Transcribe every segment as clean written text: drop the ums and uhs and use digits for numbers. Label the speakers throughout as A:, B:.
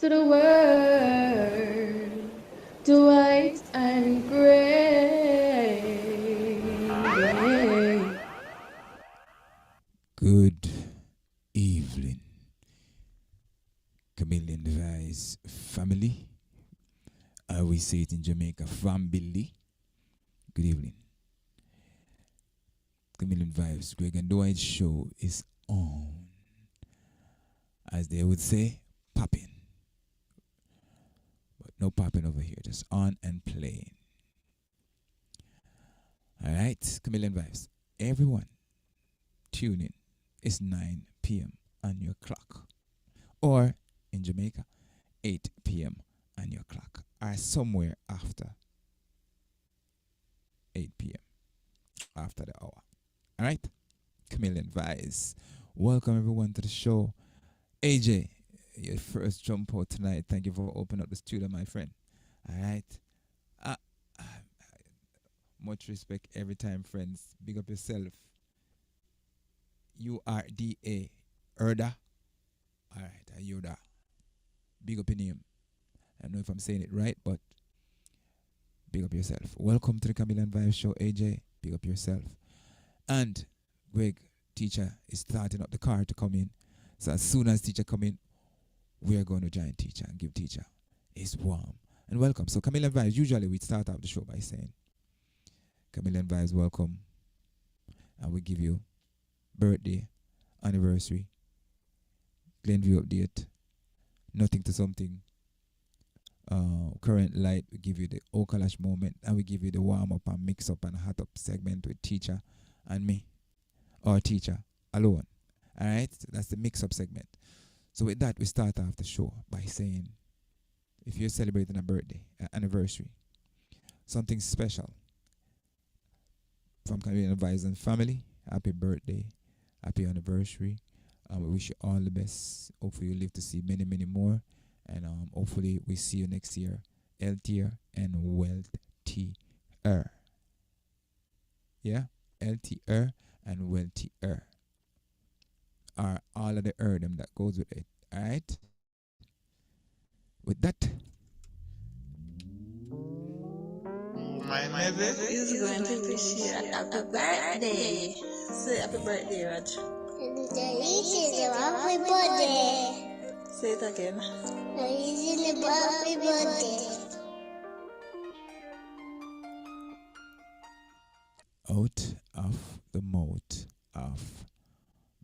A: to the world, Dwight and Gray.
B: Good evening, Camilian device family. We say it in Jamaica, family. Good evening. Camilian Vibes, Greg and Dwight show is on. As they would say, popping. But no popping over here, just on and playing. Alright, Camilian Vibes. Everyone, tune in. It's 9 p.m. on your clock. Or in Jamaica, 8 p.m. on your clock. Or somewhere after 8 p.m. after the hour. Alright? Camilian Vibes. Welcome everyone to the show. AJ, your first jump out tonight. Thank you for opening up the studio, my friend. Alright? Uh, uh, much respect every time, friends. Big up yourself. URDA. Erda. Alright, Yoda. Big up your name. I don't know if I'm saying it right, but big up yourself. Welcome to the Camilian Vibes Show, AJ. Big up yourself. And Greg, teacher, is starting up the car to come in. So as soon as teacher come in, we are going to join teacher and give teacher his warm and welcome. So Camilian Vibes, usually we start off the show by saying, Camilian Vibes, welcome. And we give you birthday, anniversary, Glen View update, nothing to something, current light. We give you the OCalash Moment, and we give you the warm up and mix up and hot up segment with teacher and me, or teacher alone. All right, that's the mix up segment. So with that, we start off the show by saying, if you're celebrating a birthday, an anniversary, something special from Camilian Vibes and family, happy birthday, happy anniversary. We wish you all the best. Hopefully you live to see many, many more. And hopefully we see you next year, healthier and wealthier. Yeah? Healthier and wealthier are all of the them that goes with it. Alright? With that,
C: My mother is going to wish you a happy birthday. Say happy birthday, Raj.
D: Happy birthday.
C: Say it again.
D: Happy birthday.
B: out of the mouth of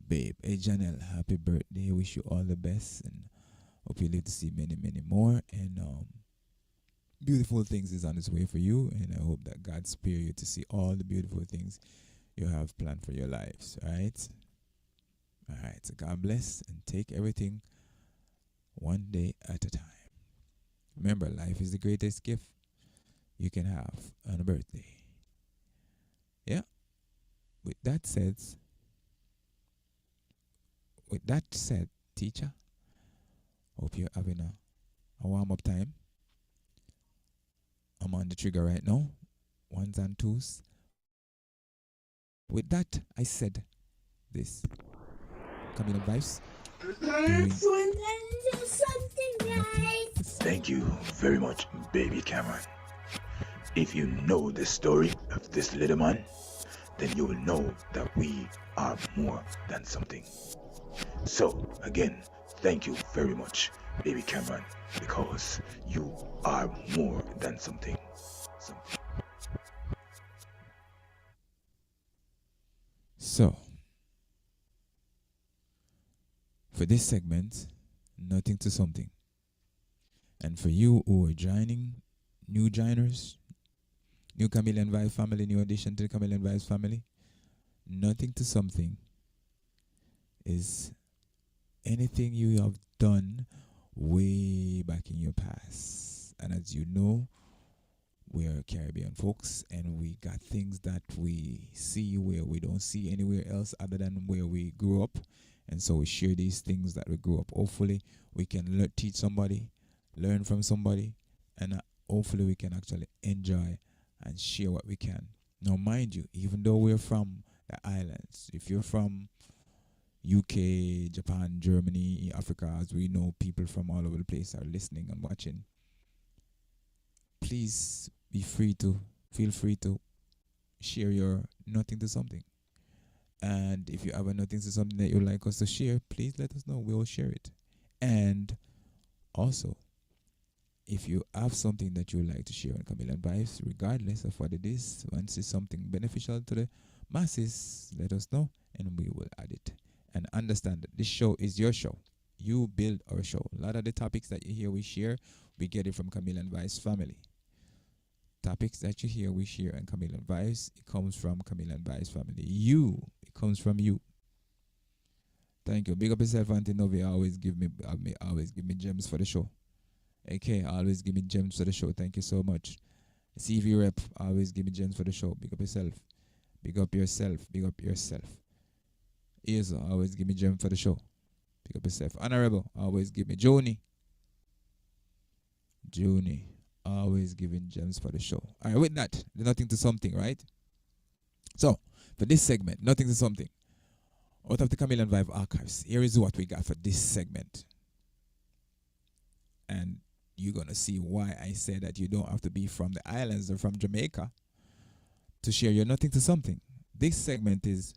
B: babe. Hey Janelle, happy birthday. Wish you all the best and hope you live to see many, many more. And beautiful things is on its way for you. And I hope that God spare you to see all the beautiful things you have planned for your lives. Alright? Alright, so God bless and take everything one day at a time. Remember, life is the greatest gift you can have on a birthday. Yeah? With that said, teacher, hope you're having a warm-up time. I'm on the trigger right now. Ones and twos. With that, I said this. Camilian Vibes.
E: Thank you very much, baby Cameron. If you know the story of this little man, then you will know that we are more than something. So, again, thank you very much, baby Cameron, because you are more than something.
B: So, for this segment, nothing to something. And for you who are joining, new joiners, new Camilian Vibes family, new addition to the Camilian Vibes family, nothing to something is anything you have done way back in your past. And as you know, we're Caribbean folks and we got things that we see where we don't see anywhere else other than where we grew up. And so we share these things that we grew up. Hopefully we can teach somebody, learn from somebody, and hopefully we can actually enjoy and share what we can. Now mind you, even though we're from the islands, if you're from UK, Japan, Germany, Africa, as we know, people from all over the place are listening and watching. Please feel free to share your nothing to something. And if you have a nothing to something that you'd like us to share, please let us know. We will share it. And also, if you have something that you would like to share on Camilian Vibes, regardless of what it is, once it's something beneficial to the masses, let us know and we will add it. And understand that this show is your show. You build our show. A lot of the topics that you hear we share, we get it from Camilian Vibes family. Topics that you hear we share on Camilian Vibes, it comes from Camilian Vibes family. It comes from you. Thank you. Big up yourself, Auntie Novi. Always give me gems for the show. AK, always give me gems for the show. Thank you so much. CV rep, always give me gems for the show. Big up yourself. Big up yourself. Big up yourself. Easer, always give me gems for the show. Big up yourself. Honorable, always give me Joni, always giving gems for the show. All right, with that, nothing to something, right? So, for this segment, nothing to something, out of the Camilian Vibe archives, here is what we got for this segment. And you're going to see why I say that you don't have to be from the islands or from Jamaica to share your nothing to something. This segment is,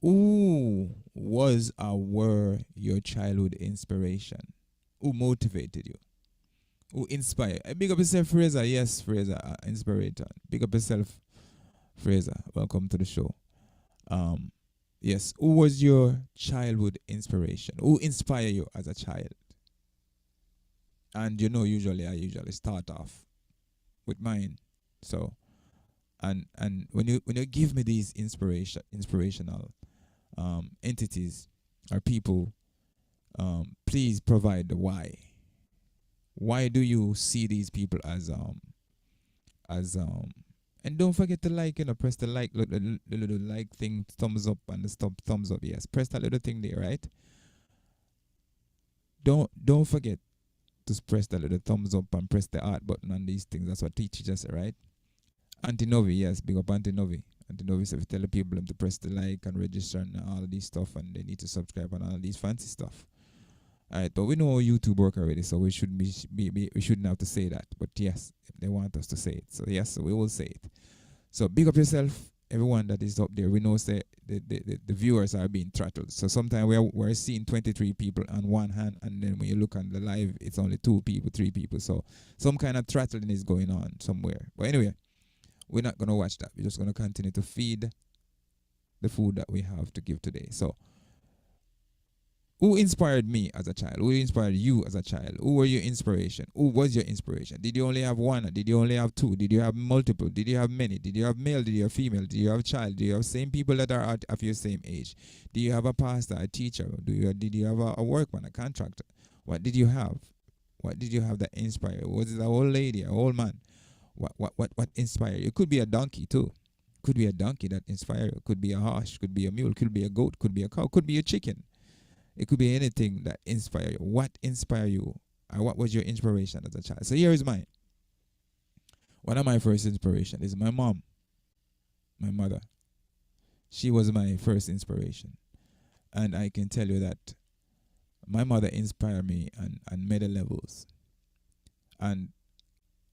B: who was or were your childhood inspiration? Who motivated you? Who inspired? Big up yourself, Fraser. Yes, Fraser, inspirator. Big up yourself, Fraser. Welcome to the show. Yes, who was your childhood inspiration? Who inspired you as a child? And I usually start off with mine. So, and when you give me these inspirational entities or people, please provide the why. Why do you see these people as and don't forget to press the little like thing, thumbs up and the thumbs up. Yes, press that little thing there, right? Don't forget to press that little thumbs up and press the heart button on these things. That's what teachers say, right? Auntie Novi, yes, big up Auntie Novi. Auntie Novi said, tell the people to press the like and register and all of these stuff, and they need to subscribe and all of these fancy stuff. Alright, but we know how YouTube work already, so we shouldn't we shouldn't have to say that. But yes, they want us to say it. So yes, so we will say it. So big up yourself, everyone that is up there. We know say the viewers are being throttled. So sometimes we're seeing 23 people on one hand, and then when you look on the live, it's only 2 people, 3 people. So some kind of throttling is going on somewhere. But anyway, we're not gonna watch that. We're just gonna continue to feed the food that we have to give today. So who inspired me as a child? Who inspired you as a child? Who were your inspiration? Who was your inspiration? Did you only have one? Did you only have 2? Did you have multiple? Did you have many? Did you have male? Did you have female? Did you have child? Do you have same people that are of your same age? Do you have a pastor, a teacher? Did you have a workman, a contractor? What did you have? What did you have that inspired? Was it an old lady, an old man? What inspired you? It could be a donkey too. Could be a donkey that inspired you. Could be a horse. Could be a mule. Could be a goat. Could be a cow. Could be a chicken. It could be anything that inspire you. What inspired you? Or what was your inspiration as a child? So here is mine. One of my first inspiration is my mom. My mother. She was my first inspiration. And I can tell you that my mother inspired me on many levels. And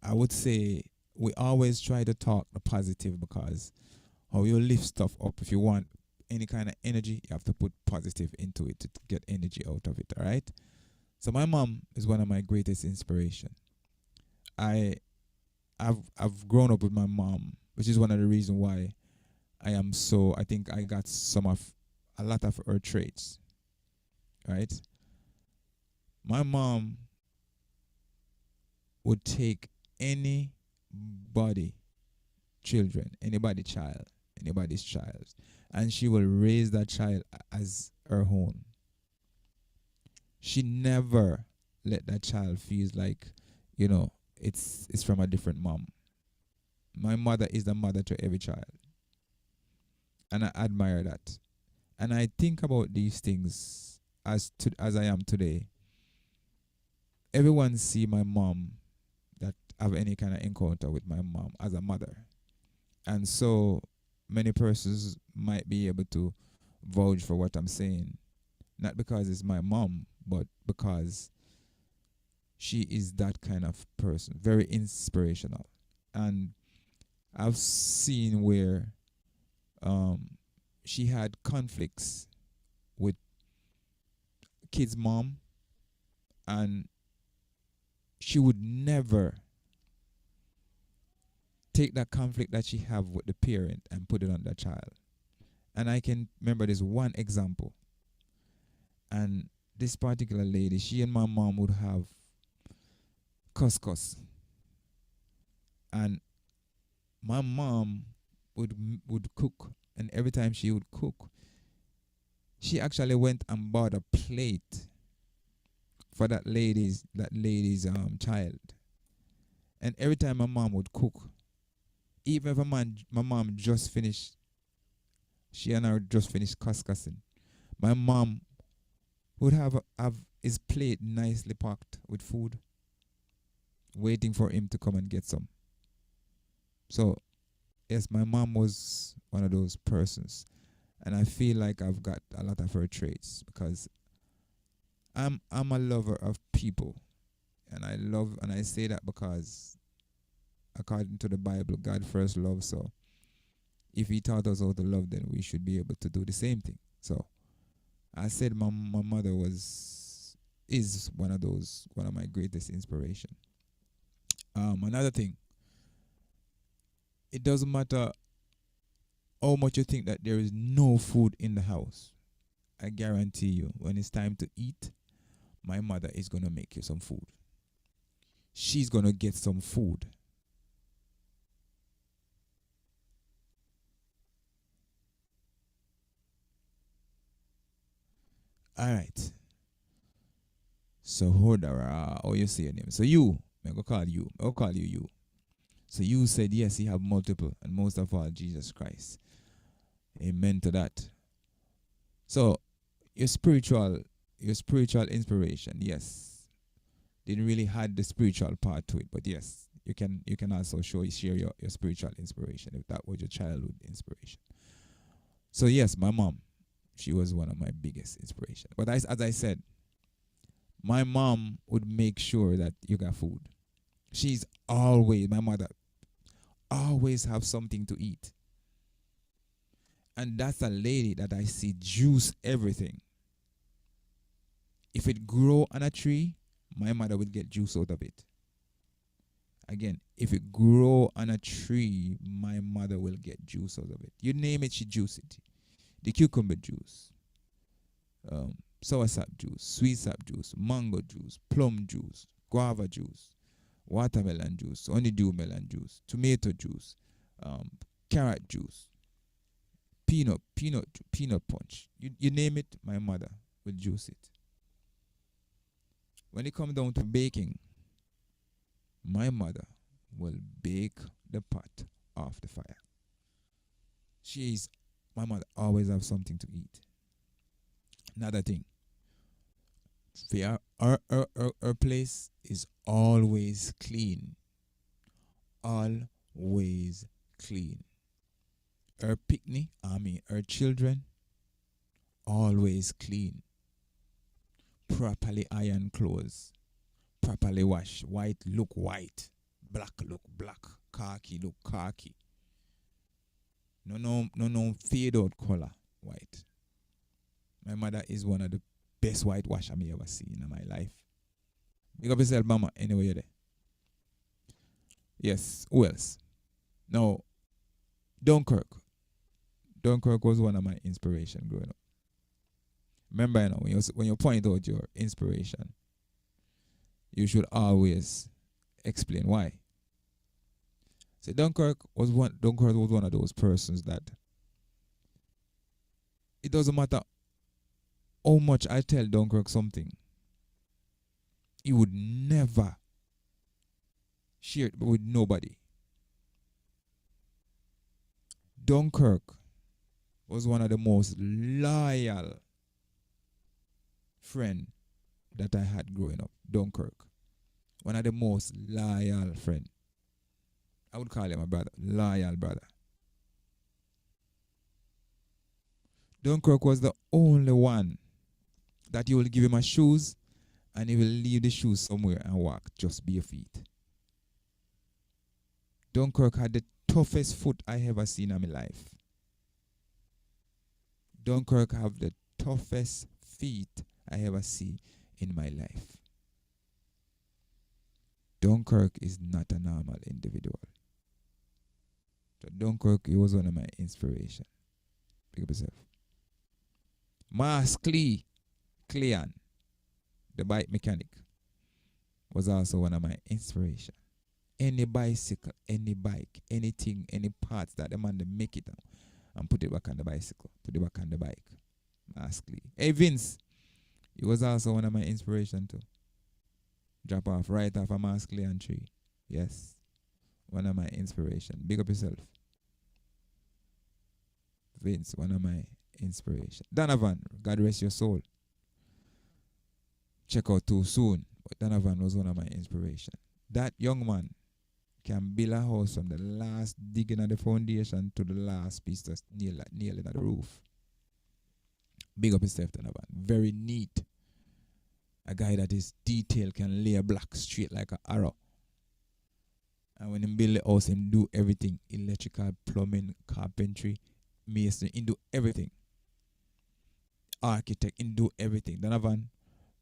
B: I would say we always try to talk the positive, because how you lift stuff up, if you want any kind of energy, you have to put positive into it to get energy out of it. All right. So my mom is one of my greatest inspiration. I've grown up with my mom, which is one of the reasons why I think I got a lot of her traits. Right. My mom would take anybody's child, and she will raise that child as her own. She never let that child feel like, it's from a different mom. My mother is the mother to every child. And I admire that. And I think about these things as I am today. Everyone see my mom that have any kind of encounter with my mom as a mother. And so many persons might be able to vouch for what I'm saying. Not because it's my mom, but because she is that kind of person, very inspirational. And I've seen where she had conflicts with kid's mom, and she would never take that conflict that she have with the parent and put it on the child. And I can remember this one example. And this particular lady, she and my mom would have couscous. And my mom would cook, and every time she would cook, she actually went and bought a plate for that lady's child. And every time my mom would cook, even if my mom just finished, she and I just finished couscousing, my mom would have his plate nicely packed with food, waiting for him to come and get some. So, yes, my mom was one of those persons, and I feel like I've got a lot of her traits because I'm a lover of people, and I say that because according to the Bible, God first loved. So, if He taught us how to love, then we should be able to do the same thing. So, I said my mother is one of my greatest inspiration. Another thing, it doesn't matter how much you think that there is no food in the house. I guarantee you, when it's time to eat, my mother is gonna make you some food. She's gonna get some food. All right. So Hodara, how you say your name? So you, I'm gonna call you. I'll call you you. So you said yes, He have multiple, and most of all, Jesus Christ. Amen to that. So your spiritual inspiration, yes, didn't really had the spiritual part to it, but yes, you can also share your spiritual inspiration if that was your childhood inspiration. So yes, my mom, she was one of my biggest inspiration. But as I said, my mom would make sure that you got food. My mother always have something to eat. And that's a lady that I see juice everything. If it grow on a tree, my mother would get juice out of it. Again, if it grow on a tree, my mother will get juice out of it. You name it, she juice it. The cucumber juice, soursop juice, sweet sap juice, mango juice, plum juice, guava juice, watermelon juice, honeydew melon juice, tomato juice, carrot juice, peanut punch. You name it, my mother will juice it. When it comes down to baking, my mother will bake the pot off the fire. My mother always have something to eat. Another thing, her place is always clean. Always clean. Her children, always clean. Properly iron clothes. Properly wash. White look white. Black look black. Khaki look khaki. No fade out color white. My mother is one of the best whitewash I may ever seen in my life. Big up yourself, mama, anyway you're there. Yes, who else? Now, Dunkirk. Dunkirk was one of my inspiration growing up. Remember, when you point out your inspiration, you should always explain why. So Dunkirk was one of those persons that it doesn't matter how much I tell Dunkirk something, he would never share it with nobody. Dunkirk was one of the most loyal friend that I had growing up. Dunkirk. One of the most loyal friend. I would call him a brother. Loyal brother. Dunkirk was the only one that you will give him a shoes and he will leave the shoes somewhere and walk just bare feet. Dunkirk had the toughest foot I ever seen in my life. Dunkirk have the toughest feet I ever see in my life. Dunkirk is not a normal individual. So Dunkirk, he was one of my inspiration. Pick up yourself. Mars Clean, the bike mechanic, was also one of my inspiration. Any bicycle, any bike, anything, any parts that the man they make it and put it back on the bicycle, put it back on the bike. Mars Clean. Hey Vince, he was also one of my inspiration too. Drop off right off a Mars Clean tree. Yes. One of my inspiration. Big up yourself. Vince, one of my inspiration. Donovan, God rest your soul. Check out too soon. But Donovan was one of my inspiration. That young man can build a house from the last digging of the foundation to the last piece that's nailing at the roof. Big up yourself, Donovan. Very neat. A guy that is detailed, can lay a block straight like an arrow. And when he build the house, he do everything. Electrical, plumbing, carpentry, masonry, he do everything. Architect, he do everything. Donovan,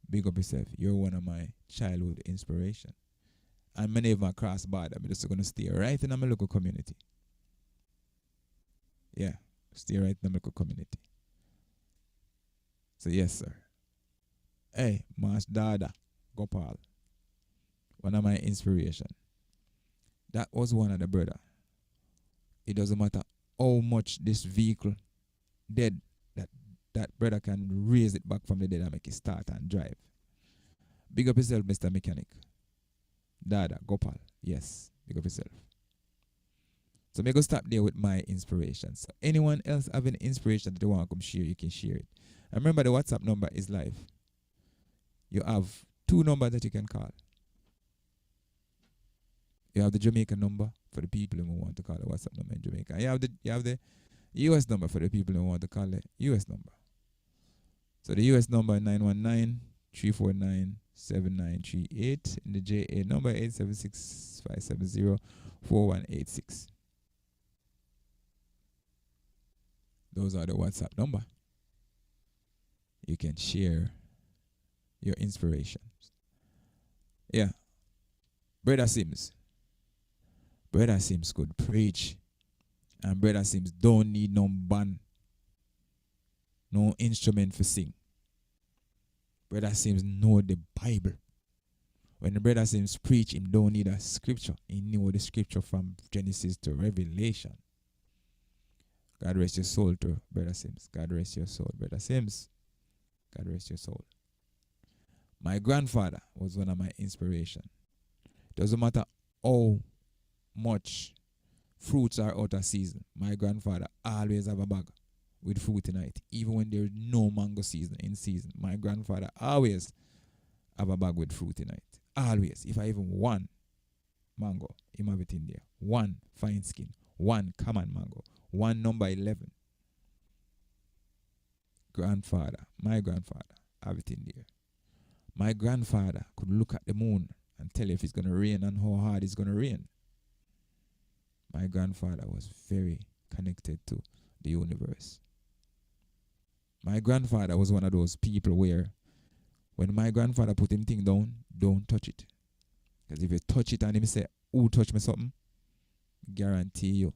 B: big up yourself. You're one of my childhood inspiration. And many of my cross border, I'm just going to stay right in my local community. Yeah, stay right in my local community. So yes, sir. Hey, Marsh Dada, Gopal. One of my inspiration. That was one of the brother. It doesn't matter how much this vehicle dead, that brother can raise it back from the dead and make it start and drive. Big up yourself, Mr. Mechanic. Dada, Gopal. Yes, big up yourself. So I'm going to stop there with my inspirations. So anyone else have an inspiration that they want to come share, you can share it. And remember, the WhatsApp number is live. You have 2 numbers that you can call. You have the Jamaican number for the people who want to call the WhatsApp number in Jamaica. You have the US number for the people who want to call the US number. So the US number is 919-349-7938. And the JA number 876-570-4186. Those are the WhatsApp number. You can share your inspirations. Yeah. Brother Sims could preach. And Brother Sims don't need no band, no instrument for sing. Brother Sims know the Bible. When the Brother Sims preach, him don't need a scripture. He know the scripture from Genesis to Revelation. God rest your soul to Brother Sims. God rest your soul, Brother Sims. God rest your soul. My grandfather was one of my inspiration. Doesn't matter how much fruits are out of season. My grandfather always have a bag with fruit in it. Even when there is no mango season in season. My grandfather always have a bag with fruit in it. Always. If I even one mango, he have it in there. One fine skin. One common mango. One number 11. My grandfather have it in there. My grandfather could look at the moon and tell you if it's going to rain and how hard it's going to rain. My grandfather was very connected to the universe. My grandfather was one of those people where when my grandfather put him thing down, don't touch it. Because if you touch it and him say, who touch me something? Guarantee you,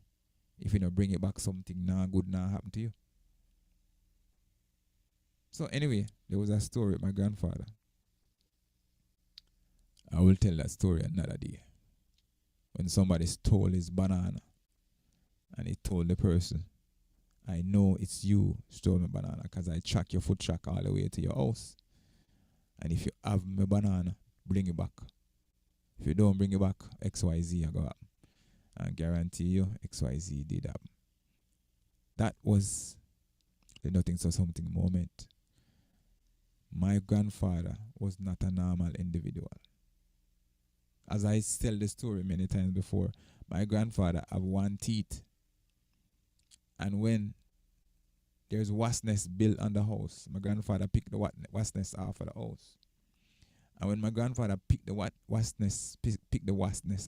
B: if you don't bring it back, something not good not happen to you. So anyway, there was a story with my grandfather. I will tell that story another day. When somebody stole his banana and he told the person, I know it's you stole my banana because I track your foot track all the way to your house. And if you have my banana, bring it back. If you don't bring it back, XYZ I go happen. And guarantee you, XYZ did happen. That was the nothing so something moment. My grandfather was not a normal individual. As I tell the story many times before, my grandfather have 1 teeth. And when there's wasp nest built on the house. My grandfather picked the wasp nest off of the house. And when my grandfather picked the wasp nest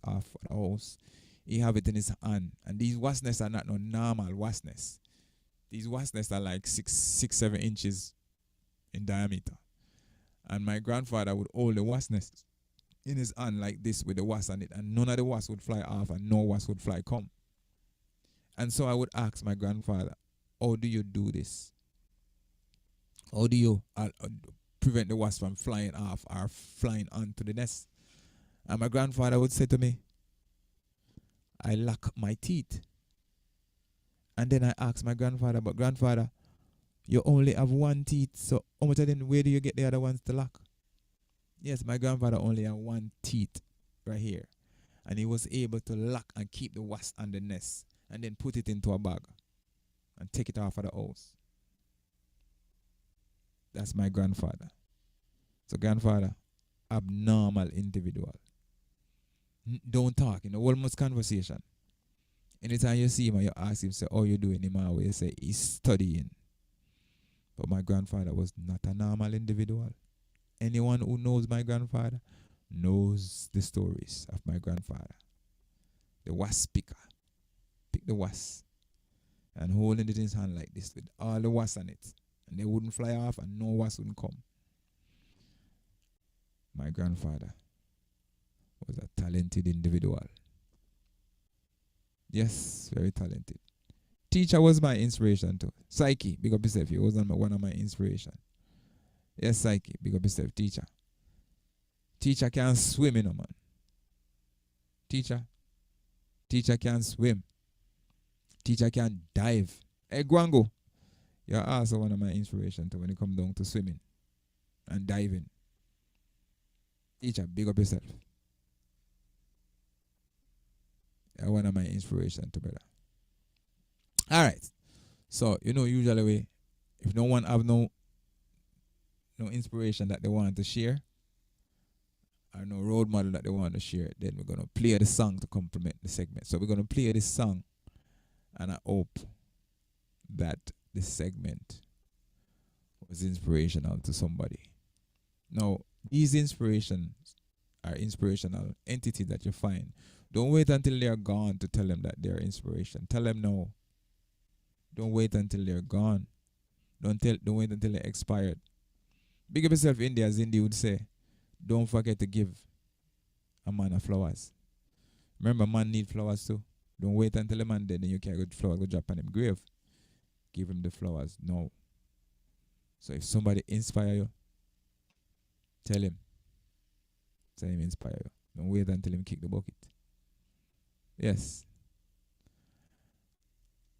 B: off of the house, he have it in his hand. And these wasp nests are not no normal wasp nests. These wasp nests are like 6-7 inches in diameter. And my grandfather would hold the wasp nest in his hand like this with the wasp on it, and none of the wasp would fly off and no wasp would fly come. And so I would ask my grandfather, how do you do this? How do you prevent the wasp from flying off or flying onto the nest? And my grandfather would say to me, I lock my teeth. And then I asked my grandfather, but grandfather, you only have one teeth, so how much of them, where do you get the other ones to lock? Yes, my grandfather only had one teeth right here. And he was able to lock and keep the wasp on the nest and then put it into a bag and take it off of the house. That's my grandfather. So grandfather, abnormal individual. Don't talk in the almost conversation. Anytime you see him, you ask him, say, how you doing? Him always say, he's studying. But my grandfather was not a normal individual. Anyone who knows my grandfather knows the stories of my grandfather. The wasp picker. Pick the wasp and holding it in his hand like this with all the wasps on it. And they wouldn't fly off and no wasp wouldn't come. My grandfather was a talented individual. Yes, very talented. Teacher was my inspiration too. Psyche, big up yourself. He was one of my inspiration. Yes, Psyche, big up yourself. Teacher. Teacher can't swim, you know, man. Teacher can't swim. Teacher can't dive. Hey, Gwango, you're also one of my inspiration too when it comes down to swimming and diving. Teacher, big up yourself. You're one of my inspiration too, brother. All right. So, usually if no one have no inspiration that they want to share or no role model that they want to share, then we're going to play the song to complement the segment. So we're going to play this song, and I hope that this segment was inspirational to somebody. Now, these inspirations are inspirational entities that you find. Don't wait until they're gone to tell them that they're inspiration. Tell them no. Don't wait until they're gone. Don't wait until they're expired. Big up yourself, India, as Indy would say. Don't forget to give a man a flowers. Remember, man need flowers too. Don't wait until a man dead and you can't get flowers, go drop on him grave. Give him the flowers. No. So if somebody inspire you, tell him. Tell him inspire you. Don't wait until him kick the bucket. Yes.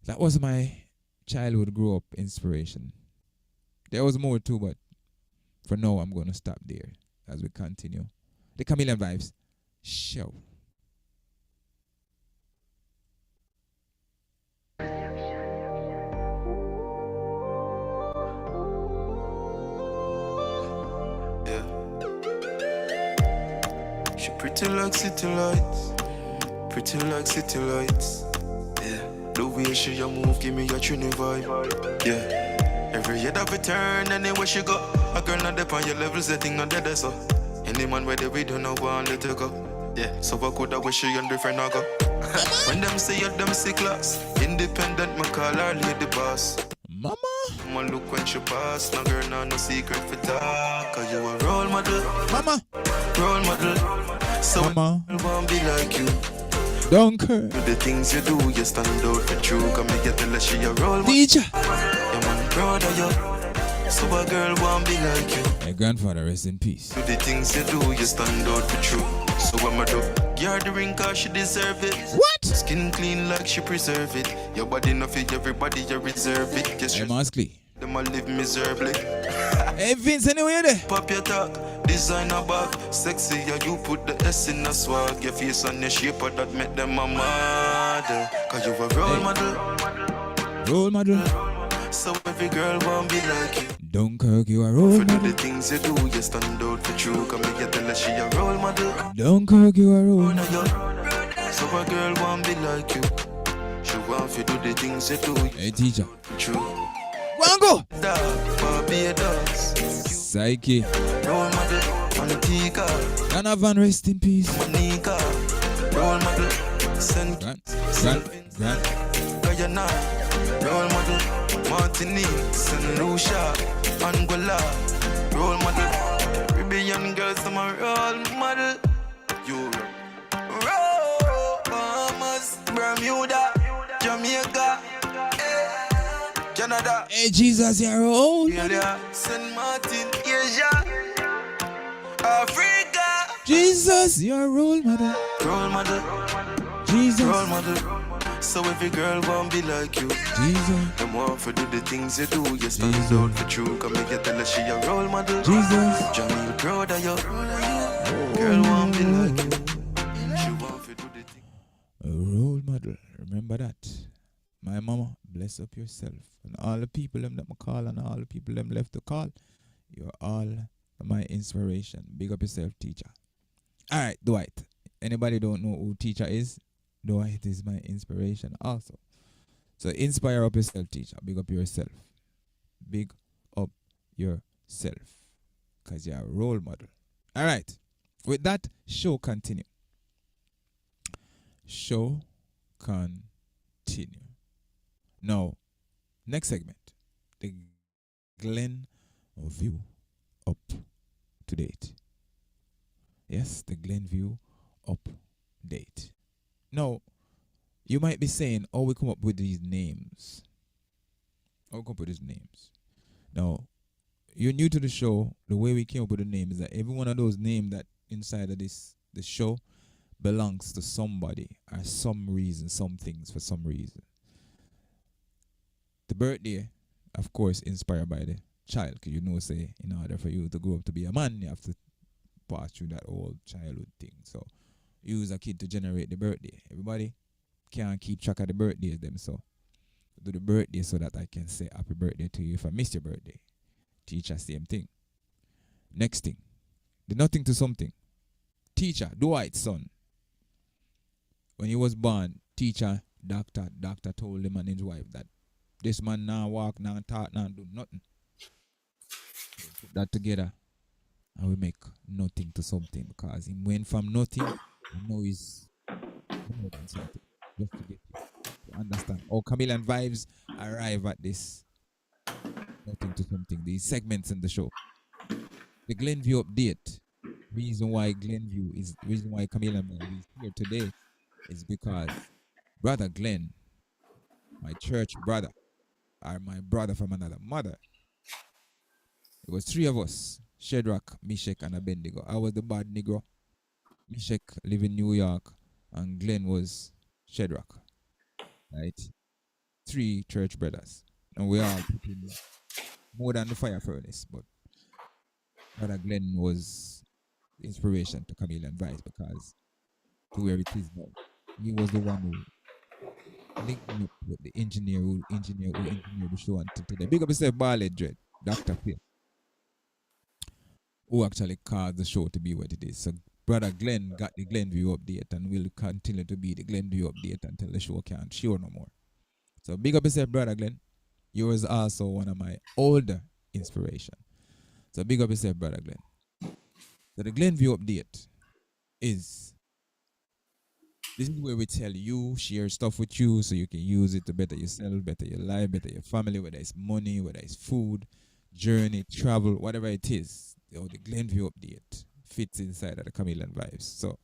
B: That was my childhood grow up inspiration. There was more too, but for now I'm going to stop there as we continue. The Camilian Vibes Show.
F: Yeah. She pretty like city lights. Pretty like city lights. Yeah. The way she a move, give me a trini vibe. Yeah. Every year that we turn, anywhere she go. A girl not dep on your level, setting not dead so. Any man where they we don't know one let her go. Yeah. So I could have wish she and different I go. When them say you them sick class. Independent, my call her lady boss.
B: Mama.
F: Mama look when she pass. No girl, no secret for talk. Cause you a role model.
B: Mama.
F: Role model. So
B: Mama.
F: I won't be like you.
B: Don't care.
F: The things you do, you stand out for true. Come me get tell her she a role model.
B: Teacher.
F: Your man proud of you. So a girl won't be like you.
B: My grandfather, rest in peace.
F: Do the things you do, you stand out for true. So I'm a dog. Give her the ring cause she deserve it.
B: What?
F: Skin clean like she preserve it. Your body no fit everybody, you reserve it. Yes,
B: Hey, Maskley.
F: them a live miserably.
B: Hey, Vince, anywhere there?
F: Pop your talk, designer bag. Sexy, yeah, you put the S in the swag. Your face and your shape, that make them a model. Cause you a role model.
B: Role model.
F: So every girl won't be like you.
B: Dunkirk, you are role
F: For do the
B: model.
F: things you do, you stand out for true. Come me get tell her she a role model.
B: Dunkirk, you are role
F: One
B: model.
F: of you. So a girl won't be like you. She want to do the things you do.
B: Hey, teacher.
F: True.
B: Wango!
F: Barbados.
B: Psyche.
F: Role model, Antika.
B: Dana Van, rest in peace.
F: Monica. Role model, St.
B: Grant.
F: Guyana. Role model, Martinique. St. Lucia. Angola. Role model, Caribbean girls, I'm a role model. Europe. Bahamas, Bermuda, Jamaica, Canada.
B: Hey, Jesus, you're old.
F: Australia, St. Martin, Asia, Africa.
B: Jesus, you're a role model.
F: Role model,
B: Jesus.
F: role model. So every girl won't be like you.
B: Jesus.
F: Them want to do the things you do. You stand out for true. Come make you tell her she a role model.
B: Jesus.
F: Jahmiel proud of you. Girl won't be like you. She want to do the things.
B: A role model. Remember that. My mama, bless up yourself. And all the people them that I call and all the people them left to call. You're all my inspiration. Big up yourself, teacher. Alright, Dwight. Anybody don't know who teacher is? Dwight is my inspiration also. So inspire up yourself, teacher. Big up yourself. Big up yourself. Because you're a role model. Alright. With that, show continue. Show continue. Now, next segment. The Glen View up to date. Yes, the Glen View update. Now, you might be saying, oh, we come up with these names. Oh, we come up with these names. Now, you're new to the show. The way we came up with the name is that every one of those names that inside of the show belongs to somebody or some reason, some things for some reason. The birthday, of course, inspired by the child. Because you know, say, in order for you to grow up to be a man, you have to pass through that old childhood thing. So, use a kid to generate the birthday. Everybody can't keep track of the birthdays them, so do the birthday so that I can say happy birthday to you if I miss your birthday. Teacher, same thing. Next thing, the nothing to something. Teacher, Dwight's son. When he was born, teacher, doctor told him and his wife that this man now walk, now talk, now do nothing. Put that together and we make nothing to something, because he went from nothing and now he's more than something. Just to get you to understand. Camilian vibes arrive at this nothing to something. These segments in the show. The Glen View update. Reason why Camilian is here today is because Brother Glen, my church brother, or my brother from another mother. It was three of us. Shadrach, Meshach, and Abednego. I was the bad Negro. Meshach lived in New York, and Glen was Shadrach. Right? Three church brothers. And we all put in more than the fire furnace, but Brother Glen was the inspiration to Camilian Vice, because to where it is now. He was the one who linked me up with the engineer who engineered the show until today. Big up yourself, Barley Dread, Dr. Phil, who actually caused the show to be what it is. So Brother Glen got the Glen View update and will continue to be the Glen View update until the show can't show no more. So big up yourself, Brother Glen. You was also one of my older inspiration. So big up yourself, Brother Glen. So the Glen View update is, this is where we tell you, share stuff with you so you can use it to better yourself, better your life, better your family, whether it's money, whether it's food, journey, travel, whatever it is. The Glen View update fits inside of the Camilian vibes. So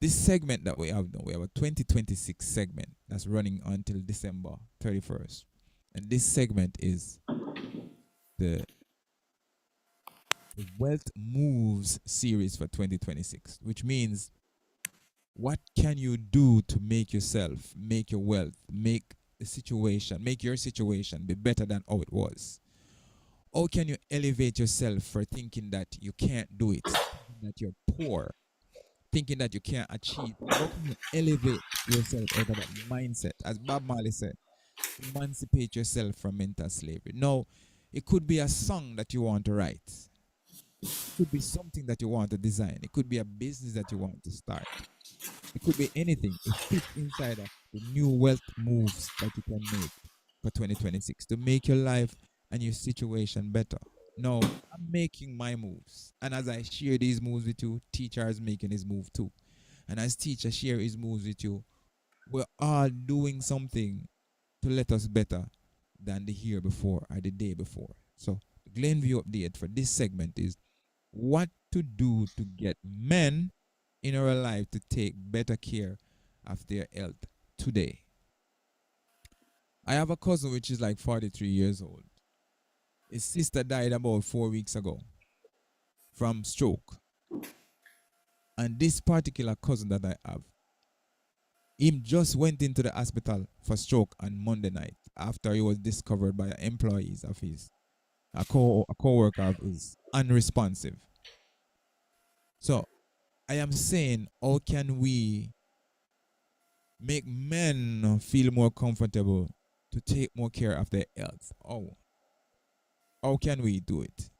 B: this segment that we have now, we have a 2026 segment that's running until December 31st. And this segment is the Wealth Moves series for 2026, which means what can you do to make yourself, make your wealth, make your situation be better than how it was? How can you elevate yourself for thinking that you can't do it, that you're poor, thinking that you can't achieve? How can you elevate yourself out of that mindset? As Bob Marley said, emancipate yourself from mental slavery. No, it could be a song that you want to write. It could be something that you want to design. It could be a business that you want to start. It could be anything. It fits inside of the new wealth moves that you can make for 2026 to make your life and your situation better. No, I'm making my moves. And as I share these moves with you, teacher is making his move too. And as teacher share his moves with you, we're all doing something to let us better than the year before or the day before. So the Glen View update for this segment is what to do to get men in our life to take better care of their health today. I have a cousin which is like 43 years old. His sister died about 4 weeks ago from stroke. And this particular cousin that I have, him just went into the hospital for stroke on Monday night after he was discovered by employees of his, a co-worker of his, unresponsive. So I am saying, how can we make men feel more comfortable to take more care of their health? How can we do it?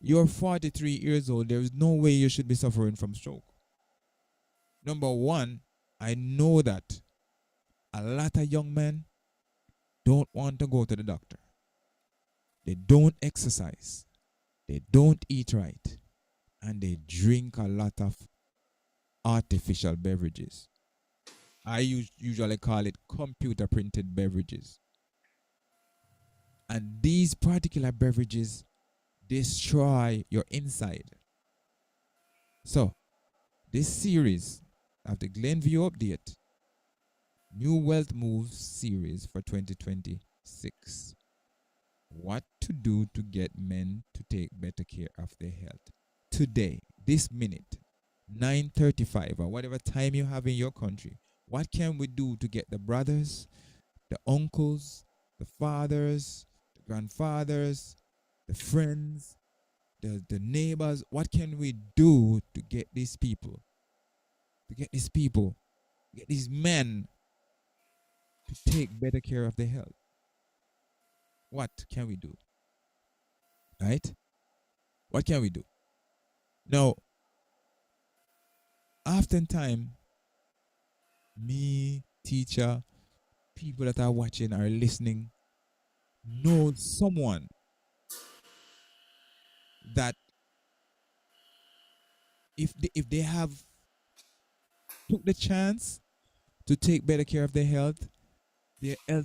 B: You're 43 years old. There is no way you should be suffering from stroke. Number one, I know that a lot of young men don't want to go to the doctor. They don't exercise. They don't eat right. And they drink a lot of artificial beverages. I usually call it computer printed beverages. And these particular beverages destroy your inside. So, this series of the Glen View update, New Wealth Moves series for 2026. What to do to get men to take better care of their health. Today, this minute, 9:35 or whatever time you have in your country, what can we do to get the brothers, the uncles, the fathers, the grandfathers, the friends, the neighbors, what can we do to get these people, get these men to take better care of their health? What can we do? Right? What can we do? Now, oftentimes, me, teacher, people that are watching or listening know someone that if they have took the chance to take better care of their health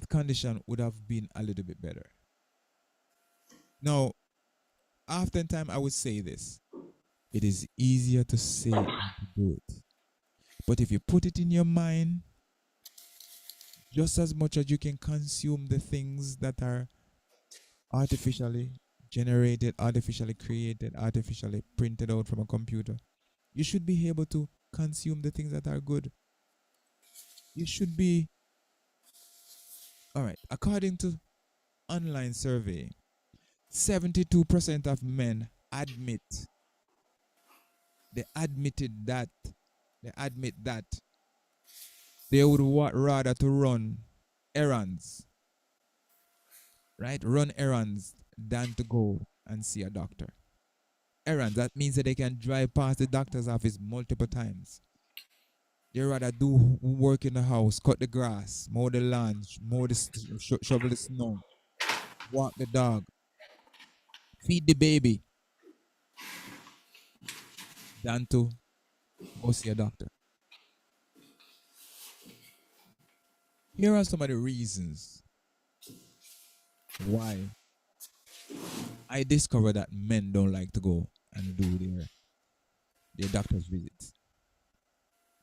B: condition would have been a little bit better. Now, oftentimes I would say this. It is easier to say than to do it. But if you put it in your mind, just as much as you can consume the things that are artificially generated, artificially created, artificially printed out from a computer, you should be able to consume the things that are good. You should be, all right, according to online survey, 72% of men they admit that they would rather to run errands, right? Run errands than to go and see a doctor. Errands, that means that they can drive past the doctor's office multiple times. They rather do work in the house, cut the grass, mow the lawn, shovel the snow, walk the dog, feed the baby, than to go see a doctor. Here are some of the reasons why I discovered that men don't like to go and do their doctor's visits.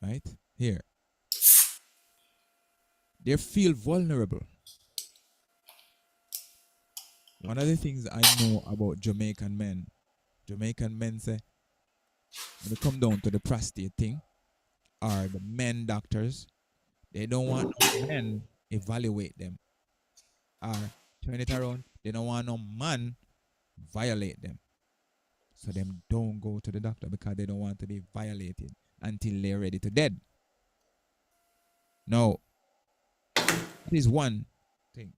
B: Right? Here. They feel vulnerable. One of the things I know about Jamaican men say, when they come down to the prostate thing, or the men doctors, they don't want no men evaluate them. Or turn it around, they don't want no man violate them. So them don't go to the doctor because they don't want to be violated until they're ready to dead. Now, that is one thing.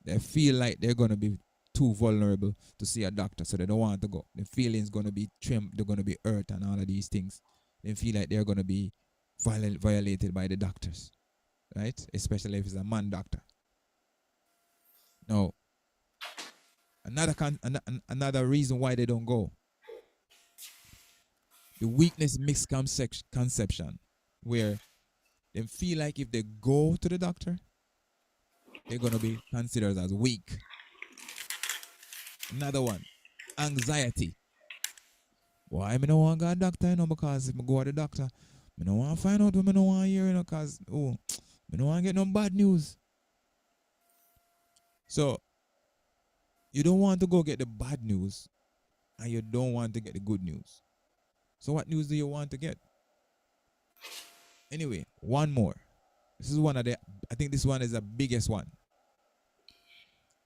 B: They feel like they're going to be too vulnerable to see a doctor, so they don't want to go. The feeling's going to be trimmed, they're going to be hurt and all of these things. They feel like they're going to be violated by the doctors, right? Especially if it's a man doctor. No. Another reason why they don't go. The weakness misconception, where they feel like if they go to the doctor, they're gonna be considered as weak. Another one, anxiety. Why me no want to go to the doctor, you know, because if I go to the doctor, I don't want to find out what I don't want to hear, you know, because I don't want to get no bad news. So you don't want to go get the bad news, and you don't want to get the good news. So what news do you want to get? Anyway, one more. This is one of the, I think this one is the biggest one.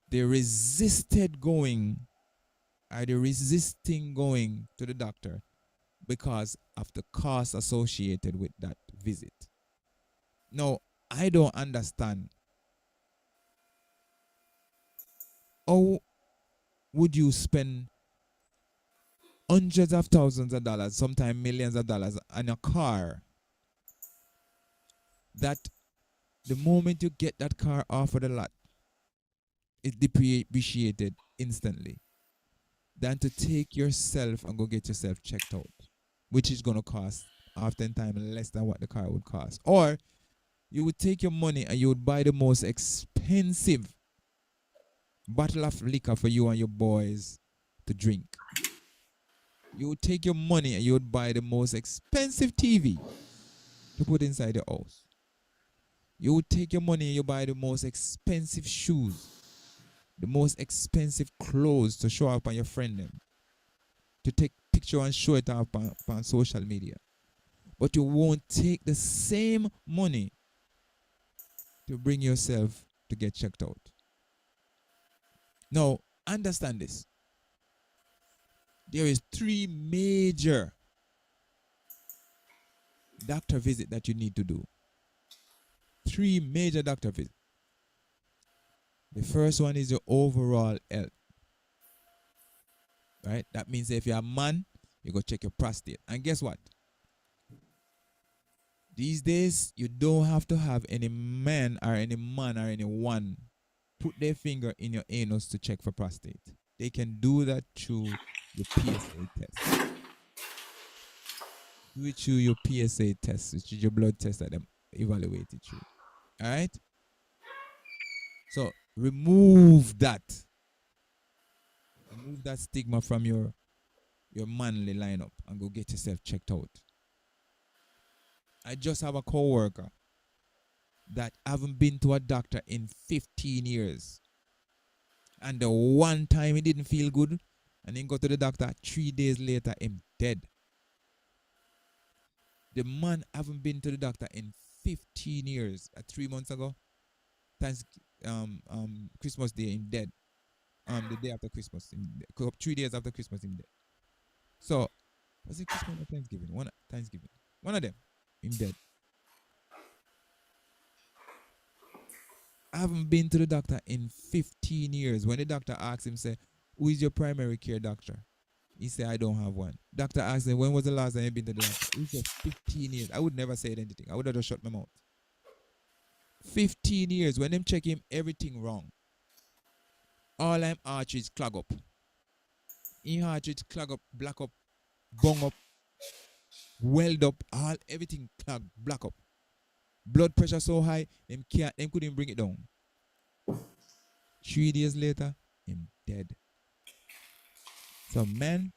B: They resisted going, or they resisting going to the doctor because of the cost associated with that visit. Now, I don't understand. How would you spend hundreds of thousands of dollars, sometimes millions of dollars, on a car that the moment you get that car off of the lot, it's depreciated instantly, than to take yourself and go get yourself checked out, which is going to cost oftentimes less than what the car would cost. Or you would take your money and you would buy the most expensive bottle of liquor for you and your boys to drink. You would take your money and you would buy the most expensive TV to put inside the house. You would take your money and you buy the most expensive shoes, the most expensive clothes to show up on your friend them, to take picture and show it up on social media. But you won't take the same money to bring yourself to get checked out. Now, understand this. There is 3 major doctor visits that you need to do. 3 major doctor visits. The first one is your overall health. Right? That means if you're a man, you go check your prostate. And guess what? These days, you don't have to have any man or anyone put their finger in your anus to check for prostate. They can do that through your PSA test. Do it through your PSA test, which is your blood test that them evaluate it through. Alright? So remove that. Remove that stigma from your manly lineup and go get yourself checked out. I just have a co-worker that haven't been to a doctor in 15 years. And the one time he didn't feel good and then go to the doctor, 3 days later, him dead. The man haven't been to the doctor in 15 years. 3 months ago, Christmas Day, him dead. The day after Christmas, 3 days after Christmas, him dead. So, was it Christmas or Thanksgiving? Thanksgiving. One of them, him dead. I haven't been to the doctor in 15 years. When the doctor asks him, say, who is your primary care doctor? He said, I don't have one. Doctor asked him, when was the last time you been to the doctor? He said, 15 years. I would never say anything. I would have just shut my mouth. 15 years. When them check him, everything wrong. All I'm arteries clog up. In arteries clog up, black up, bung up, weld up, everything clog, black up. Blood pressure so high, them couldn't bring it down. 3 days later, him dead. So man,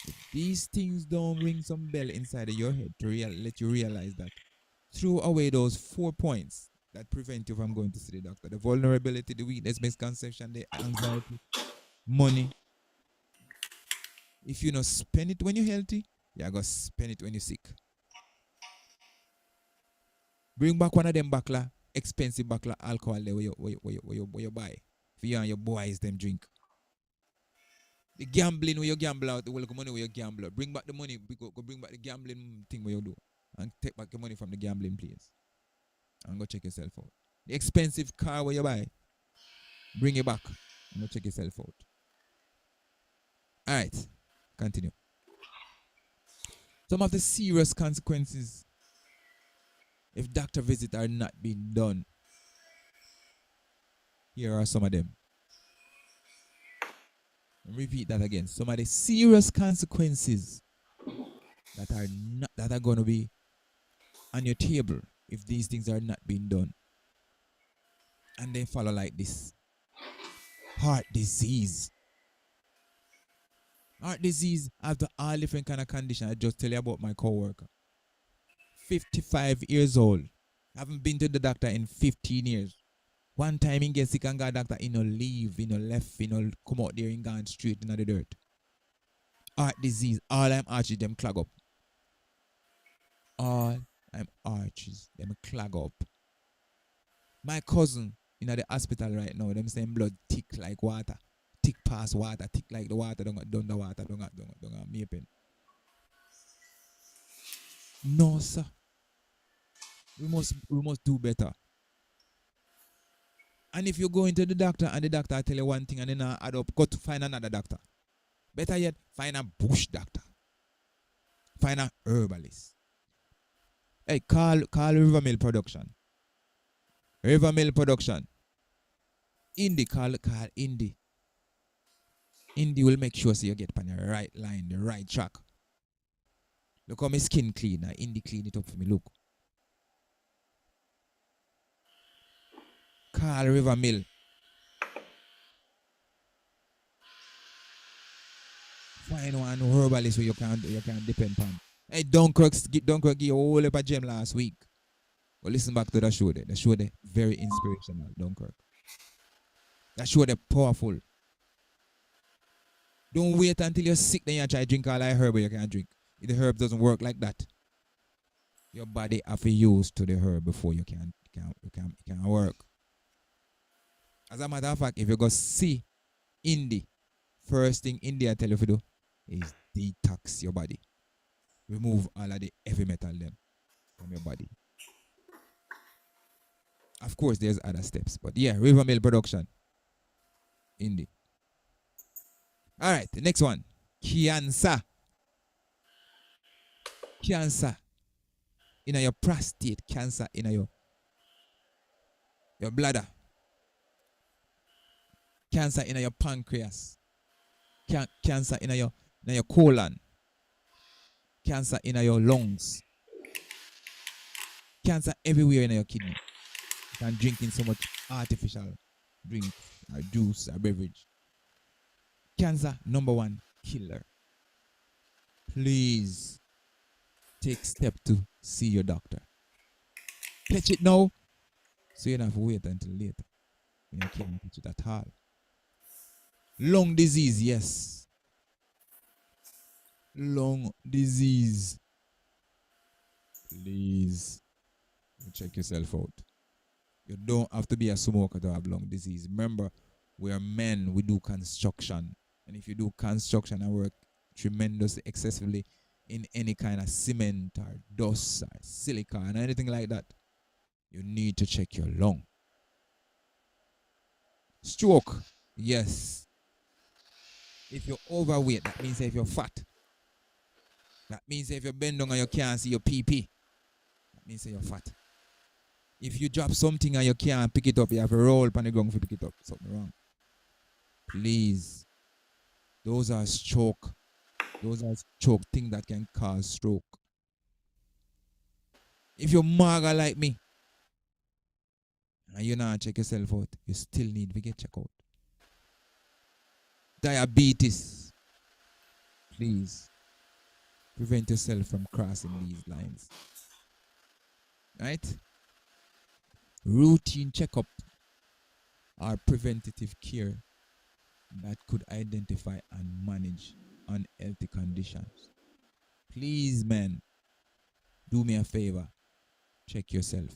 B: if these things don't ring some bell inside of your head to let you realize that, throw away those 4 points that prevent you from going to see the doctor. The vulnerability, the weakness, misconception, the anxiety, money. If you not spend it when you're healthy, you're going to spend it when you're sick. Bring back one of them backla, expensive backla alcohol there where you buy. For you and your boys them drink. The gambling where you gamble out, the money where you gamble out. Bring back the money, go bring back the gambling thing where you do. And take back your money from the gambling place. And go check yourself out. The expensive car where you buy, bring it back and go check yourself out. Alright, continue. Some of the serious consequences if doctor visits are not being done. Here are some of them. Repeat that again. Some of the serious consequences that are going to be on your table if these things are not being done. And they follow like this. Heart disease. Heart disease after all different kind of condition. I just tell you about my coworker. 55 years old. Haven't been to the doctor in 15 years. One time he gets sick and got doctor, he no leave, he no left, he no come out there and gone straight into the dirt. Heart disease. All them arches them clog up. All them arches them clog up. My cousin in the hospital right now, them saying blood thick like water. Thick past water, thick like the water, don't the water, don't me pen. No, sir. We must do better. And if you go into the doctor and the doctor tell you one thing and then add up, go to find another doctor. Better yet, find a bush doctor. Find a herbalist. Hey, call Rivermill Production. Rivermill Production. Indy, call Indy. Indy will make sure so you get on the right line, the right track. Look how my skin clean. Now Indy clean it up for me. Look. Call Rivermill. Find one herbalist where you can depend on. Hey, Dunkirk give you a whole heap of gem last week. Well, listen back to the show there. The show there very inspirational, Dunkirk. That show there powerful. Don't wait until you're sick, then you try to drink all that herb you can't drink. If the herb doesn't work like that, your body have to use to the herb before you can work. As a matter of fact, if you go see Indy, first thing India tell you to do is detox your body. Remove all of the heavy metal them from your body. Of course, there's other steps, but yeah, Rivermill Production. Indy. All right, the next one. Cancer. Cancer. In your prostate, cancer in your bladder. Cancer in your pancreas. Cancer in your colon. Cancer in your lungs. Cancer everywhere in your kidney. You can drinking so much artificial drink or juice or beverage. Cancer, number one killer. Please take step to see your doctor. Catch it now, so you don't have to wait until later when you can't catch it at all. Lung disease, yes. Lung disease. Please check yourself out. You don't have to be a smoker to have lung disease. Remember, we are men, we do construction. And if you do construction and work tremendously excessively in any kind of cement or dust or silica and anything like that, you need to check your lung. Stroke, yes. If you're overweight, that means if you're fat. That means if you bend down and you can't see your PP, that means you're fat. If you drop something and you can't pick it up, you have to roll upon the ground to pick it up. Something wrong. Please. Those are stroke. Those are stroke things that can cause stroke. If you're mager like me and you not check yourself out, you still need to get checked out. Diabetes. Please prevent yourself from crossing these lines. Right? Routine checkup or preventative care that could identify and manage unhealthy conditions. Please, men, do me a favor. Check yourself.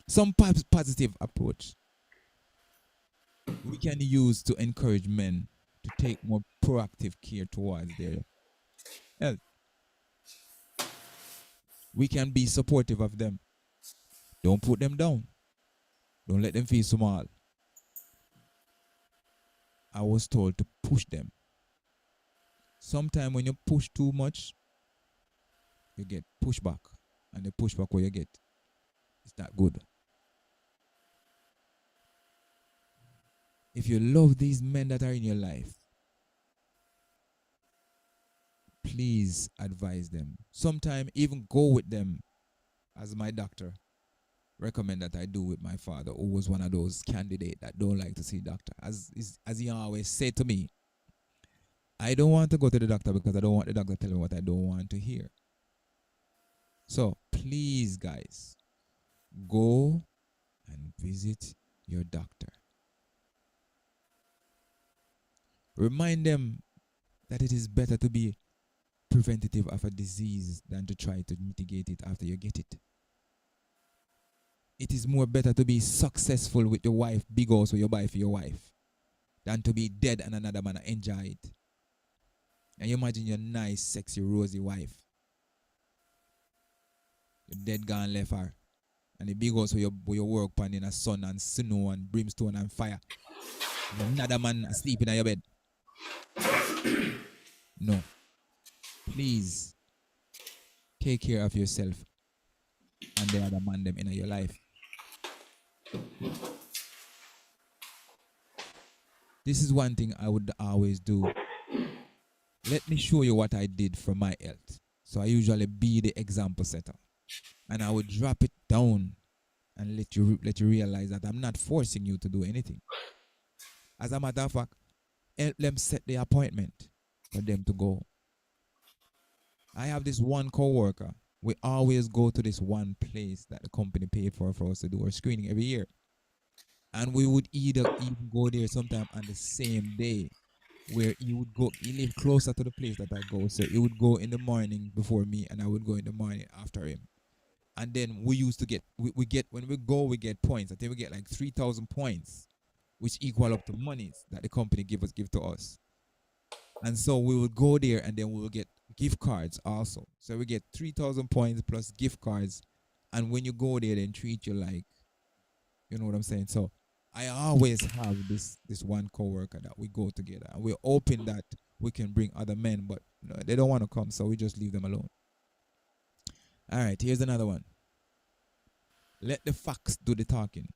B: Some positive approach we can use to encourage men to take more proactive care towards their health. We can be supportive of them. Don't put them down. Don't let them feel small. I was told to push them. Sometimes when you push too much, you get pushback. And the pushback where you get is not good. If you love these men that are in your life, please advise them. Sometime even go with them, as my doctor recommend that I do with my father, who was one of those candidates that don't like to see doctor. As he always said to me, I don't want to go to the doctor because I don't want the doctor telling me what I don't want to hear. So please, guys, go and visit your doctor. Remind them that it is better to be preventative of a disease than to try to mitigate it after you get it. It is more better to be successful with your wife, big house where you buy for your wife, than to be dead and another man enjoy it. And you imagine your nice, sexy, rosy wife. You're dead, gone, left her. And the big house where you work pan in a sun and snow and brimstone and fire. And another man sleeping in your bed. No. Please take care of yourself and the other man them in your life. This is one thing I would always do. Let me show you what I did for my health. So I usually be the example setter. And I would drop it down and let you realize that I'm not forcing you to do anything. As a matter of fact, help them set the appointment for them to go. I have this one co-worker. We always go to this one place that the company paid for us to do our screening every year. And we would either even go there sometime on the same day, where he live closer to the place that I go. So he would go in the morning before me, and I would go in the morning after him. And then we used to get, when we go, we get points. I think we get like 3,000 points, which equal up to monies that the company give to us. And so we would go there, and then we will get gift cards also. So we get 3,000 points plus gift cards. And when you go there, they treat you like, you know what I'm saying? So I always have this one coworker that we go together, and we're hoping that we can bring other men, but no, they don't want to come, so we just leave them alone. All right, here's another one. Let the facts do the talking.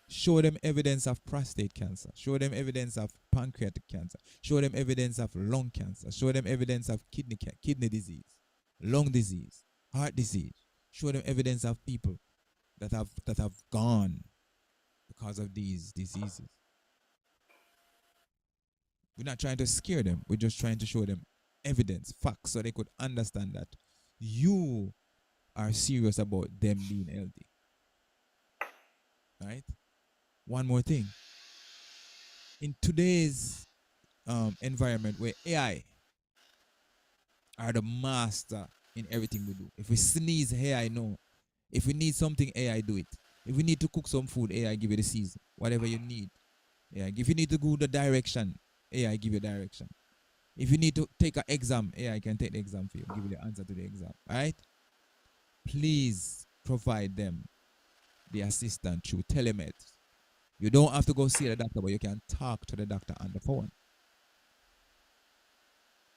B: Show them evidence of prostate cancer. Show them evidence of pancreatic cancer. Show them evidence of lung cancer. Show them evidence of kidney disease, lung disease, heart disease. Show them evidence of people that have gone because of these diseases. We're not trying to scare them. We're just trying to show them evidence, facts, so they could understand that you are serious about them being healthy. Right? One more thing. In today's environment where AI are the master in everything we do. If we sneeze, AI know. If we need something, AI do it. If we need to cook some food, AI give you the season. Whatever you need. AI. If you need to go the direction, AI give you direction. If you need to take an exam, AI can take the exam for you, give you the answer to the exam. Alright? Please provide them the assistant through telemed. You don't have to go see the doctor, but you can talk to the doctor on the phone.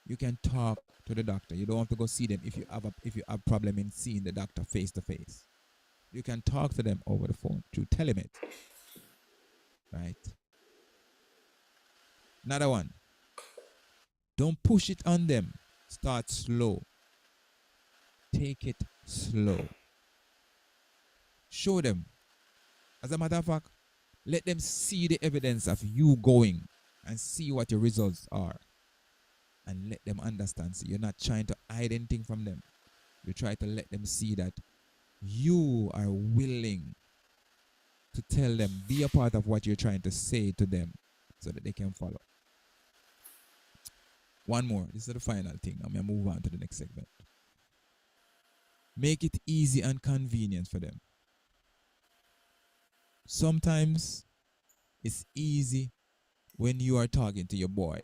B: You can talk to the doctor. You don't have to go see them if you have problem in seeing the doctor face to face. You can talk to them over the phone through telemed. Right? Another one. Don't push it on them. Start slow. Take it slow. Show them. As a matter of fact, let them see the evidence of you going and see what your results are. And let them understand. So you're not trying to hide anything from them. You try to let them see that you are willing to tell them, be a part of what you're trying to say to them so that they can follow. One more. This is the final thing. I'm going to move on to the next segment. Make it easy and convenient for them. Sometimes it's easy when you are talking to your boy.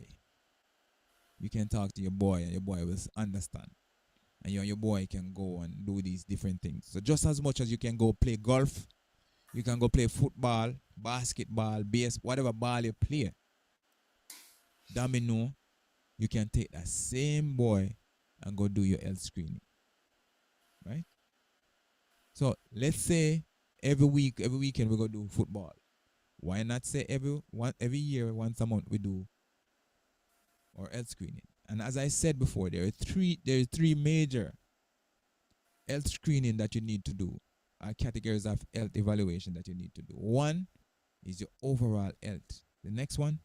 B: You can talk to your boy and your boy will understand. And you and your boy can go and do these different things. So just as much as you can go play golf, you can go play football, basketball, baseball, whatever ball you play. Domino, you can take that same boy and go do your health screening. Right? So let's say every weekend we go do football. Why not say every year, once a month we do our health screening? And as I said before, there are three major health screening that you need to do, categories of health evaluation that you need to do. One is your overall health. The next one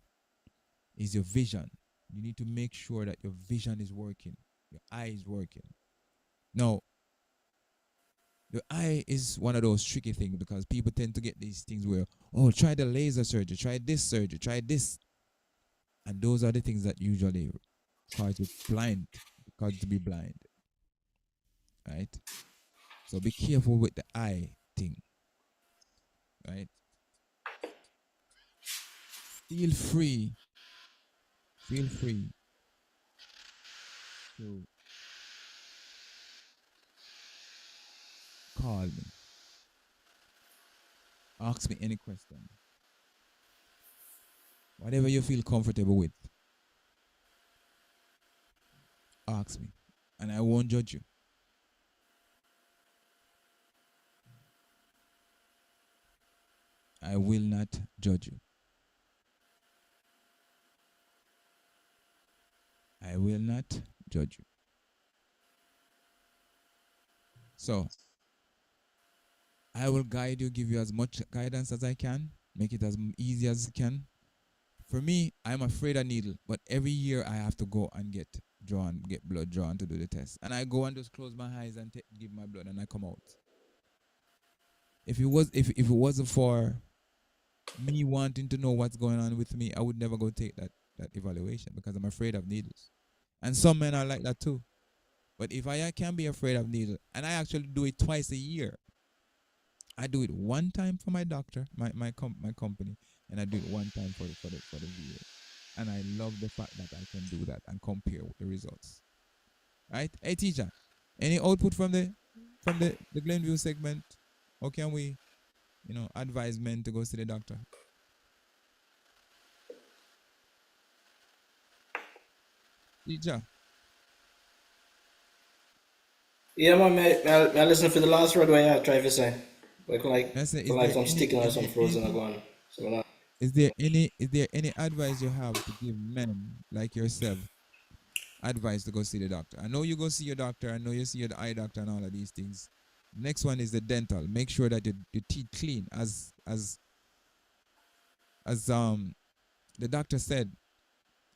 B: is your vision. You need to make sure that your vision is working, your eye is working. Now, the eye is one of those tricky things because people tend to get these things where, oh, try the laser surgery, try this. And those are the things that usually cause you to be blind. Right? So be careful with the eye thing. Right? Feel free to call me. Ask me any question. Whatever you feel comfortable with, ask me. And I won't judge you. I will not judge you. I will not judge you. So, I will guide you, give you as much guidance as I can, make it as easy as I can. For me, I'm afraid of needle, but every year I have to go and get blood drawn to do the test. And I go and just close my eyes and give my blood and I come out. If it wasn't for me wanting to know what's going on with me, I would never go take that evaluation because I'm afraid of needles. And some men are like that too. But if I can be afraid of needles, and I actually do it twice a year. I do it one time for my doctor, my company, and I do it one time for the VA. And I love the fact that I can do that and compare the results. Right? Hey teacher, any output from the Glen View segment? Or can we, advise men to go see the doctor? Teacher.
G: Yeah, man, I listen for the last word where you try to say. Like some sticking or some frozen or going. So
B: is there any advice you have to give men like yourself advice to go see the doctor? I know you go see your doctor, I know you see the eye doctor and all of these things. Next one is the dental. Make sure that your teeth clean as the doctor said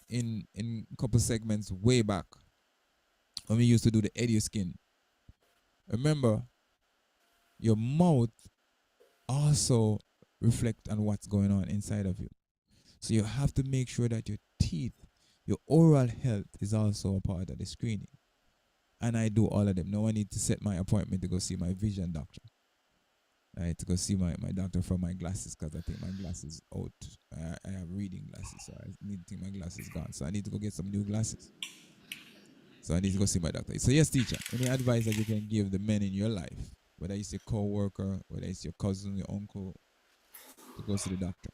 B: in a couple segments way back when we used to do the edu-skin. Remember, your mouth also reflect on what's going on inside of you. So you have to make sure that your teeth, your oral health is also a part of the screening. And I do all of them. Now I need to set my appointment to go see my vision doctor. Right, to go see my doctor for my glasses because I think my glasses out. I have reading glasses, so I need to think my glasses gone. So I need to go get some new glasses. So I need to go see my doctor. So yes, teacher, any advice that you can give the men in your life, whether it's your co-worker, whether it's your cousin, your uncle, to go see the doctor?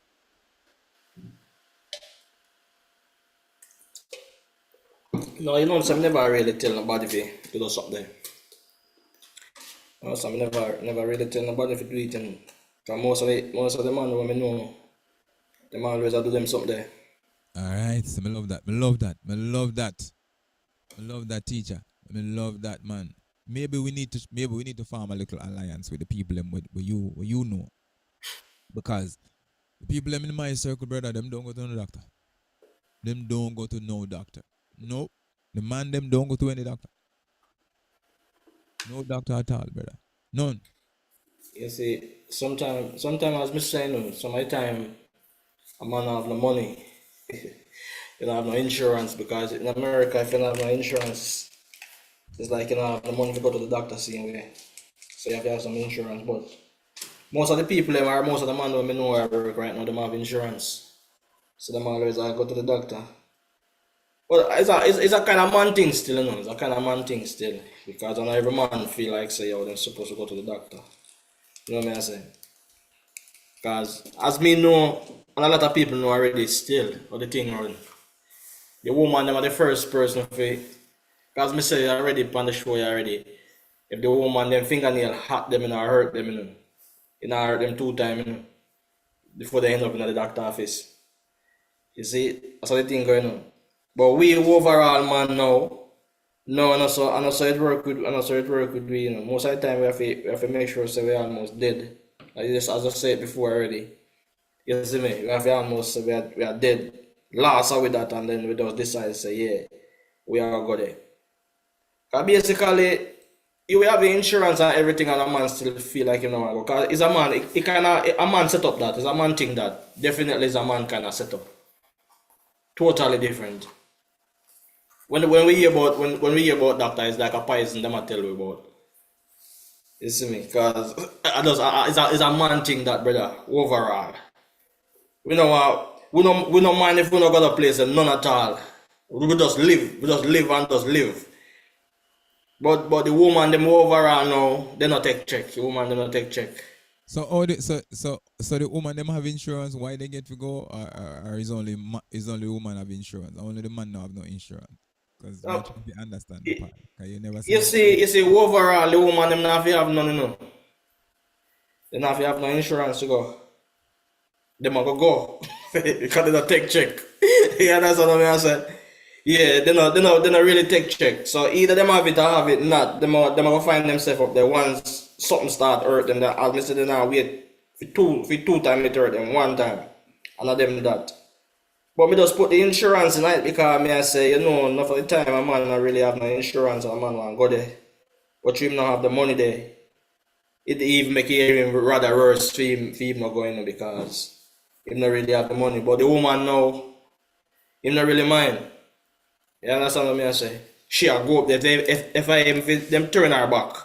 G: No, so I never really tell nobody if to do something. So I never really tell nobody if to do it. And most of the man who I know, them always do them something.
B: Alright, so I love that. I love that, teacher. I love that, man. Maybe we need to form a little alliance with the people where you know. Because the people in my circle, brother, them don't go to no doctor. Them don't go to no doctor. Nope. The man them don't go to any doctor. No doctor at all, brother. None.
G: You see, sometimes as me saying, some of the time a man have no money. You don't have no insurance because in America if you don't have no insurance, it's like you don't have the money to go to the doctor same way. So you have to have some insurance. But most of the people most of the men who I know at work right now, they have insurance. So them always go to the doctor. Well, it's a kind of man thing still, you know. It's a kind of man thing still. Because not every man feel like say, they're supposed to go to the doctor. You know what I say? Because as me know, and a lot of people know already still, what the thing around. The woman, them are the first person for, because me say already on the show already, if the woman, them fingernail hot them and hurt them, hurt them 2 times, before they end up in the doctor office. You see, that's how the thing going on. But we overall man now, no, and also it work with we, you know. Most of the time we have to make sure so we almost dead. Like this, as I said before already. You see me? We have to almost say we are dead. Last with that, and then we just decide to say, yeah, we are go there. Cause basically, you will have the insurance and everything, and a man still feel like you know. Because it's a man, it kinda a man set up that. It's a man thing that definitely is a man kinda set up. Totally different. When we hear about when we hear about doctor, it's like a poison them I tell you about. You see me? Cause it's a man thing that brother overall. We know we don't mind if we don't got a place and none at all. We just live. We just live and just live. But the woman them overall now, they not take check. The woman them not take check.
B: So all the so the woman them have insurance. Why they get to go? Or is only woman have insurance? Only the man now have no insurance. Because you understand the part. 'Cause you never
G: You see, overall the woman them not have none, you know. They not have no insurance to go. They might go because they don't take check. You understand what I say? Yeah, they not really take check. So either them have it or have it not. They might go find themselves up there once something start hurt them. That as I said, they now wait for two time it hurt them one time, and them that. But me just put the insurance in it because me I say, you know, enough of the time a man not really have no insurance and a man want go there. But him not have the money there. It even make it even rather worse for him not going because him not really have the money. But the woman now, him not really mind. You understand what I say? She'll go up there if them turn her back.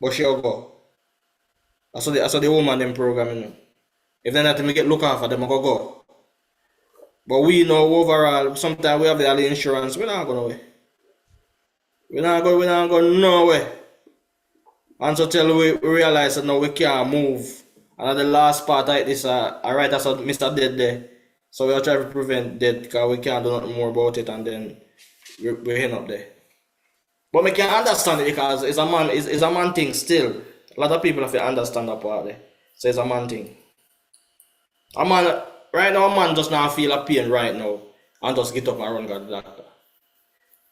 G: But she'll go. That's what the woman them program, you know. If they're not to make it look after them, go. But we know overall, sometimes we have the early insurance, we're not going nowhere. We're not going nowhere. And so till we realize that now we can't move. And the last part of this, alright, that's what Mr. Dead there. So we'll try to prevent death because we can't do nothing more about it and then we're end up there. But we can understand it because it's a man thing still. A lot of people have to understand that part there. So it's a man thing. A man, right now, a man just now feel a pain right now and just get up and run to the doctor.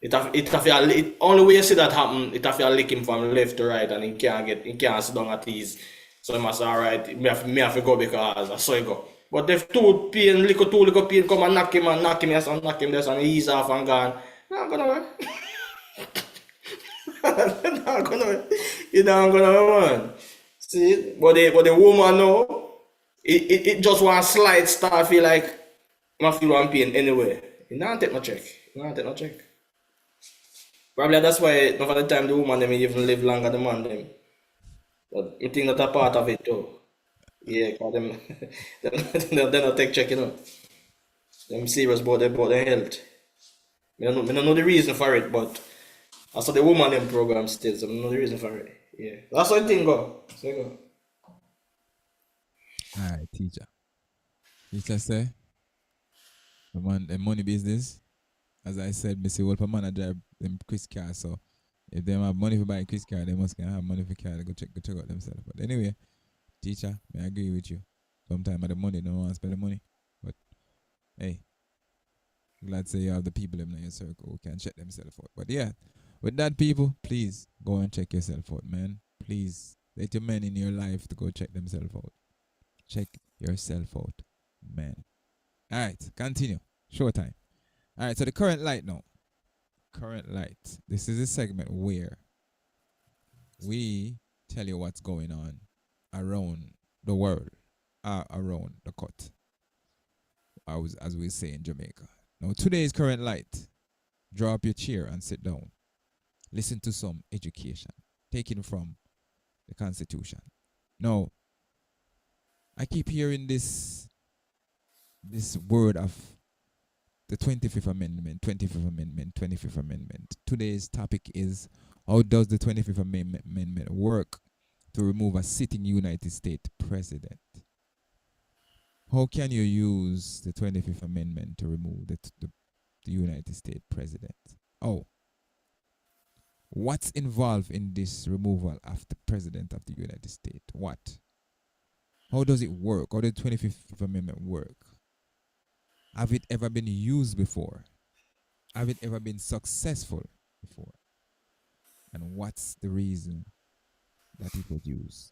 G: It only way you see that happen, it have to lick him from left to right and he can't sit down at ease. So he must say, alright, me have to go because I saw he go. But if two little pain come and knock him yes, and knock him this and he's off and gone, not gonna work. Not gonna work. It not gonna work, man. See, but the woman know, it just one slight start feel like I feel one pain anyway. You not take no check. Probably that's why most of the time the woman them even live longer than the man them. But I think that's a part of it too. Yeah, cause them they not take check, you know. Them serious about their health. I don't know the reason for it, but I saw the woman them program still, so I don't know the reason for it. Yeah. That's how the thing go. So you go.
B: Alright, teacher. Teacher say the money business. As I said, me see what a man drive them quiz car, so if they have money for buying quiz car, they must have money for car to go check out themselves. But anyway, teacher, I agree with you. Sometimes the money don't want to spend the money. But hey, glad to say you have the people in your circle who can check themselves out. But yeah, with that people, please go and check yourself out, man. Please let your men in your life to go check themselves out. Check yourself out, man. Alright, continue. Showtime. Alright, so the current light now. Current light. This is a segment where we tell you what's going on around the world, around the cut, as we say in Jamaica. Now, today's current light. Draw up your chair and sit down. Listen to some education taken from the Constitution. Now, I keep hearing this word of the 25th Amendment, 25th Amendment, 25th Amendment. Today's topic is, how does the 25th Amendment work to remove a sitting United States president? How can you use the 25th Amendment to remove the United States president? Oh, what's involved in this removal of the president of the United States? What? How does it work? How does the 25th Amendment work? Have it ever been used before? Have it ever been successful before? And what's the reason that it was used?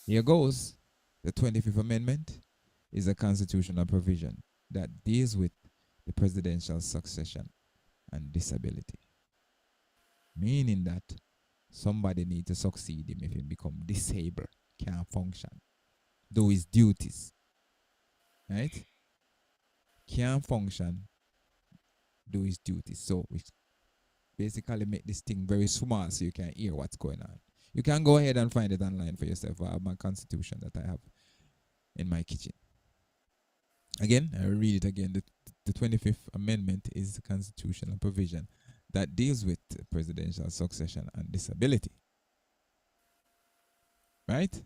B: Here goes. The 25th Amendment is a constitutional provision that deals with the presidential succession and disability, meaning that somebody needs to succeed him if he become disabled, can't function, do his duties, right? Can't function, do his duties. So we basically make this thing very small so you can hear what's going on. You can go ahead and find it online for yourself. I have my constitution that I have in my kitchen. Again, I read it again. The 25th Amendment is a constitutional provision that deals with presidential succession and disability. Right?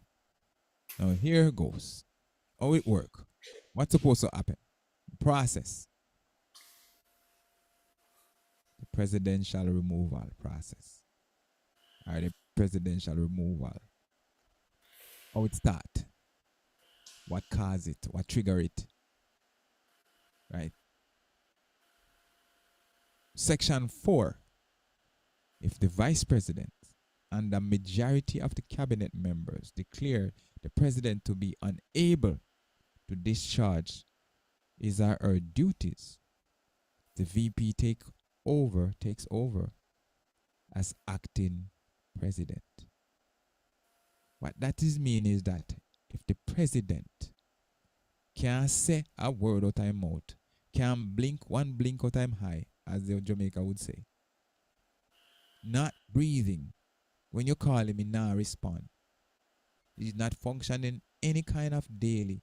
B: Now here goes. How it work? What's supposed to happen? Process. The presidential removal process. Or the presidential removal. How it start? What caused it? What trigger it? Right? Section 4. If the vice president and the majority of the cabinet members declare the president to be unable to discharge his or her duties, the VP takes over as acting president. What that is mean is that if the president can't say a word out of his mouth, can't blink one blink out of his eye, as the Jamaica would say, not breathing, when you call him, he not respond. He's not functioning any kind of daily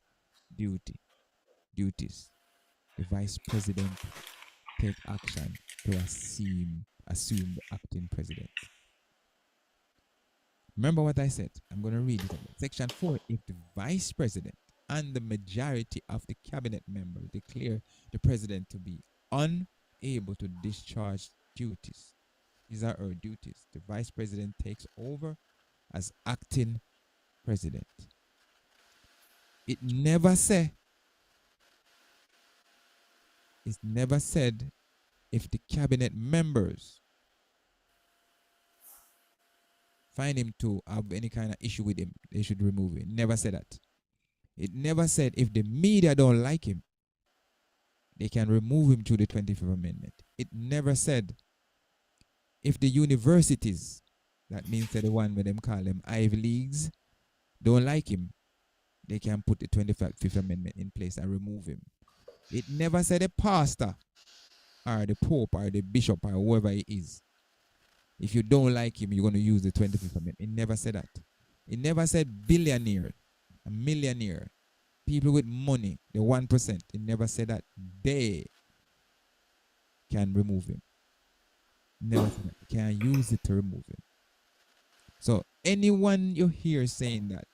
B: duties. The vice president take action to assume the acting president. Remember what I said? I'm going to read it again. Section 4. If the vice president and the majority of the cabinet members declare the president to be unable to discharge duties, his or her duties, the vice president takes over as acting president. It's never said if the cabinet members find him to have any kind of issue with him, they should remove him. Never said that. It never said if the media don't like him, they can remove him through the 25th Amendment. It never said if the universities, that means that the one where them call them Ivy Leagues, don't like him, they can put the 25th Amendment in place and remove him. It never said the pastor or the pope or the bishop or whoever he is, if you don't like him, you're going to use the 25th Amendment. It never said that. It never said billionaire, a millionaire, people with money, the 1%. It never said that they can remove him. Never said that. You can't use it to remove him. So anyone you hear saying that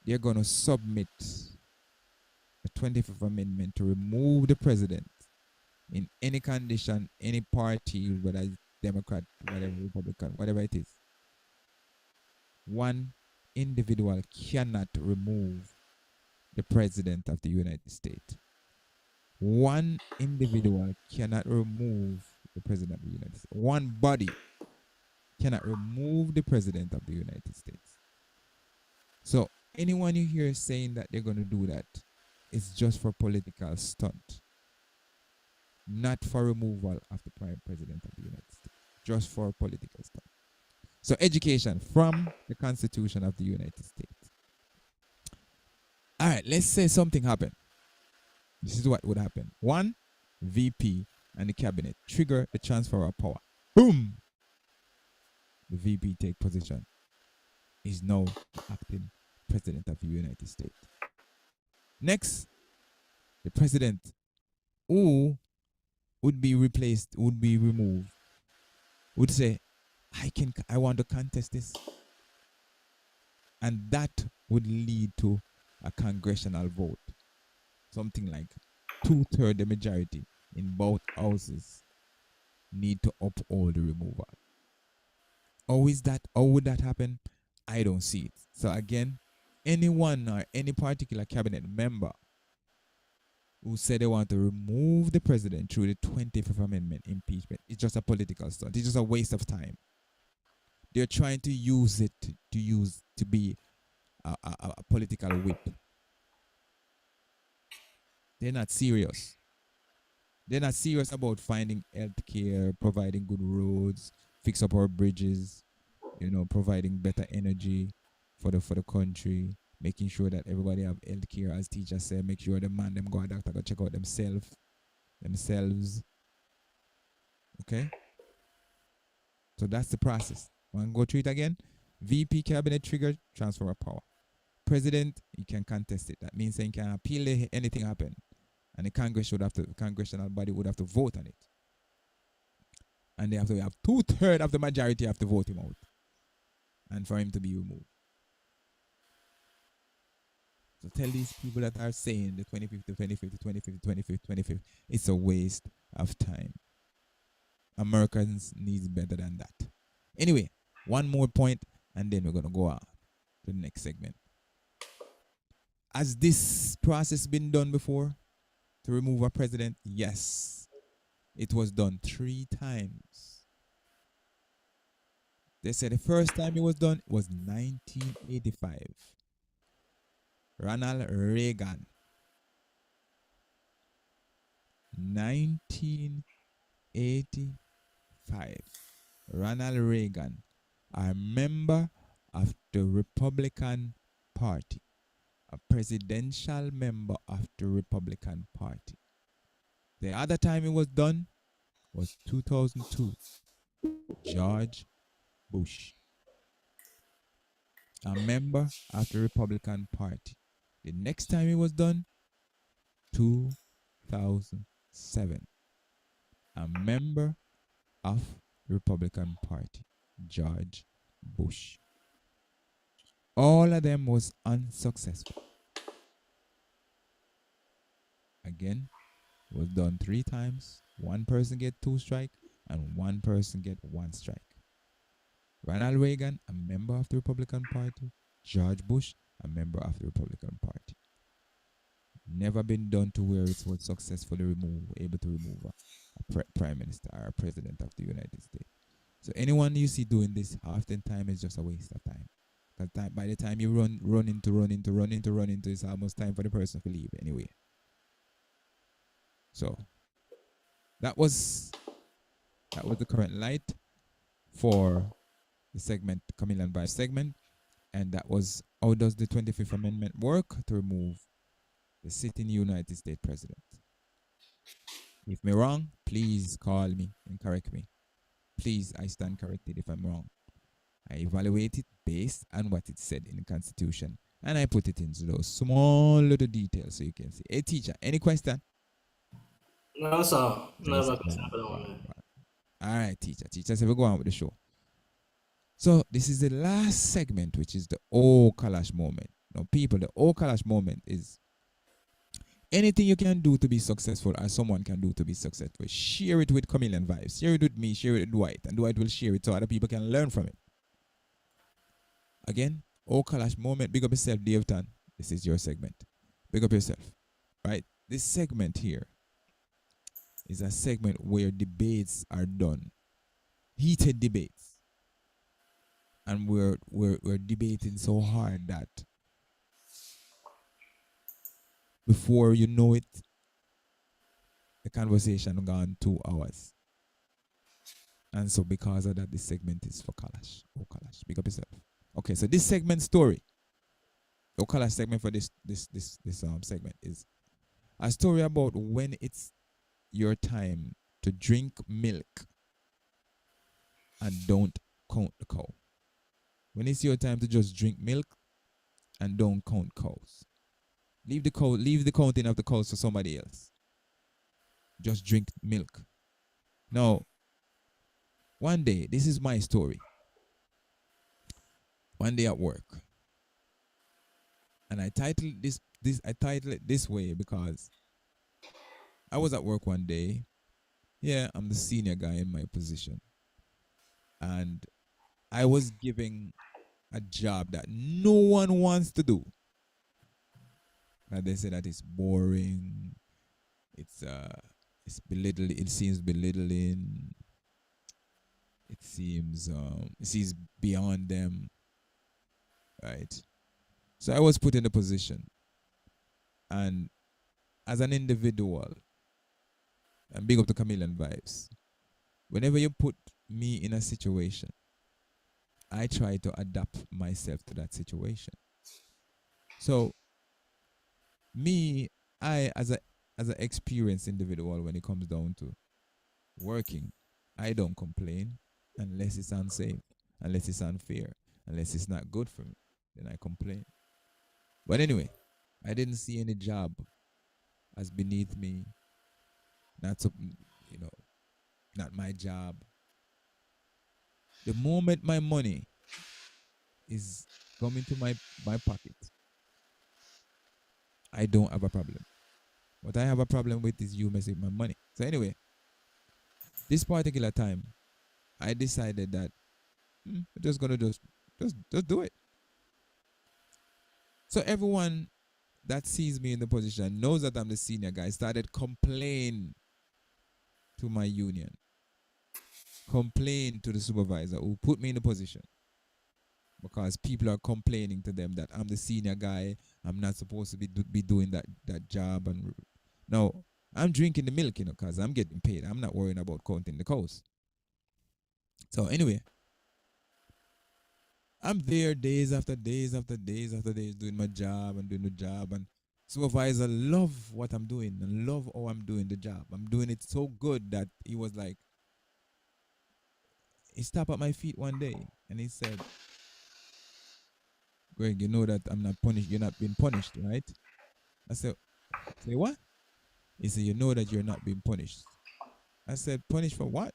B: they're going to submit the 25th Amendment to remove the president in any condition, any party, whether it's Democrat, whatever, Republican, whatever it is, one individual cannot remove the president of the United States. One individual cannot remove the president of the United States. One body cannot remove the president of the United States. So anyone you hear saying that they're going to do that, it's just for political stunt, not for removal of the prime president of the United States, just for political stunt. So education from the Constitution of the United States. All right, let's say something happened. This is what would happen. One, VP and the cabinet trigger the transfer of power. Boom! The VP take position. Is now the acting president of the United States. Next, the president who would be replaced, would be removed, would say, I want to contest this. And that would lead to a congressional vote. Something like 2/3 the majority in both houses need to uphold the removal. How would that happen? I don't see it. So again, anyone or any particular cabinet member who said they want to remove the president through the 25th Amendment impeachment. It's just a political stunt. It's just a waste of time. They're trying to use it to be a political whip. They're not serious. They're not serious about finding health care, providing good roads, fix up our bridges, providing better energy for the country, making sure that everybody have health care, as teachers say, make sure the man them go a doctor go check out themselves. Okay? So that's the process. Want to go through it again? VP cabinet trigger transfer of power. President, you can contest it. That means you can appeal anything happen. And the congressional body would have to vote on it. And they have to have 2/3 of the majority have to vote him out. And for him to be removed. So tell these people that are saying the 25th, the 25th, the 25th, the 25th, 25th, it's a waste of time. Americans need better than that. Anyway, one more point, and then we're going to go on to the next segment. Has this process been done before to remove a president? Yes. It was done 3 times. They said the first time it was done was 1985. Ronald Reagan. 1985. Ronald Reagan, a member of the Republican Party, a presidential member of the Republican Party. The other time it was done was 2002. George Bush, a member of the Republican Party. The next time it was done, 2007. A member of the Republican Party, George Bush. All of them was unsuccessful. Again, it was done 3 times. One person get 2 strikes and one person get 1 strike. Ronald Reagan, a member of the Republican Party. George Bush, a member of the Republican Party. Never been done to where it was successfully able to remove a prime minister or a president of the United States. So anyone you see doing this, oftentimes is just a waste of time. Because by the time you run into, it's almost time for the person to leave anyway. So that was the current light for the segment, Camilian Vibe segment, and that was how does the 25th Amendment work to remove the sitting United States President. If I'm wrong, please call me and correct me. Please, I stand corrected if I'm wrong. I evaluate it based on what it said in the Constitution, and I put it into those small little details so you can see. Hey, teacher, any question?
G: No, sir.
B: Just
G: Never.
B: all right, teacher. Teacher, so we go on with the show. So this is the last segment, which is the OCalash Moment. Now, people, the OCalash Moment is anything you can do to be successful, or someone can do to be successful. Share it with Camilian Vibes. Share it with me. Share it with Dwight, and Dwight will share it so other people can learn from it. Again, OCalash Moment. Big up yourself, Daveton. This is your segment. Big up yourself. Right? This segment here is a segment where debates are done. Heated debates. And we're debating so hard that before you know it, the conversation gone 2 hours. And so because of that, this segment is for Kalash. OCalash. Big up yourself. Okay, so this segment story, OCalash segment for this segment is a story about when it's your time to drink milk and don't count the cow. When it's your time to just drink milk and don't count cows. Leave the counting of the cows for somebody else. Just drink milk. Now, one day, this is my story. One day at work. And I titled it this way because I was at work one day. Yeah, I'm the senior guy in my position. And I was giving a job that no one wants to do. And they say that it's boring, it's belittling. It seems belittling. It seems beyond them, right? So I was put in a position, and as an individual, and big up to Camilian vibes. Whenever you put me in a situation, I try to adapt myself to that situation. So me, I as an experienced individual, when it comes down to working, I don't complain unless it's unsafe, unless it's unfair, unless it's not good for me. Then I complain. But anyway, I didn't see any job as beneath me, not so, you know, not my job. The moment my money is coming to my pocket, I don't have a problem. What I have a problem with is you messing with my money. So anyway, this particular time, I decided that I'm just gonna just do it. So everyone that sees me in the position knows that I'm the senior guy. Started complain to my union, complain to the supervisor who put me in the position, because people are complaining to them that I'm the senior guy. I'm not supposed to be doing that job. And no, I'm drinking the milk, because I'm getting paid. I'm not worrying about counting the cows. So anyway, I'm there days after days after days after days doing my job and doing the job, and supervisor love what I'm doing and love how I'm doing the job. I'm doing it so good that he was like, he stopped at my feet one day and he said, Greg, you know that I'm not punished. You're not being punished, right? I said, say what? He said, you know that you're not being punished. I said, punished for what?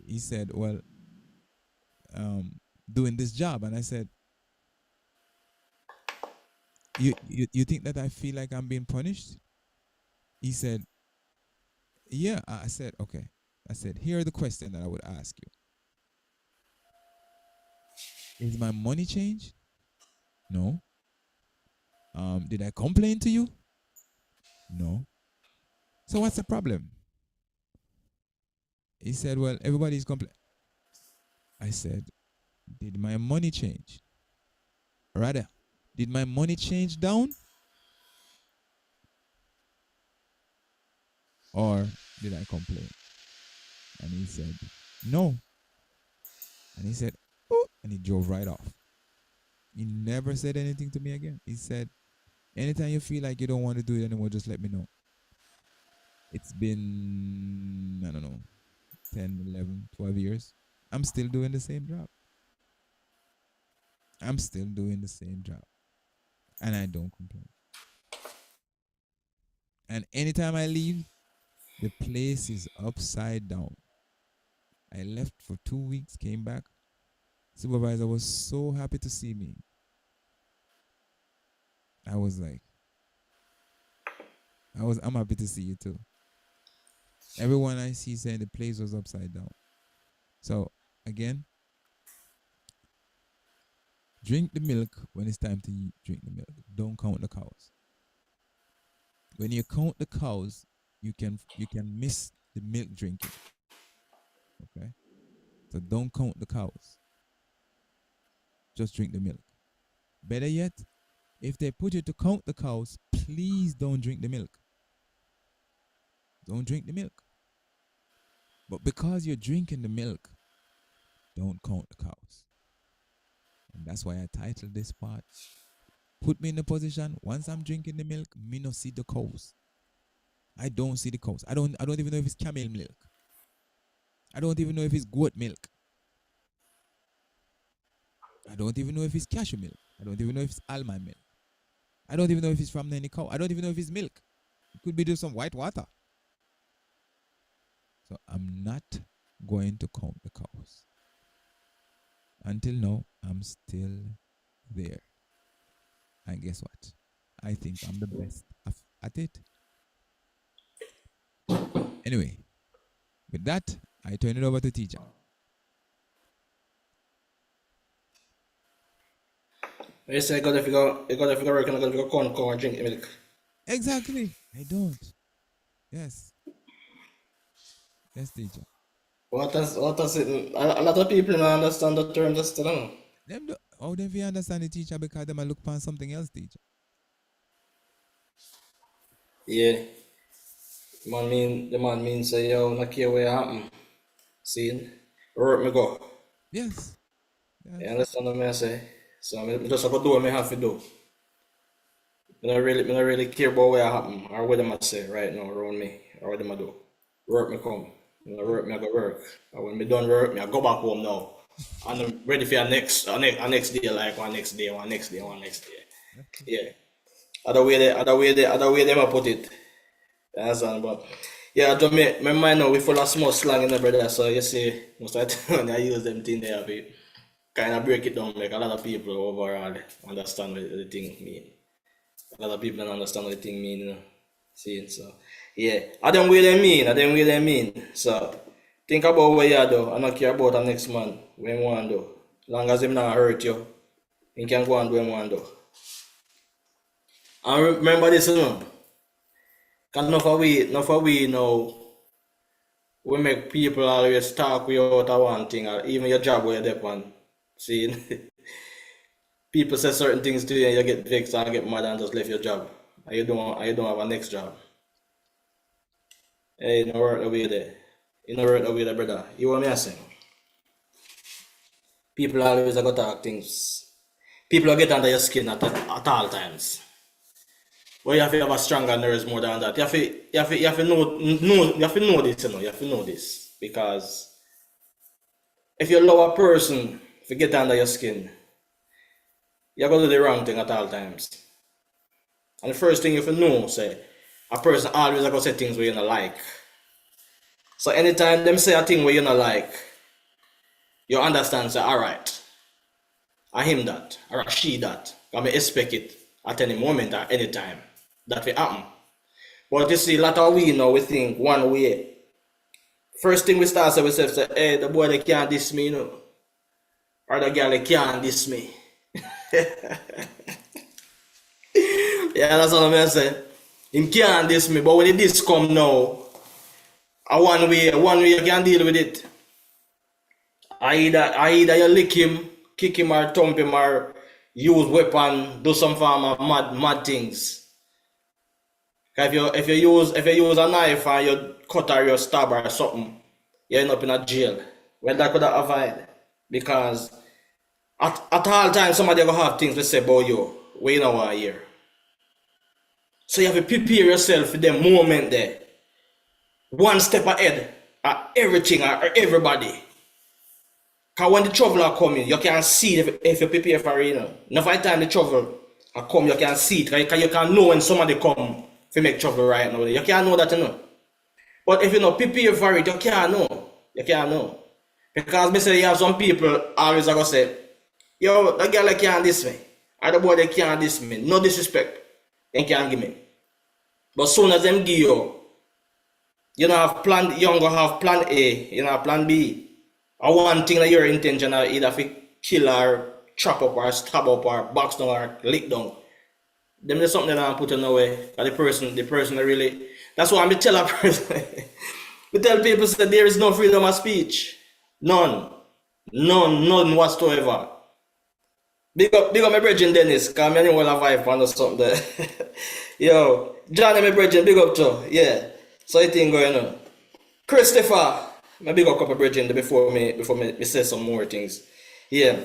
B: He said, well, doing this job. And I said, you think that I feel like I'm being punished? He said, yeah. I said, okay. I said, here are the questions that I would ask you. Is my money changed? No. Did I complain to you? No. So what's the problem? He said, well, everybody's complaining. I said, did my money change? Rather, did my money change down? Or did I complain? And he said, no. And he said, oh, and he drove right off. He never said anything to me again. He said, anytime you feel like you don't want to do it anymore, just let me know. It's been, I don't know, 10, 11, 12 years. I'm still doing the same job. I'm still doing the same job. And I don't complain. And anytime I leave, the place is upside down. I left for 2 weeks, came back. Supervisor was so happy to see me. I was like, I'm happy to see you too. Everyone I see saying the place was upside down. So again, drink the milk when it's time to drink the milk. Don't count the cows. When you count the cows, you can miss the milk drinking. Okay? So don't count the cows. Just drink the milk. Better yet, if they put you to count the cows, please don't drink the milk. Don't drink the milk. But because you're drinking the milk, don't count the cows. And that's why I titled this part, put me in the position, once I'm drinking the milk, me no see the cows. I don't see the cows. I don't even know if it's camel milk. I don't even know if it's goat milk. I don't even know if it's cashew milk. I don't even know if it's almond milk. I don't even know if it's from any cow. I don't even know if it's milk. It could be just some white water. So I'm not going to count the cows. Until now, I'm still there. And guess what? I think I'm the best at it. Anyway, with that, I turn it over to teacher.
G: You say you gotta figure work and I gotta figure corn cow and drink the milk.
B: Exactly. I don't. Yes. Yes, teacher.
G: What does it? A lot of people don't understand the term just now.
B: Them do, how them fi understand the teacher because them a look upon something else, teacher.
G: Yeah, the man mean say yo, not care what happen. See, work me go.
B: Yes.
G: You
B: Yes.
G: understand what I say? So I just have to do what I have to do. Me not really care about what happen or what them a say right now around me or what them a do. Work me come. You know, work me I go work. And when me done work, me I go back home now. And I'm ready for a next day, like one next day. Yeah. Other way them a put it. You understand? But yeah, to me, my mind now we full of small slang in the brother. So you see, most of the time when I use them thing there, we kind of break it down. Like a lot of people overall understand what the thing mean. A lot of people don't understand what the thing mean, you know. See, so yeah, I don't really mean. So think about what you do. I don't care about the next man. When you want to do, as long as him not hurt you, you can go and do what you want to do. And remember this, you know. Cause enough of we know we make people always talk without a one thing, or even your job where you're on. See, people say certain things to you and you get vexed and get mad and just leave your job. And you don't have a next job. Hey, you know work the way there. You know work the way there, brother. You want me to say? People always go talk things. People get under your skin at all times. But you have to have a stronger nerves more than that. You have to know this, you know. You have to know this. Because if you allow a person to get under your skin, you're going to do the wrong thing at all times. And the first thing you have to know, say, a person always going to say things where you don't like. So anytime them say a thing where you don't like, you understand, say, alright, I him that, or she that. I may expect it at any moment or any time. That will happen. But you see, a lot of we know, we think one way. First thing we start say, we say, hey, the boy they can't diss me, you know. Or the girl they can't diss me. Yeah, that's what I'm saying. Him can't diss me, but when the diss come now, one way you can deal with it. Either you lick him, kick him or thump him or use weapon, do some form of mad things. If you use a knife and you cut or you stab or something, you end up in a jail. Well, that could have avoided. Because at all times somebody will have things to say about you where you don't want to hear. So you have to prepare yourself for the moment there. One step ahead of everything or everybody. Because when the trouble are coming, you can see if you prepare for it. You know. Enough time the trouble are come, you can see it. Because you can know when somebody come to make trouble right now. You can't know that, you know. But if you not prepare for it, you can't know. You can't know. Because me say you have some people always going to say, yo, the girl can't diss me. Or the boy they can't diss me. No disrespect. They can't give me. But soon as them give you, you don't have plan, you don't have plan A, you don't have plan B. Or one thing that your intention are either to kill or chop up or stab up or box down or lick down. Them is something that I put in the way. The person really, that's why I tell a person. We tell people that there is no freedom of speech. None whatsoever. Big up my brethren Dennis, because I know a vibe or something there. Yo, Johnny my brethren, big up too. Yeah. So I think going on. Christopher, I big up a couple brethren before me say some more things. Yeah.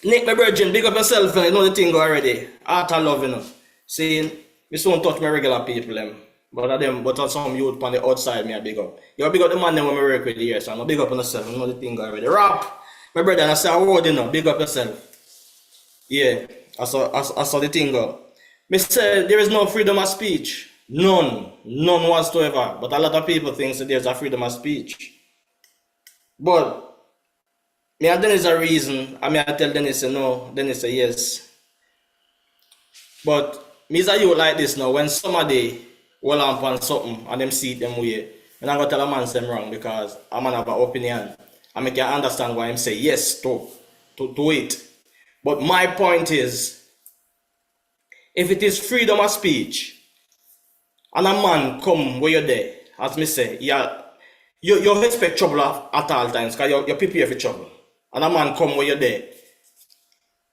G: Nick my brethren, big up yourself, you know the thing already. Art of love, you know. See, me soon touch my regular people them. But some youth on the outside me I big up. You big up the man them when I work with here, so I'm big up on yourself, you know the thing already. Rap! My brother, I say a word, you know, big up yourself. Yeah, I saw the thing go. Me say there is no freedom of speech. None whatsoever. But a lot of people think that there's a freedom of speech. But me and Dennis a reason. I mean I tell Dennis no, Dennis say yes. But me say you like this now, when somebody hold on something and them see it them way, and I'm gonna tell a man them wrong because a man have an opinion. And I can understand why him say yes to it. But my point is, if it is freedom of speech, and a man come where you're there, as me say, you expect trouble at all times, because you prepare for trouble. And a man come where you're there,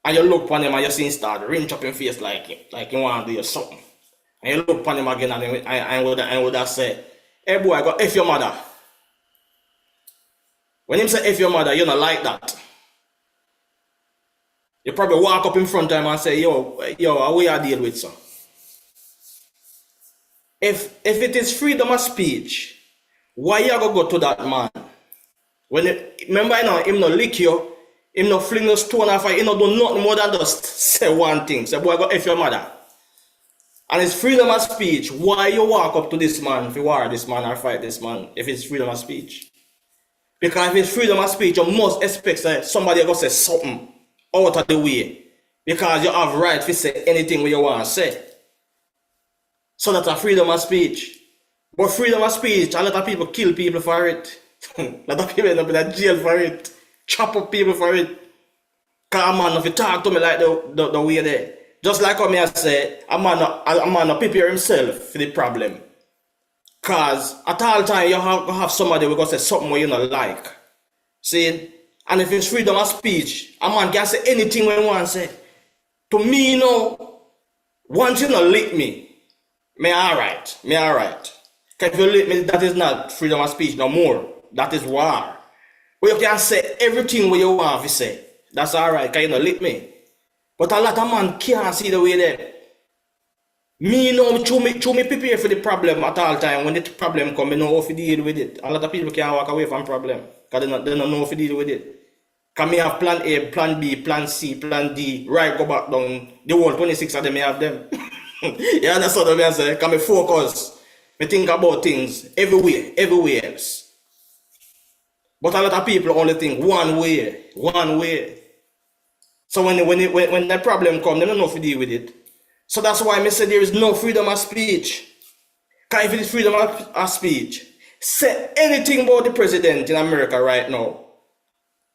G: and you look upon him and you see him start rinse up in face like he want to do you something. And you look upon him again and would have say, hey boy, I got F your mother. When him say F your mother, you don't like that. You probably walk up in front of him and say, yo, how we are deal with, sir? If it is freedom of speech, why you go to that man? Remember, him no lick you, him no fling no stone off, he no do nothing more than just say one thing. Say, boy, I go F your mother. And it's freedom of speech. Why you walk up to this man if you war this man or fight this man if it's freedom of speech? Because if it's freedom of speech, you must expect that somebody go say something out of the way. Because you have right to say anything what you want to say. So that's a freedom of speech. But freedom of speech, a lot of people kill people for it. A lot of people end up in jail for it. Chop up people for it. Because man, if you talk to me like the way there, just like what me I say, a man not prepare himself for the problem. Because at all time you have somebody who going to say something what you don't like. See? And if it's freedom of speech, a man can say anything when he wants to say. To me, you know, once you don't lick me alright. Because if you lick me, that is not freedom of speech no more. That is war. But you can say everything what you want to say. That's alright, because you don't lick me. But a lot of man can't see the way there. Me know, to me prepare for the problem at all time. When the problem come, I know how to deal with it. A lot of people can't walk away from problem. Because they don't know how to deal with it. Because me have plan A, plan B, plan C, plan D. Right, go back down. The whole 26 of them, I have them. Yeah, that's what I say. Because I focus. I think about things everywhere else. But a lot of people only think one way. So when the problem comes, they don't know how to deal with it. So that's why I say there is no freedom of speech. Because if it is freedom of speech, say anything about the president in America right now.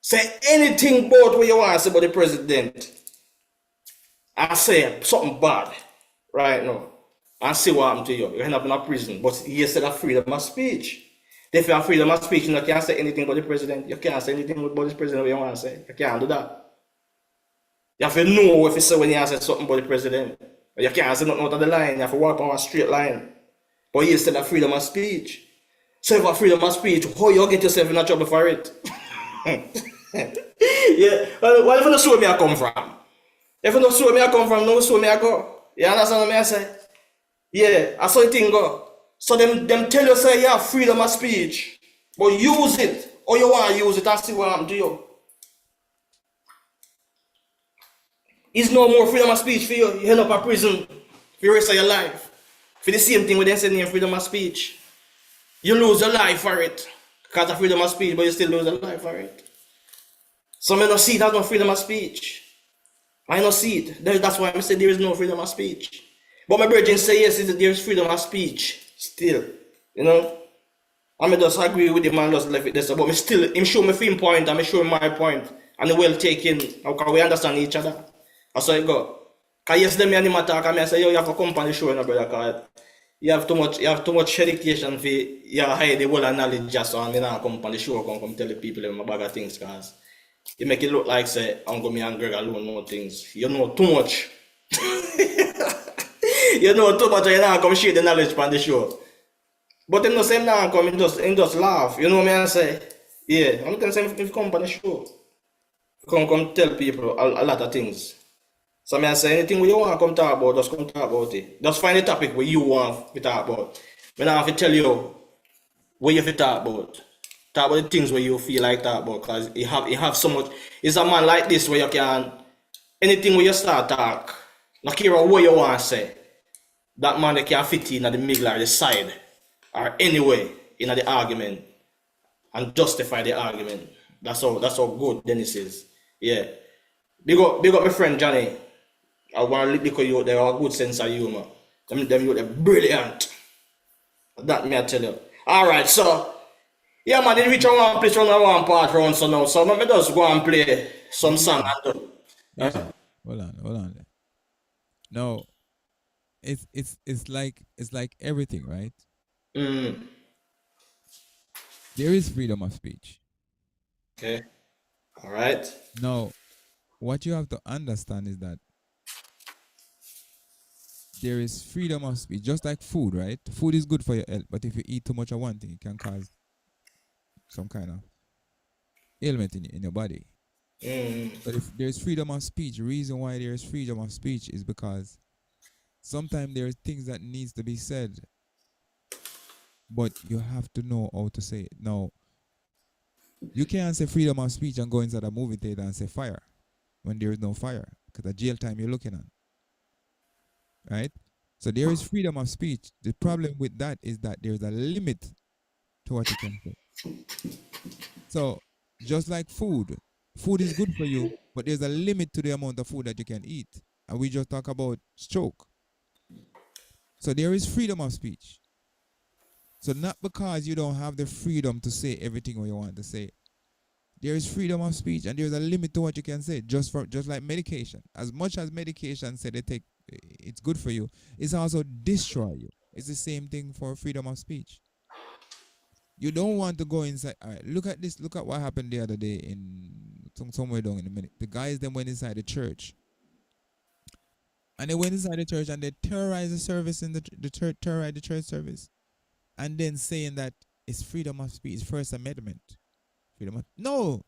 G: Say anything about what you want to say about the president. I say something bad right now. And see what happened to you. You end up in a prison. But you said that freedom of speech. If you have freedom of speech, you can't say anything about the president. You can't say anything about the president what you want to say. You can't do that. You have to know if you say when you say something about the president. You can't say nothing out of the line. You have to walk on a straight line. But you said that freedom of speech. So if you have freedom of speech, how you get yourself in a trouble for it? Yeah. Well, if you don't show me I come from. If you don't show me I come from, no show me I go. You understand what I say? Yeah, I saw the thing go. So them tell you say you have freedom of speech. But use it. Or you want to use it and see what happened to you. Is no more freedom of speech for you. You end up in prison for the rest of your life. For the same thing with them saying freedom of speech. You lose your life for it. Because of freedom of speech, but you still lose your life for it. So I don't see that no freedom of speech. I don't see it. That's why I say there is no freedom of speech. But my brethren say yes, there is freedom of speech. Still. You know? I just agree with the man just left it there. But me still, him show me film point and me show him my point. And the well taken. Because we understand each other. That's how it go. Because yes, them and him attack and I say, yo, you have to come on the show, no, brother, because you have too much education for you hide the whole knowledge just so and then I come on the show, come tell the people them about things, because you make it look like say I'm going to Greg alone know things. You know too much. You know too much and you now come share the knowledge on the show. But them no same now come and just laugh. You know what I say? Yeah, I'm going to say if you come on the show. Come tell people a lot of things. So I say anything you want to come talk about, just come talk about it. Just find a topic where you want to talk about. I don't have to tell you what you have to talk about. Talk about the things where you feel like talk about, because you have so much. It's a man like this where you can, anything where you start talk, not care what you want to say, that man they can fit in at the middle or the side, or anyway in the argument, and justify the argument. That's how good Dennis is. Yeah. Big up my friend Johnny. I want to because you they have a good sense of humor. Them you are brilliant. That me I tell you. Alright, so yeah man, they reach one place on one part round so now. So let me just go and play some song and
B: Yeah. Hold on. Now it's like everything, right?
G: Mm.
B: There is freedom of speech.
G: Okay. All right.
B: Now, what you have to understand is that there is freedom of speech, just like food, right? Food is good for your health, but if you eat too much of one thing, it can cause some kind of ailment in your body.
G: Mm.
B: But if there's freedom of speech, the reason why there is freedom of speech is because sometimes there are things that needs to be said, but you have to know how to say it. Now, you can't say freedom of speech and go inside a movie theater and say fire when there is no fire, because the jail time you're looking at, right? So there is freedom of speech. The problem with that is that there's a limit to what you can say. So just like food, food is good for you, but there's a limit to the amount of food that you can eat. And we just talk about stroke. So there is freedom of speech. So not because you don't have the freedom to say everything what you want to say. There is freedom of speech, and there's a limit to what you can say. Just like medication. As much as medication say it's good for you, it's also destroy you. It's the same thing for freedom of speech. You don't want to go inside. All right, look at this. Look at what happened the other day in somewhere down in the minute. The guys then went inside the church, and they went inside the church and they terrorized the service in the church, terrorized the church service, and then saying that it's freedom of speech, First Amendment. No,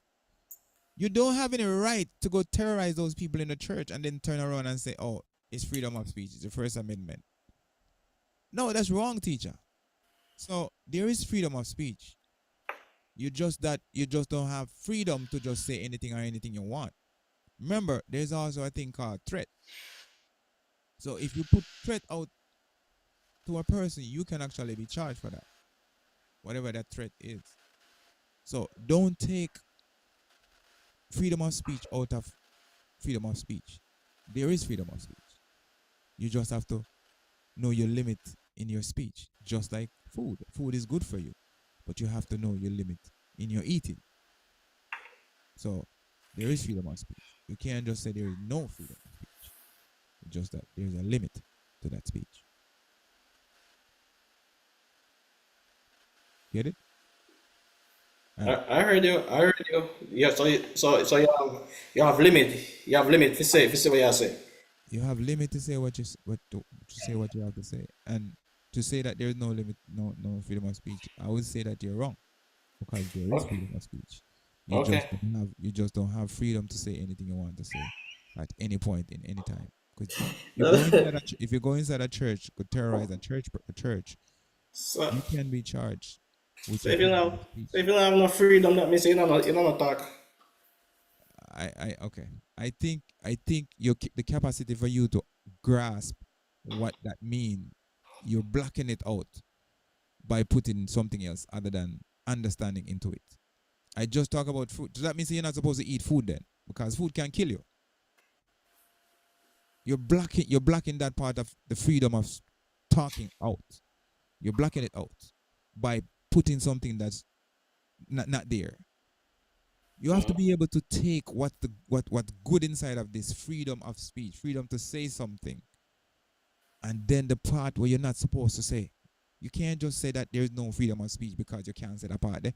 B: you don't have any right to go terrorize those people in the church and then turn around and say, "Oh, it's freedom of speech. It's the First Amendment." No, that's wrong, teacher. So there is freedom of speech. You just don't have freedom to just say anything or anything you want. Remember, there's also a thing called threat. So if you put threat out to a person, you can actually be charged for that, whatever that threat is. So don't take freedom of speech out of freedom of speech. There is freedom of speech. You just have to know your limit in your speech. Just like food. Food is good for you, but you have to know your limit in your eating. So there is freedom of speech. You can't just say there is no freedom of speech. It's just that there's a limit to that speech. Get it?
G: I heard you. I heard you. Yeah. So you have limit. You have limit. If you say what you say.
B: You have limit to say what to say what you have to say, and to say that there is no limit, no freedom of speech. I would say that you're wrong, because there is freedom of speech. You just don't have freedom to say anything you want to say at any point in any time. Because if you go inside a church, could terrorize a church,
G: So,
B: you can be charged with
G: so
B: your
G: if you
B: freedom
G: don't,
B: of speech.
G: so if you don't have no freedom, that means you don't talk.
B: Okay. I think the capacity for you to grasp what that means, you're blocking it out by putting something else other than understanding into it. I just talk about food. Does that mean you're not supposed to eat food then? Because food can kill you. You're blocking that part of the freedom of talking out. You're blocking it out by putting something that's not there. You have to be able to take what's good inside of this freedom of speech, freedom to say something, and then the part where you're not supposed to say. You can't just say that there's no freedom of speech because you can't say that part there.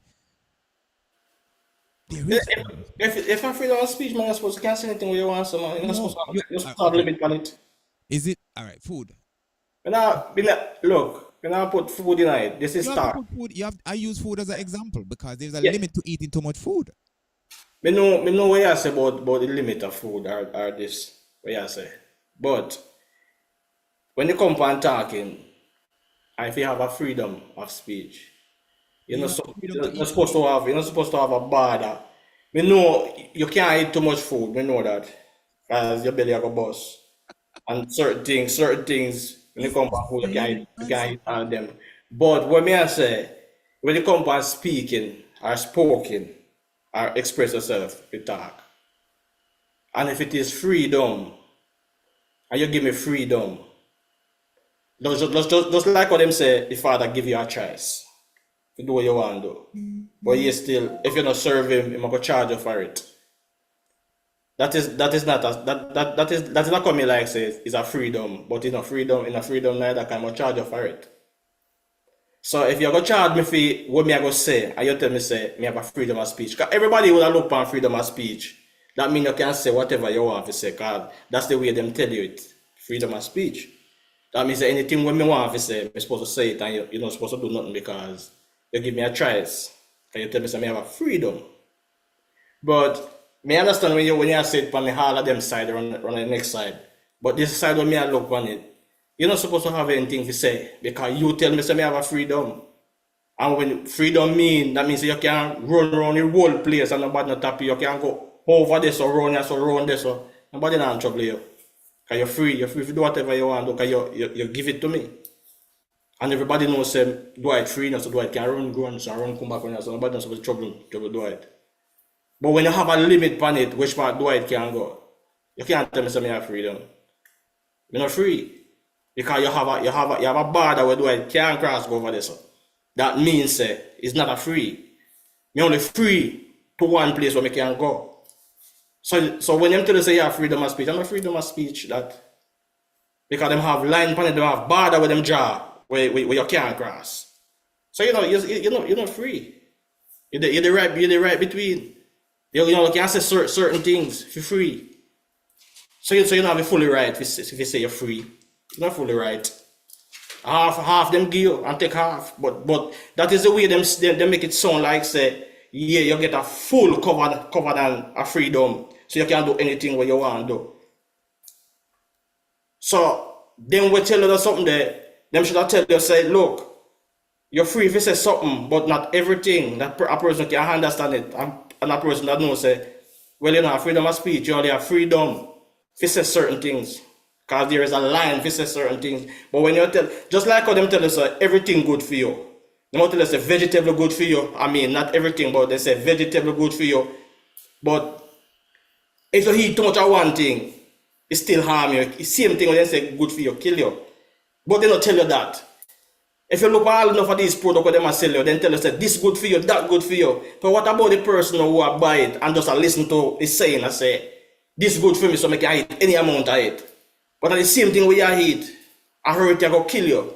B: There is freedom of speech.
G: If I'm freedom of speech, man, you're supposed to cancel anything you want, so man, you're not supposed to have
B: Okay.
G: limit on it.
B: Is it all right? Food.
G: Look, when I put food in it, this is
B: You have to
G: talk.
B: put food. I use food as an example because there's a limit to eating too much food.
G: Me know what you say about the limit of food or this, what you say. But when you come on talking, and if you have a freedom of speech, you're not supposed to have a border. Me know you can't eat too much food, me know that. Because your belly go bust. And certain things, when you come back food, you can't eat all of them. But what me I say, when you come on speaking or spoken or express yourself, you talk. And if it is freedom, and you give me freedom, just like what them say, the Father give you a choice to do what you want to do. But you still, if you don't serve him, he's going to charge you for it. that is not that is not coming like say it's a freedom, but in a freedom neither can I charge you for it. So if you go charge me for what me I go say, and you tell me say me have a freedom of speech, because everybody will look on freedom of speech. That means you can say whatever you want to say, because that's the way them tell you it. Freedom of speech. That means that anything when me want to say, I'm supposed to say it, and you're not supposed to do nothing because you give me a choice. And you tell me say me have a freedom. But me understand when you say it on the all of them side or on the next side. But this side when me I look on it, you're not supposed to have anything to say because you tell me say me have a freedom. And when freedom mean, that means you can run around the whole place and nobody not tap you. You can go over this or run this or run this or nobody not trouble you. Because you're free to do whatever you want because you give it to me. And everybody knows Dwight free now, so Dwight can run guns and run come back on you, so nobody not supposed to trouble Dwight. But when you have a limit on it, which part Dwight can go, you can't tell me something have freedom. You're not free. Because you have a border where Dwight can't cross go over this. That means it's not a free. You're only free to one place where you can go. So when them tell you say you have freedom of speech, I'm not freedom of speech that because them have line on it, they have border with them draw where you can't cross. So you're not free. You're the right between. You can't say certain things for free. So you don't have it fully right if you say you're free. You're not fully right. Half them give you and take half. But that is the way they make it sound like say, yeah, you get a full covered and a freedom. So you can do anything what you want to do. So then we tell you something there, them should have tell you say, look, you're free if you say something, but not everything that a person can understand it. And a person that knows say, well, you know, freedom of speech, you only have freedom if you say certain things. Because there is a line if you say certain things. But when you tell, just like how them tell us everything good for you. They don't tell us vegetable good for you. I mean, not everything, but they say vegetable good for you. But if you eat too much of one thing, it still harm you. It's the same thing when they say good for you, kill you. But they don't tell you that. If you look at all enough of these products that they must sell you, then tell us that this good for you, that good for you. But what about the person who will buy it and just listen to the saying and say, this good for me so I can eat any amount of it. But it's the same thing when you eat, I heard it go kill you.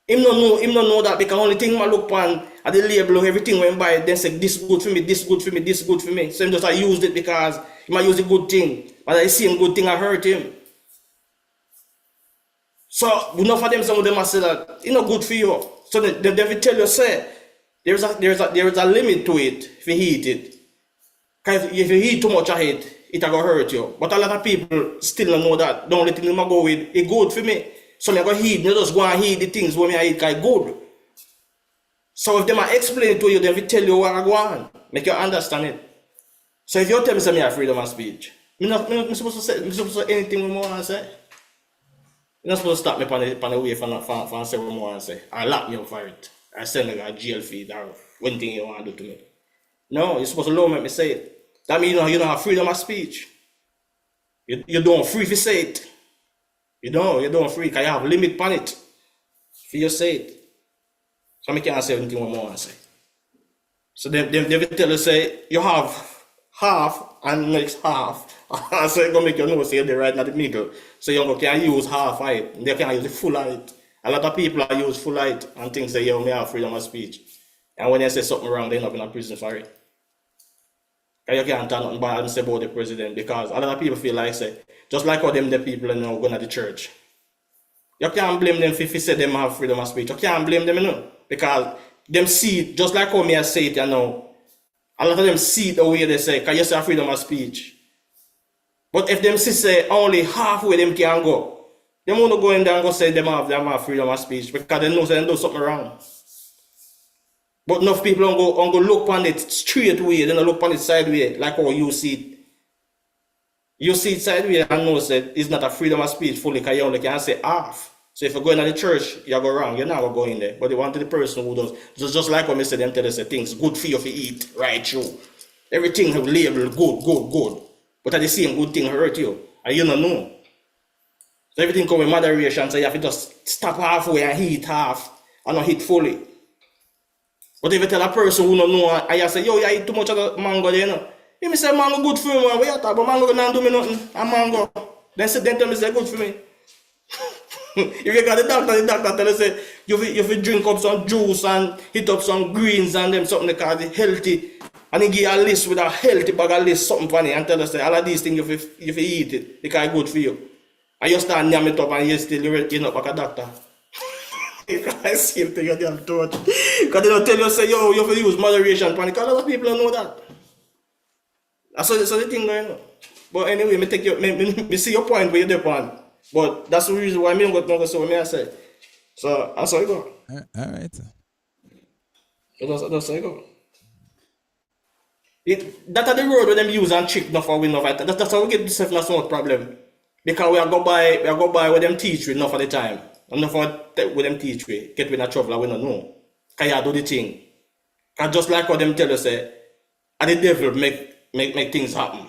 G: Him don't know that because only thing I look on at the label, everything when buy it, then say this good for me, this good for me, this good for me. So him just used it because he might use the good thing. But the same good thing I hurt him. So enough of them, some of them must say that it's not good for you. So they will tell you say there's a limit to it if you eat it. Because if you eat too much of it, it will hurt you. But a lot of people still don't know that. The only thing they go with is good for me. So I go eat, you just go and eat the things when I eat because good. So if they might explain it to you, they will tell you what I go on. Make you understand it. So if you tell me something, I have freedom of speech. I'm not supposed to say anything we want to say. You're not supposed to stop me on the way for say what I want to say. I lock you up for it. I send you a jail fee or one thing you want to do to me. No, you're supposed to allow me say it. That means you don't have freedom of speech. You don't free if you say it. You don't free because you have limit on it. If you say it. So I can't say anything I want to say. So they will tell you say you have half and next half. So you're going to make your nose say they're right in the middle. So you can use half of it. They can't use the full of it. A lot of people use full of it and think they may have freedom of speech. And when they say something wrong, they end up in a prison for it. You can't turn nothing bad and say about the president because a lot of people feel like say, just like how them the people going to the church. You can't blame them if you say them have freedom of speech. You can't blame them, because them see it, just like how me I say it, a lot of them see it the way they say, because you say freedom of speech. But if them see say only halfway them can go, they won't go in there and go say them have freedom of speech because they know they do something wrong. But enough people don't go look on it straight way, they don't look on it sideways, like how you see it. You see it sideways and know that it's not a freedom of speech fully because you only can say half. So if you go into the church, you go wrong, you're not going to go in there. But they want the person who does, just like when they say them tell us things, good for you to eat, right through. Everything labeled good. But at the same good thing hurt you, and you don't know. So everything come with moderation, so you have to just stop halfway and eat half, and not eat fully. But if you tell a person who don't know, and you say, yo, you eat too much of the mango, He me say mango good for me, man. What you talk about? Mango not do me nothing. And mango. Then tell me say good for me. If you got the doctor tell you say you fi drink up some juice and hit up some greens and them something they call it healthy. And he give you a list with a healthy bag of list, something funny, and tell us say all of these things you fi eat it because it's good for you. And you start name it up and you still you're not like a doctor. I see him to your damn throat. Because they don't tell you say yo, you have to use moderation, because a lot of people don't know that. That's the thing going on. But anyway, me see your point where you're on. But that's the reason why I'm going to say what I say. So that's how you go.
B: Alright.
G: That's how you go. That's the road where them use and trick enough for we know. That's how we get this not problem. Because we go by what them teach we enough of the time. Enough of what them teach we. Get we in a trouble we don't know. Because you do the thing. And just like what them tell us say, and the devil make things happen.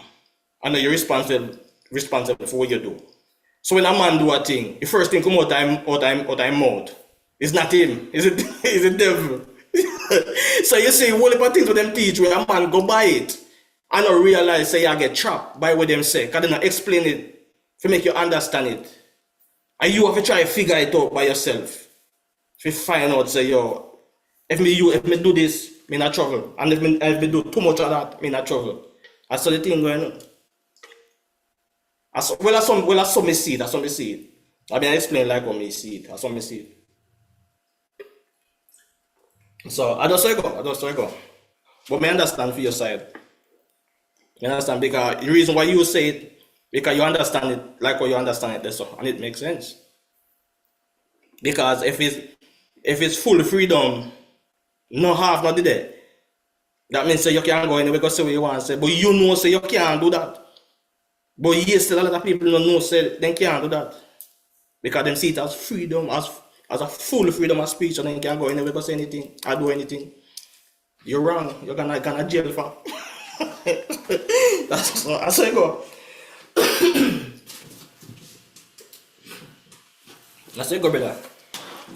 G: And you're responsible for what you do. So when a man do a thing, the first thing come out of mouth. It's not him. It's the devil. So you see, one of the things with them teach where a man go by it and not realize say you get trapped by what them say. Because they not explain it to make you understand it. And you have to try to figure it out by yourself. If you find out say yo, if me do this, me not trouble. And if me do too much of that, me not trouble. That's the thing going on. That's some me see it. I mean I explain like what me see it. That's what me see it. So I just say go. But me understand for your side. You understand because the reason why you say it, because you understand it like what you understand it, that's all, and it makes sense. Because if it's full freedom, no half not there. That means say you can't go anywhere because say what you want to say, but you know say you can't do that. But yes, still a lot of people don't know say they can't do that. Because them see it as freedom, as a full freedom of speech, and then can't go anywhere say anything or do anything. You're wrong. You're gonna jail for. That's how you go. That's how you go, brother.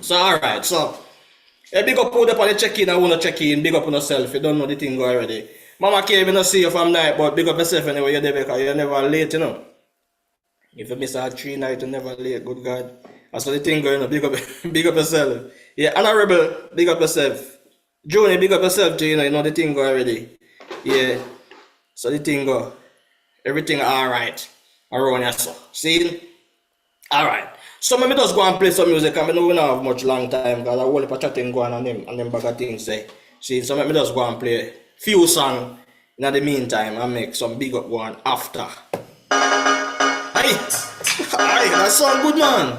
G: So alright, so big up put up on the check-in. I wanna check in, big up on yourself. You don't know the thing go already. Mama came in to see you from night, but big up yourself anyway, you're there because you're never late, you know. If you miss a 3 nights, you're never late, good God. That's what the thing going on, big up yourself. Yeah, Honorable, big up yourself. Junior, big up yourself too, you know the thing go already. Yeah, so the thing go. Everything alright around here, so. See? Alright. So maybe just go and play some music, I know we don't have much long time, because I whole heap of chatting going on them bag of things say. See, so maybe just go and play few songs in the meantime and make some big up one after. Hey, that sound good, man.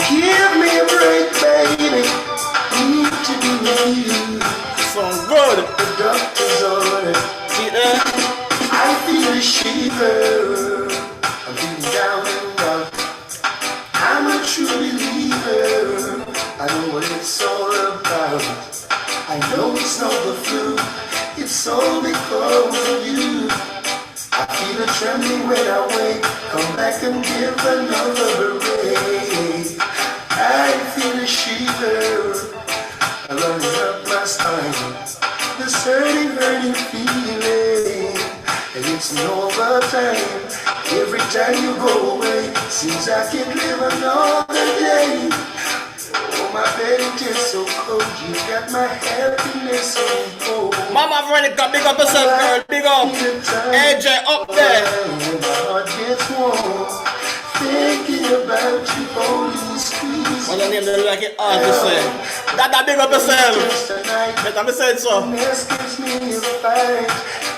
H: Give me a break, baby. Need to be with you.
G: Sound good.
H: The doctor's order.
G: See there?
H: I feel a shiver. I'm feeling down and out. I'm a true believer. I know what it's all about. I know it's not the flu, it's all because of you. I feel a trembling when I wake, come back and give another break. I feel a shiver, running up my spine. The hurting feeling, and it's no other time. Every time you go away, seems I can't live another day. Oh, my bed is so cold. You got my happiness on hold.
G: Mama Veronica, big up yourself, girl. Big up. AJ up there.
H: When my heart gets warm, thinking about you, holding squeeze.
G: What's the name that like it hard to say? Dada, big up yourself. Let me say it so.
H: This gives me a fight.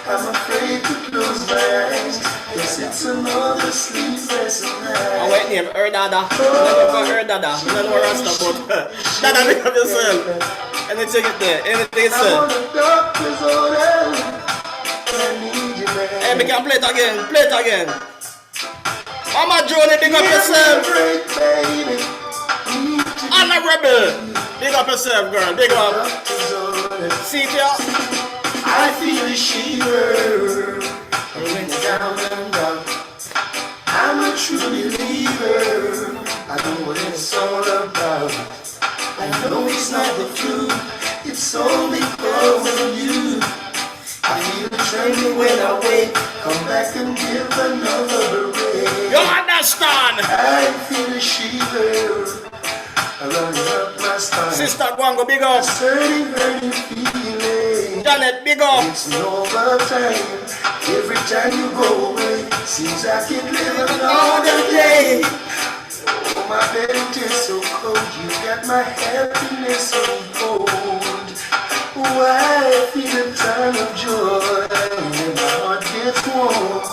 H: I'm afraid to close my eyes. Yes, it's another sleepless night.
G: Oh, wait, name, Dada. Never for Dada. Never for Rasta, but Dada, big up yourself. Anything it there, anything it
H: I'm
G: said.
H: on the doctor's order. I need you, man.
G: Hey, we can play it again. Mama Joni, big up yourself.
H: Break, baby.
G: Honorable, big up yourself, girl. Big up.
H: Doctor's order.
G: See ya.
H: I feel a shiver. I'm going down and down. I'm a true believer. I know what it's all about. I know it's not the truth. It's all because of you. I feel a trembling when I wake. Come back and give another break.
G: You understand?
H: I feel a shiver running up my spine.
G: Sister Gwango, big up.
H: Hurting feeling.
G: Janet, big up.
H: It's no time. Every time you go away, seems I can't live another day. Oh, my bed is so cold. You got my happiness on hold. Why I feel a ton of joy when my heart gets warm,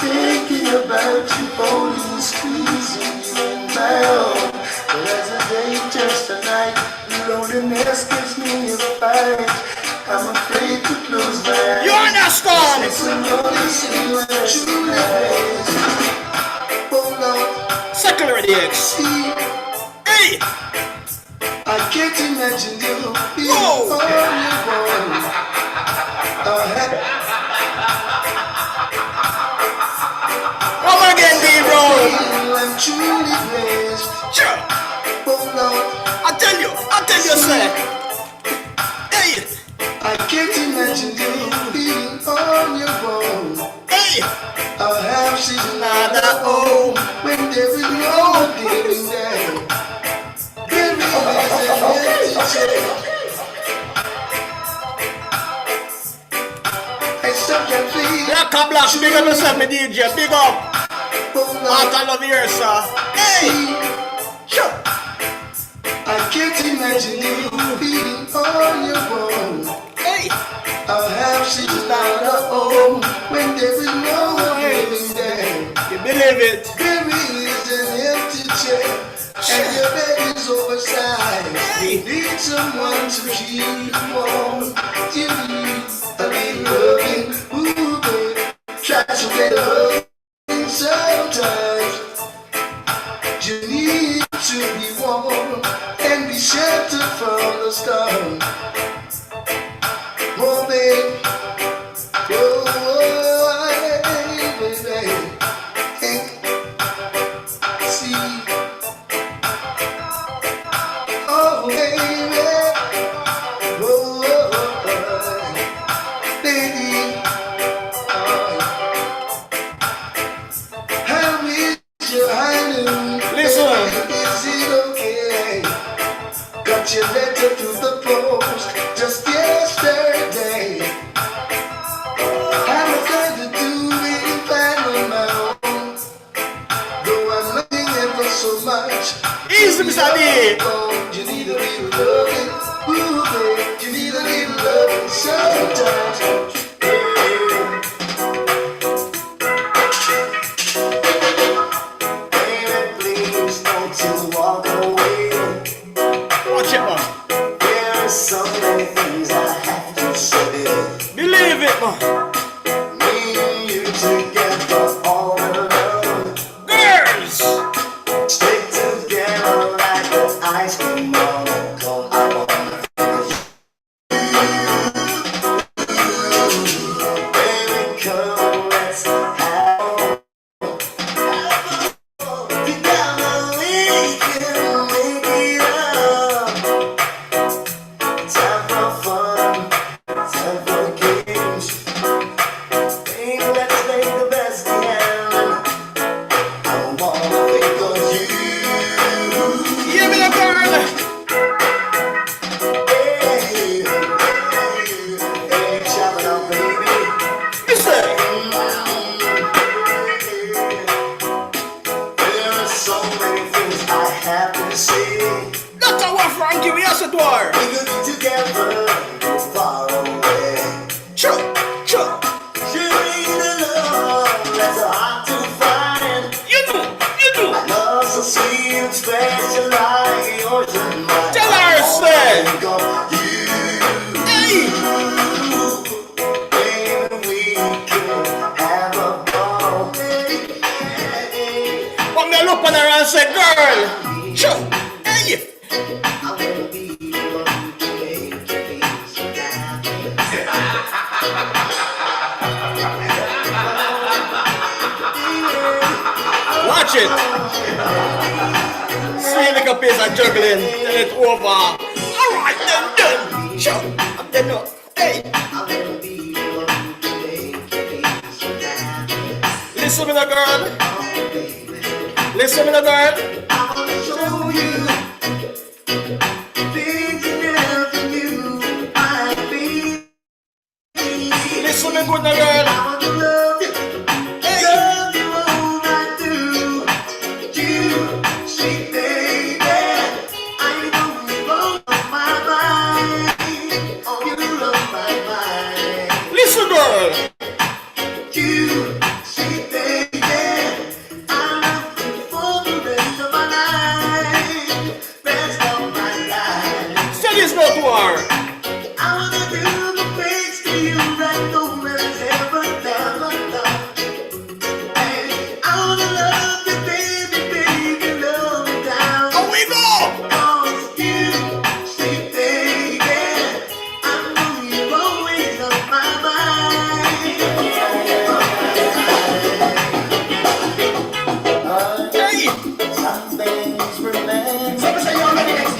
H: thinking about you, holding, squeezing you in my arms. But as the day turns to night, loneliness gives me a fight. I'm afraid to close my eyes.
G: You understand?
H: It's another situation. Hold on.
G: Secular X. Hey!
H: I can't imagine you being all you want.
G: Come again, D-Bro.
H: I'm truly blessed.
G: Sure.
H: Hold on.
G: I tell you, sir. Hey!
H: I can't imagine you being on your own.
G: Hey!
H: Our house is not our home when there is no one living there. There is an empty chair. I stop your feet.
G: Black and Black, big up yourself, my DJ. Big up. Heart I love here, sir. Hey! Sure.
H: I can't imagine you being on your own.
G: Hey!
H: Our house is not our home when there is no one living there.
G: You believe it?
H: There is an empty chair and your bed is oversized. You need someone to keep you warm. You need a little loving. Ooh, baby, try to get loving sometimes. You need to be warm and be sheltered from the storm. Oh, baby. Oh, baby. Hey. See. Oh, baby. Oh, baby. How is your honey?
G: Listen.
H: Is it okay? Got your letter through the post just yesterday. I'm trying to do it fine on my own, though I'm loving ever so much.
G: Easy, Mr. D.
H: You need a little loving, ooh, babe. You need a little loving sometimes. Baby, please don't you walk away.
G: Watch it, man.
H: There are so many things I have to say.
G: Believe it, man.
H: Me and you together all alone.
G: Girls!
H: Stick together like the ice cream on a cone. I wanna baby, come, let's have together we can make it up. Time for fun, time for games. Baby, let's make the best we can. I wanna think of you.
G: Give me the girl!
H: Hey, shout it out, baby.
G: Listen!
H: There are so many things I have to say.
G: That's our Frankie, we are door.
H: We could be together, far away.
G: Sure, sure.
H: You need a love that's hard to find.
G: You do.
H: Love so sweet and special like yours and mine.
G: Tell her, say.
H: Think of you.
G: Hey!
H: Baby, we can have a ball.
G: But me look on her and say, girl, sure. Hey!
H: I wanna be the one to make you feel so down.
G: Watch it. See like a piece of juggling. Then it's over. Alright then. Sure, I'm dead now. Hey,
H: I'll never be the one to make you feel so happy.
G: listen to me, girl.
H: Oh, baby,
G: Listen to me, girl.
H: I wanna show you things you never knew I'd be.
G: Listen to me, good, girl.
H: I wanna love you,
G: Hey,
H: love you all I do. You, sweet baby, I know you blow my mind. Oh, you blow my mind.
G: listen, girl.
H: You, sweet baby, I love you for the rest of my life, rest of my life.
G: Say this no to her.
H: I wanna do the things to you that no man's ever done. Hey, I wanna love you, baby, baby, love me down.
G: How we go?
H: 'Cause you, sweet baby, I know you always on my mind.
G: Hey,
H: Some things remain,
G: so me say you already next.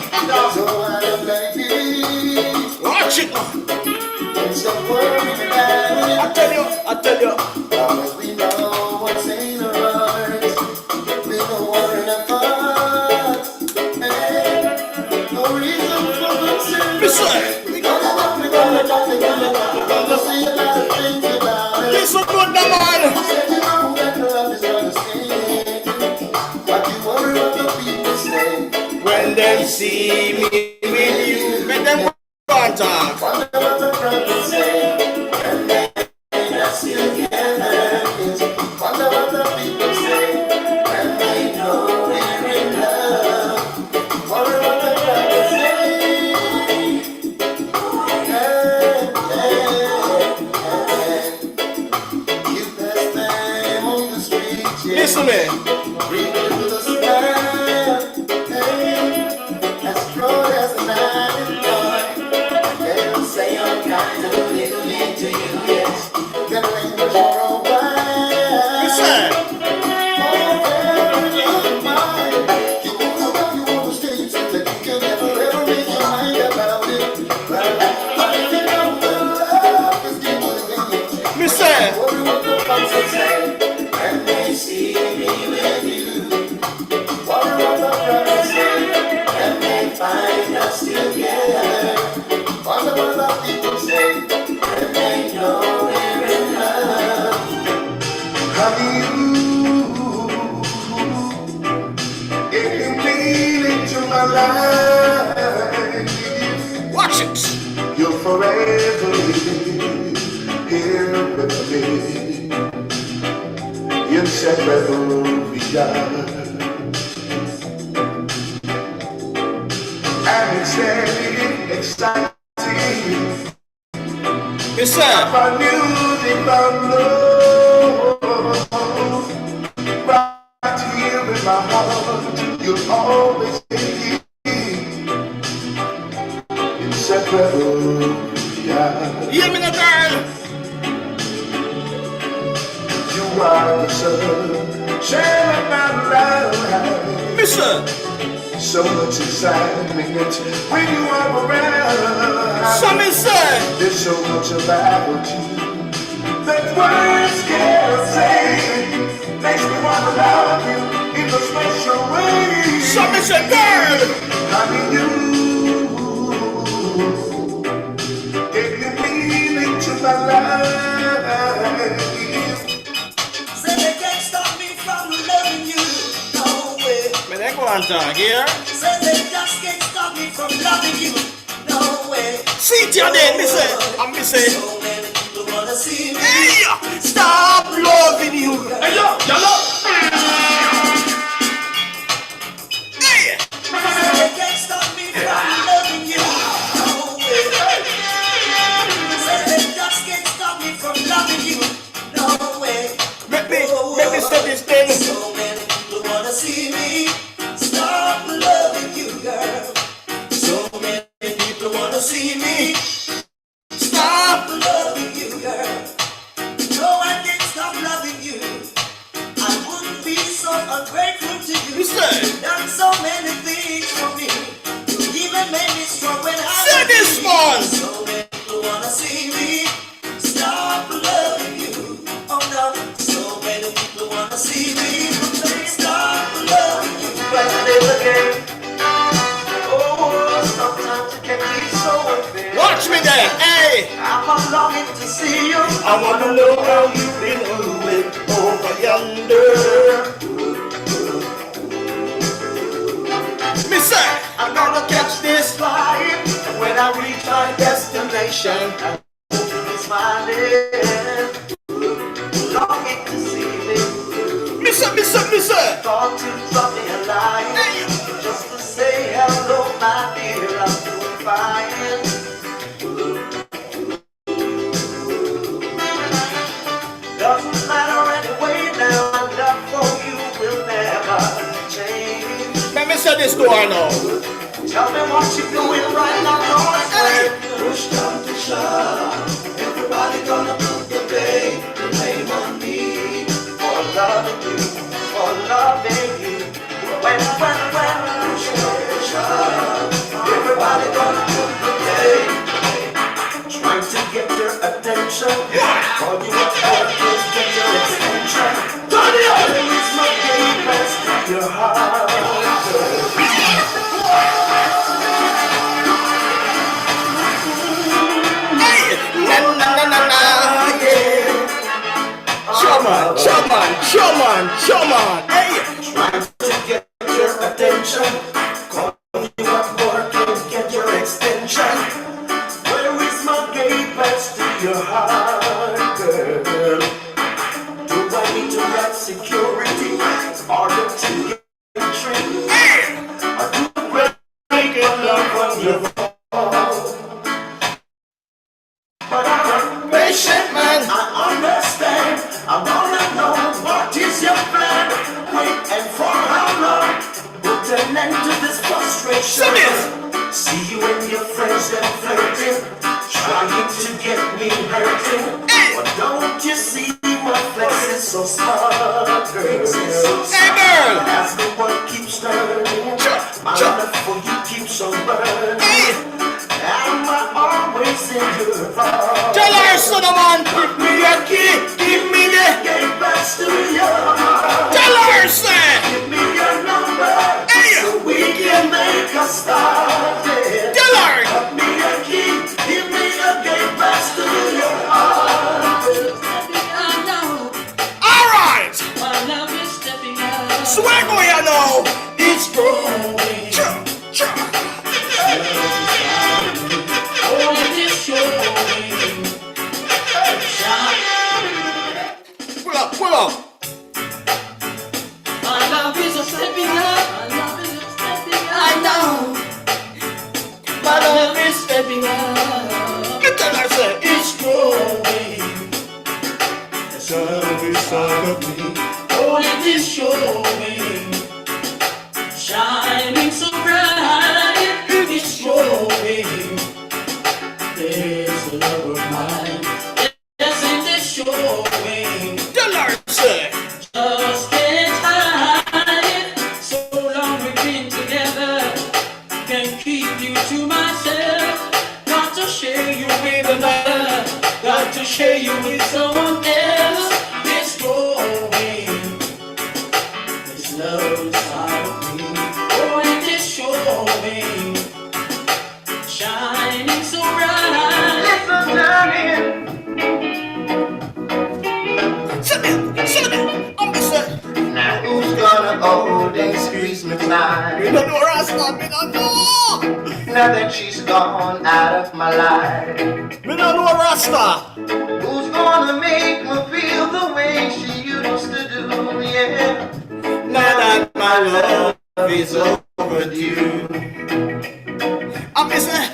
H: so I don't let it be.
G: Watch it now.
H: Stop worrying about it.
G: I tell you.
H: Long as we know what's in our hearts, we don't worry apart. Hey, no reason for concern.
G: Listen,
H: We gonna talk, we gonna say a lot of things about it.
G: listen good, man.
H: Said you know that love is gonna stay. What you worry what the people say.
G: When they see me with you, make them contact.
H: Wonder what the brothers say. And they are still together. Wonder what the people say. And they know we're in love. Wonder what the brothers say. You pass them on the street, yeah.
G: Listen me.
H: Bring it with a smile. Hey, as broad as a night boy. They'll say all kinds of little things to you, yes. They'll linger for a while.
G: Listen.
H: Oh, girl, you're mine. You wanna stay, you say that you can never ever make your mind about it. But if you know the love is deeper than you.
G: Listen.
H: Worry what the folks will say when they see me with you. Worry what the brothers say when they find us together. Wonder what the people say when they know we're in love. Honey, if you made into my life,
G: Watch it.
H: you'll forever live here with me. You said whether we are, and it's very exciting.
G: Listen.
H: My music of love, right here in my heart, you'll always be. You said whether we are.
G: Hear me now, girl.
H: You are the sun, shining my life.
G: Listen.
H: So much excitement when you are around.
G: Some say.
H: There's so much about you that words can't say. Makes me wanna love you in a special way.
G: Some say, girl.
H: Honey, you gave you meaning to my life.
I: Say they can't stop me from loving you, no way.
G: Me they go on talk here.
I: Say they just can't stop me from loving you, no way.
G: See it your day, me say. And me say.
I: So many people wanna see me.
G: Hey, stop loving you. Hey, yo, yellow. Hey.
I: Say they can't stop me from loving you, no way. Say they just can't stop me from loving you, no way.
G: Make me say this thing.
I: So many people wanna see me. Stop loving you, girl. So many people wanna see me.
G: Stop.
I: Loving you, girl. No, I can't stop loving you. I wouldn't be so ungrateful to you.
G: You say.
I: You've done so many things for me. You even made me strong when I
G: Say
I: was
G: this
I: weak.
G: one. on.
I: So many people wanna see me stop loving you. Oh no, so many people wanna see me stop loving you.
H: But they look at oh, sometimes it can be so unfair.
G: Watch me then, hey.
H: I'm longing to see you.
G: I wanna know how you've been moving over yonder. Me say,
H: I'm gonna catch this flight, and when I reach my destination, I will be smiling, longing to see me.
G: me say.
H: Thought to drop me a line, just to say hello, my dear. I'm doing fine. Doesn't matter anyway now. My love for you will never change.
G: Let me say this to her now.
H: Tell me what you're doing right now, Lord. Push come to shove, everybody gonna put the blame on me for loving you, for loving you. When push come to shove, everybody gonna put the blame. Trying to get your attention, call you up or get your extension. There is no game rest in your heart.
G: Come on, hey!
H: Trying to get your attention, call you up or get your extension. Where is my gate pass to your heart, girl? Do I need to have security in order to get entry? Or do I break it love on your phone? But I'm a patient man, I understand. I wanna know what is your plan, quick and for how long? Put an end to this frustration. See you and your friends and flirting, trying to get me hurting. But don't you see my flex is so smart, girl?
G: Hey girl!
H: As the world keeps turning, my love for you keeps on burning. Am I always in your heart?
G: Tell her, son of man, give me a key, give me the
H: gate pass to your heart.
G: Tell her, son!
H: Give me your number,
G: hey.
H: So we can make a start. Yeah.
G: Tell her!
H: Give me a key, give me a gate pass to your heart.
G: Alright!
I: My love is stepping up.
G: Swear go you know!
H: It's growing.
I: Oh, it is showing.
G: Pull up!
I: My love is a stepping up. My love is a stepping up. I know. My love is stepping up.
G: Get that I said!
I: It's growing. Oh, it is showing. Shining so bright. It's showing. There's a love of mine. Yes, it is showing.
G: Tell her, say!
I: Just can't hide it. So long we've been together. Can't keep you to myself. Got to share you with another. Got to share you with someone else. It's growing. This love inside of me. Oh, it is showing. Shining so bright.
H: Listen, darling.
G: I'm the son.
H: Now who's gonna hold and squeeze me tight?
G: Me don't know Rasta, me don't know.
H: Now that she's gone out of my life,
G: Me don't know Rasta.
H: who's gonna make me feel the way she used to do? Yeah. Now that my love is overdue.
G: I'm missing.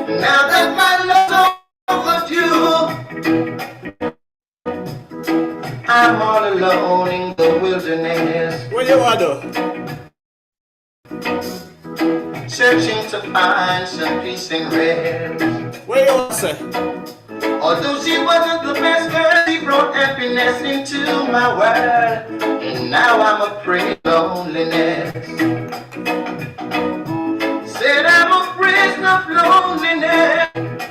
H: Now that my love's overdue, I'm all alone in the wilderness,
G: What you want to do?
H: searching to find some peace and rest.
G: What you want to say?
H: Although she wasn't the best girl, she brought happiness into my world, and now I'm afraid of loneliness. Said I'm a prisoner of loneliness.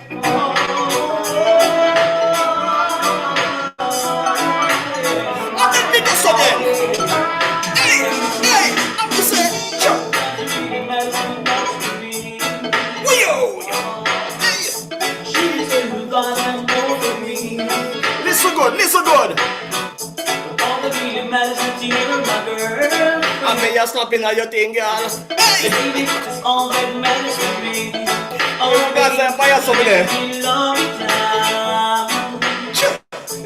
I: forever my girl.
G: I may just stop in your thing, girl.
I: Baby, it's all that matters to me. Oh,
G: God's a fire over there.
I: let me love you now.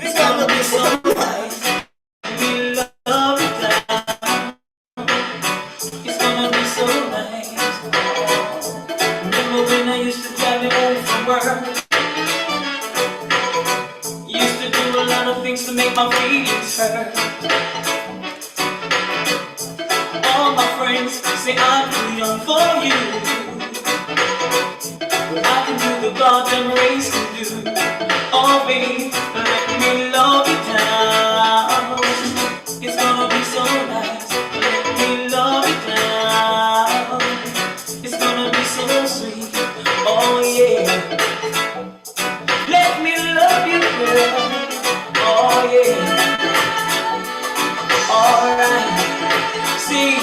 G: It's gonna be so
I: nice. Let me love you now. It's gonna be so nice. Remember when I used to drive you home from work? Used to do a lot of things to make my feelings hurt. All my friends say I'm too young for you, but I can do the goddamn race to do. Oh baby, let me love you down. It's gonna be so nice. Let me love you down. It's gonna be so sweet. Oh yeah. Let me love you, girl. Oh yeah. Alright. See.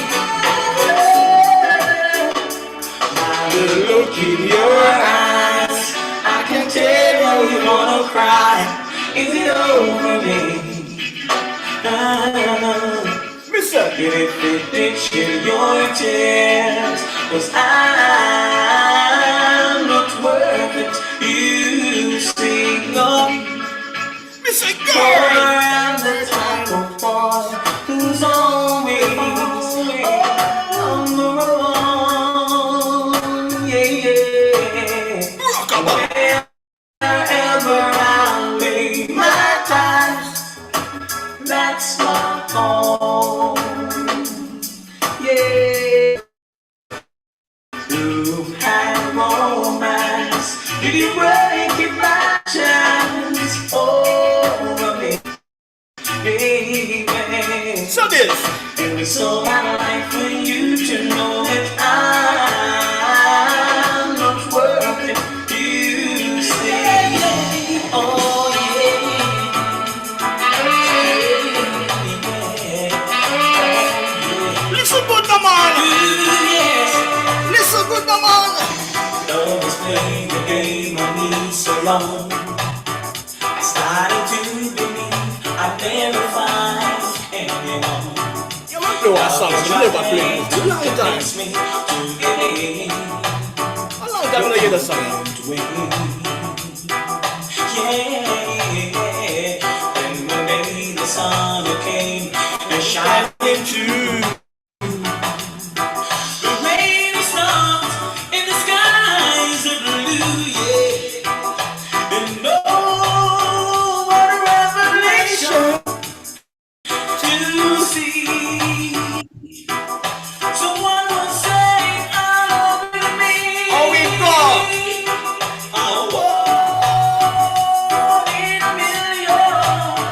I: Now the look in your eyes, I can tell you wanna cry. Is it over, baby?
G: Mister,
I: Get it fit, chill your tears, 'cause I'm not worth it. You see, love.
G: Mr.
I: Go around the type of boy who's always on the road. Yeah, yeah. Wherever I lay my ties, that's my home. Yeah. You've had romance. Did you break it by chance? Oh, baby.
G: So this.
I: And it's so I'd like for you to know that I'm not worth it. You say, oh yeah.
G: Listen good, the man.
I: Yes.
G: Listen good, the man.
I: Love is playing the game on me so long. I started to believe I'd never find anyone.
G: You might know a song you never played. It's a long time.
I: Me to get in.
G: A long time when I hear the song.
I: Yeah. And one day the sun came and shined into. The rain stopped and the skies are blue, yeah. And oh, what a revelation to see. Someone was saying, I love me.
G: Oh, we go.
I: Oh, in a million.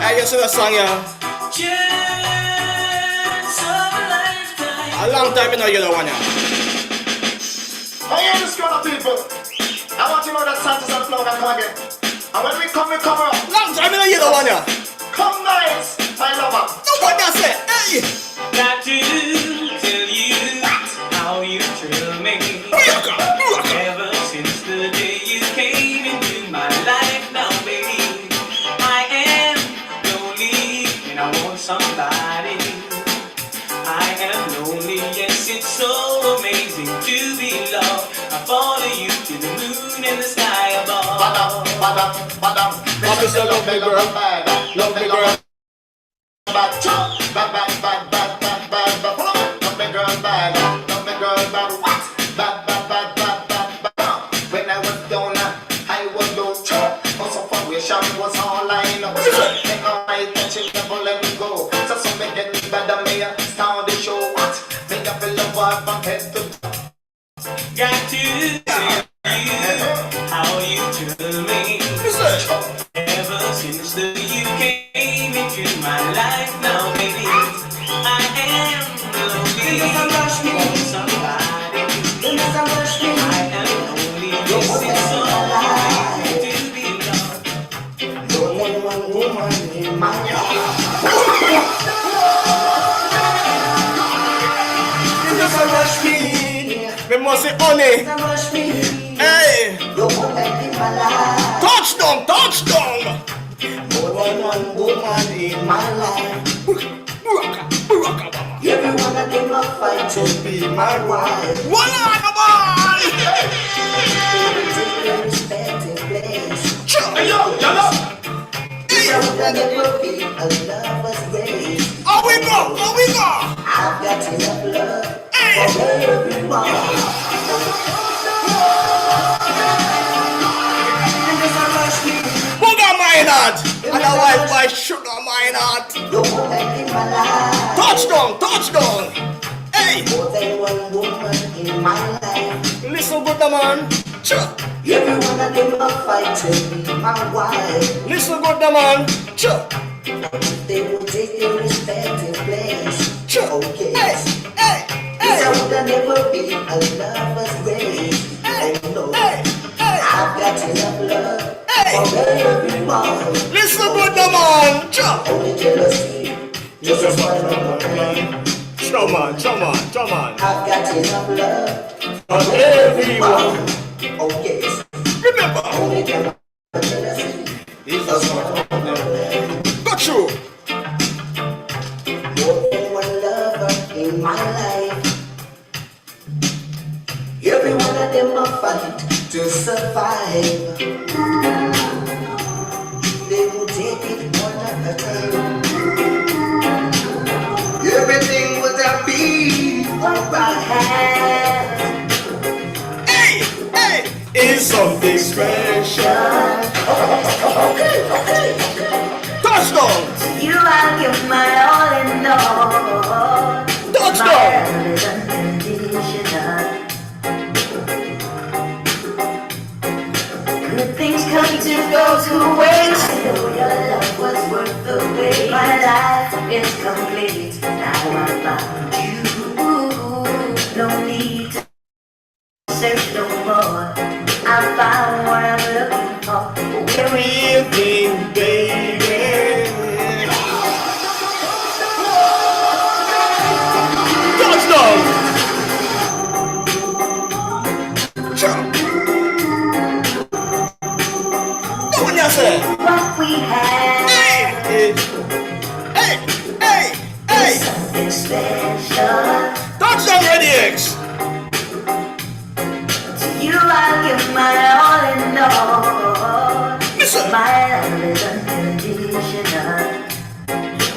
G: I guess the song, yeah.
I: Chance of a lifetime.
G: A long time when I hear the one, yeah.
H: I hear this crowd of people. I want you to know that Santa's and flow can come again. And when we come up.
G: Long time when I hear the one, yeah.
H: Come nice, my lover.
G: No one can say, hey.
I: Got to tell you how you thrill me. Ever since the day you came into my life, now baby, I am lonely and I want somebody. I am lonely, yes, it's so amazing to be loved. I follow you to the moon and the sky above.
H: Madam.
G: Officer, love me, girl. Love me, girl.
H: Bad. Love me, girl, bad. What? Bad. When I was down, I was low. Most of our wish was all I know. Take all my attention, never let me go. So some make it bad, I may start the show. What? Make a feel of what from head to toe.
I: Got to tell you how you thrill me. Ever since the you came into my life, now baby, I am lonely. Want somebody. I am lonely. This is so amazing to be loved.
H: One woman in my
G: Me must say honey. Hey. Touchdown.
H: One woman in my life.
G: Buraka.
H: my wife.
G: One on the boy!
H: Respected place.
G: Hey, yo, yellow!
H: So that it will be a lover's race.
G: How we go? How we go?
H: I've got enough love for everyone.
G: Booger mine heart! Otherwise my sugar mine heart!
H: The woman in my life.
G: Touchdown! Touchdown! Hey!
H: More than one woman in my life.
G: Listen good man! Sure!
H: Every one of them are fighting my wife.
G: Listen good man! Sure!
H: They will take their respective place.
G: Sure!
H: Okay.
G: Hey! Hey!
H: This
G: Hey!
H: would never be a lover's race.
G: Hey!
H: Oh no.
G: Hey! Hey!
H: I've got enough love
G: Hey!
H: for everyone.
G: Listen good man! Sure!
H: Only jealousy, just as one of mine.
G: Show man! Show man! Show man!
H: I've got enough love
G: For everyone!
H: oh yes.
G: Remember!
H: Only jealousy,
G: Jesus! Got you!
H: more than one lover in my life. Every one of them a fight to survive. They will take it one at a time. Everything would be alright.
G: Hey! Hey! It's something special!
H: Okay.
G: Touchdown!
H: You I'll give my all and all.
G: Touchdown!
H: My love is unconditional. Good things come to those who wait. I know your love was worth the wait. My life is complete. Now I found you. No need to search no more. I found what I'm looking for.
G: Everything, baby! Touchdown! Sure! Go on, you say!
H: What we have
G: Hey! Hey! Hey! Hey!
H: something special.
G: Touchdown, Ready X!
H: To you I'll give my all and all.
G: Listen!
H: My love is unconditional.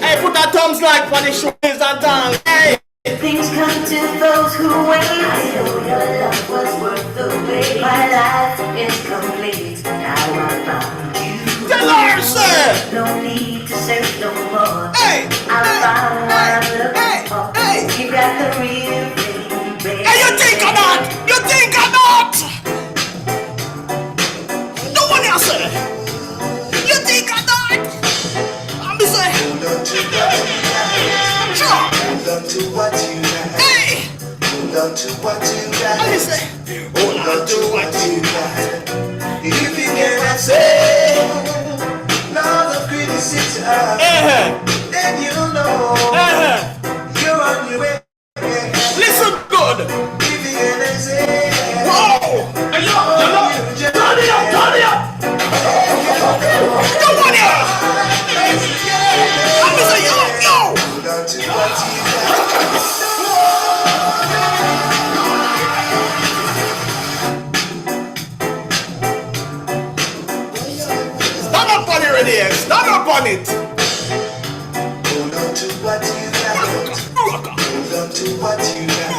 G: Hey, put that thumbs like for the shoulders and down. Hey!
H: Things come to those who wait. I know your love was worth the wait. My life is complete. Now I found you.
G: Tell her, sir!
H: No need to search no more.
G: Hey!
H: I found what I'm looking for.
G: Hey!
H: You got the real thing, baby.
G: Hey, you think or not? You think or not? No one else say. You think or not? I'm just saying. Sure.
H: Hold on to what you got.
G: Hey.
H: Hold on to what you got.
G: I'm just saying.
H: Hold on to what you got. If you cannot say none of criticism, then you know you're on your way.
G: Listen good.
H: If you cannot say,
G: Whoa. Hey, yo, turn it up, turn it up. Come on here. I'm just saying, yo.
H: hold on to what you got.
G: Stand up on it, Ready X. Stand up on it.
H: Hold on to what you got. Hold on to what you got.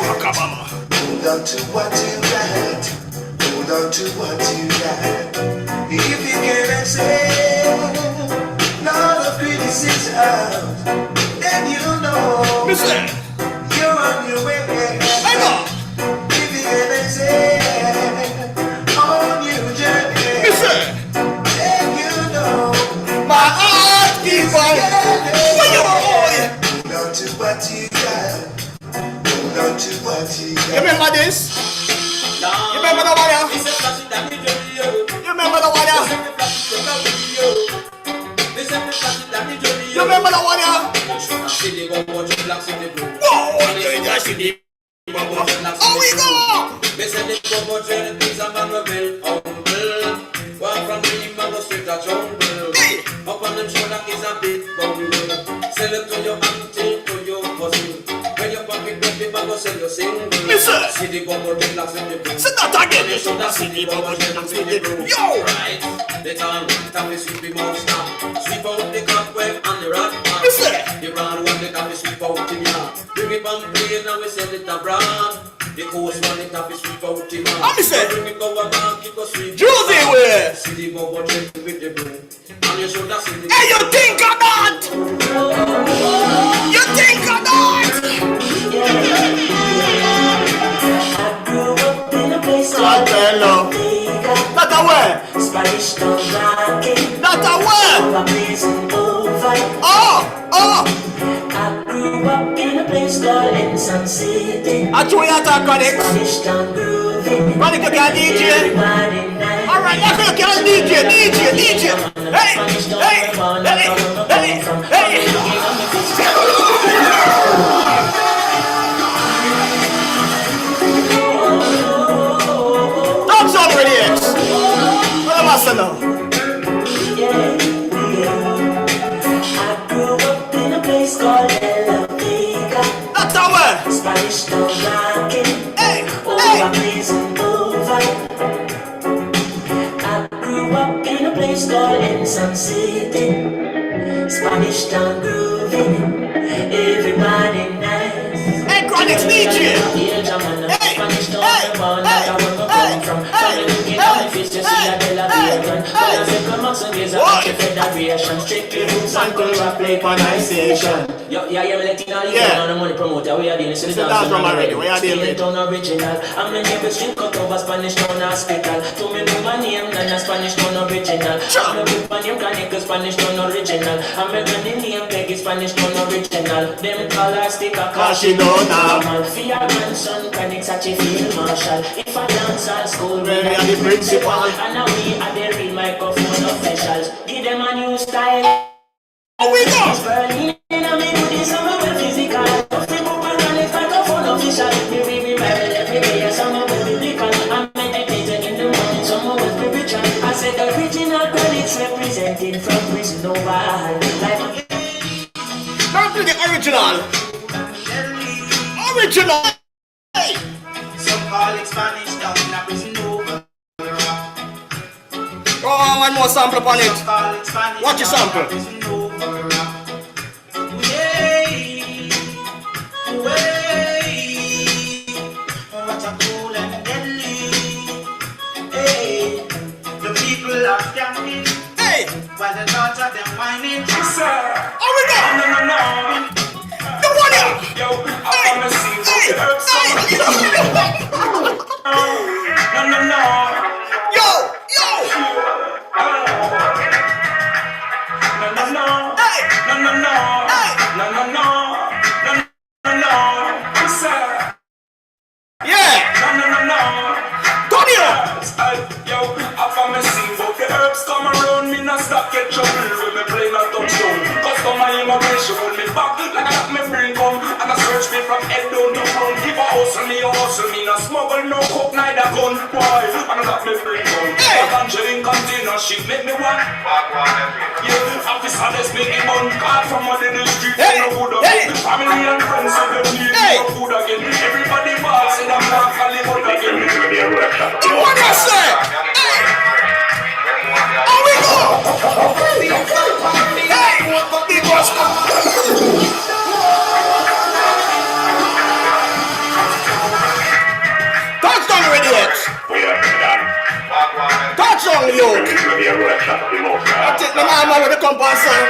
H: Hold on to what you got. Hold on to what you got. If you cannot say none of criticism, then you know
G: Listen.
H: you're on your way.
G: Hang on.
H: If you cannot say on your journey,
G: Listen.
H: then you know
G: My heart keeps on. Where you are?
H: hold on to what you got. Hold on to what you
G: You
H: got.
G: remember this? You remember the one? You remember the one? You remember the one? Whoa! Oh, we go! Hey!
I: Up on them shoulder is a big bundle. Sell it to your auntie, to your cousin. When your pocket baby, go sell your single.
H: sir.
I: City bubble dreadlocks with the broom.
H: Say that again.
I: You should have city bubble dreadlocks with the broom.
H: Yo.
I: Right. They can't tell me sweep him out now. Sweep out the cobweb and the rat.
H: Listen.
I: The brown one they tell me sweep out him now. Bring it on plane and we send it abroad. The coast one they tell me sweep out him now.
H: I'm say.
I: Bring it over back, it go sweep.
H: Juicy way.
I: City bubble dreadlocks with the broom. And you should have city.
H: Hey, you think or not? You think or not? God hello. Not a word. Not a word. Oh.
J: I grew up in a place called Ensign City.
H: I told you to talk Chronic. Chronic, you can DJ. Alright, you can DJ. Hey. That's already it. What am I saying now?
J: I grew up in a place called La Vega.
H: That's our word.
J: Spanish town rocking.
H: Hey.
J: Over blazing over. I grew up in a place called Ensign City. Spanish town grooving. Everybody nice.
H: Hey, Chronic's DJ.
I: Yeah, letting all you on the money promoter. We are dealing with the dance from already. We are dealing with original. I'm a neighbor street cut over Spanish town hospital. To me, know my name, and a Spanish town original. I'm a big fan, you can make Spanish town original. I'm a granny name, Peggy Spanish town original. Them call her sticker, cause she don't know. I'm a fear grandson, panic such a field marshal. If I dance at school, we are the principal. And now we are the real microphone officials. Give them a new style.
H: Oh, we go!
J: Berlin, I'm in the summer with physical. Free book and it's microphone official. We Bible every day, summer with biblical. I'm meditating in the morning, summer with spiritual. I said original credits representing from prison over.
H: Back to the original. Original. Hey.
I: Some call it Spanish down in a prison over.
H: Oh, one more sample upon it. Watch your sample.
I: What a cool and deadly. Hey, the people are gambling.
H: Hey,
I: while the thoughts of them whining.
H: sir. Oh, we go.
I: No.
H: The one here.
I: Yo, I wanna see what the herbs are. No.
H: Yo.
I: No.
H: Hey.
I: No. Sir.
H: Yeah.
I: No.
H: Come here.
I: Yo, I found me see but the herbs come around me not stop get trouble when me play not touchdown. Customer immigration hold me back like I got me brain come and I search me from head down to front. If I hustle me, no smuggle, no coke, neither gun. Why? And I got me brain come. I ganja in container shit make me want. Yeah, officer let's make it bun. Call from one in the street, no good again. Family and friends so them need no food again. Everybody balls in a mark and live out again.
H: Do you want to say? Oh, we go. Hey, big boss. Touchdown already, X. Touchdown, yo. I take the man with the compound song.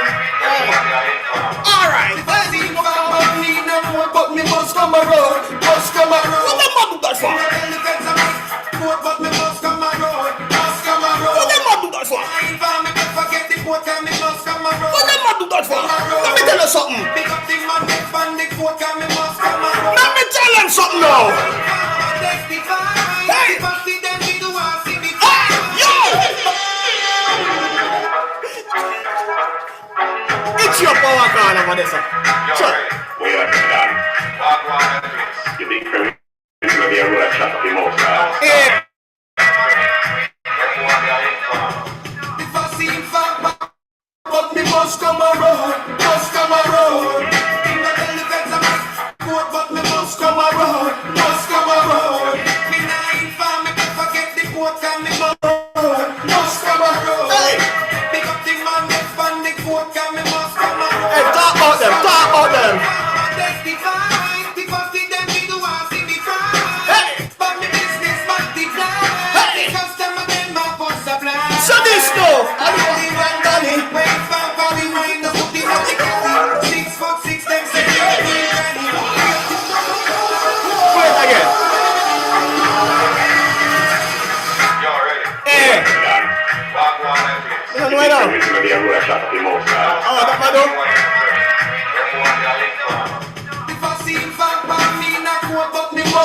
H: All right. But me must come around. What the man do that for? What the man do that for? Let me tell you something. Let me tell him something now. Hey, yo! It's your power card over there, sir. Sure.
K: We are done. You think it's going to be a road traffic in most cars?
H: Yeah. But me must come around. But me must come around.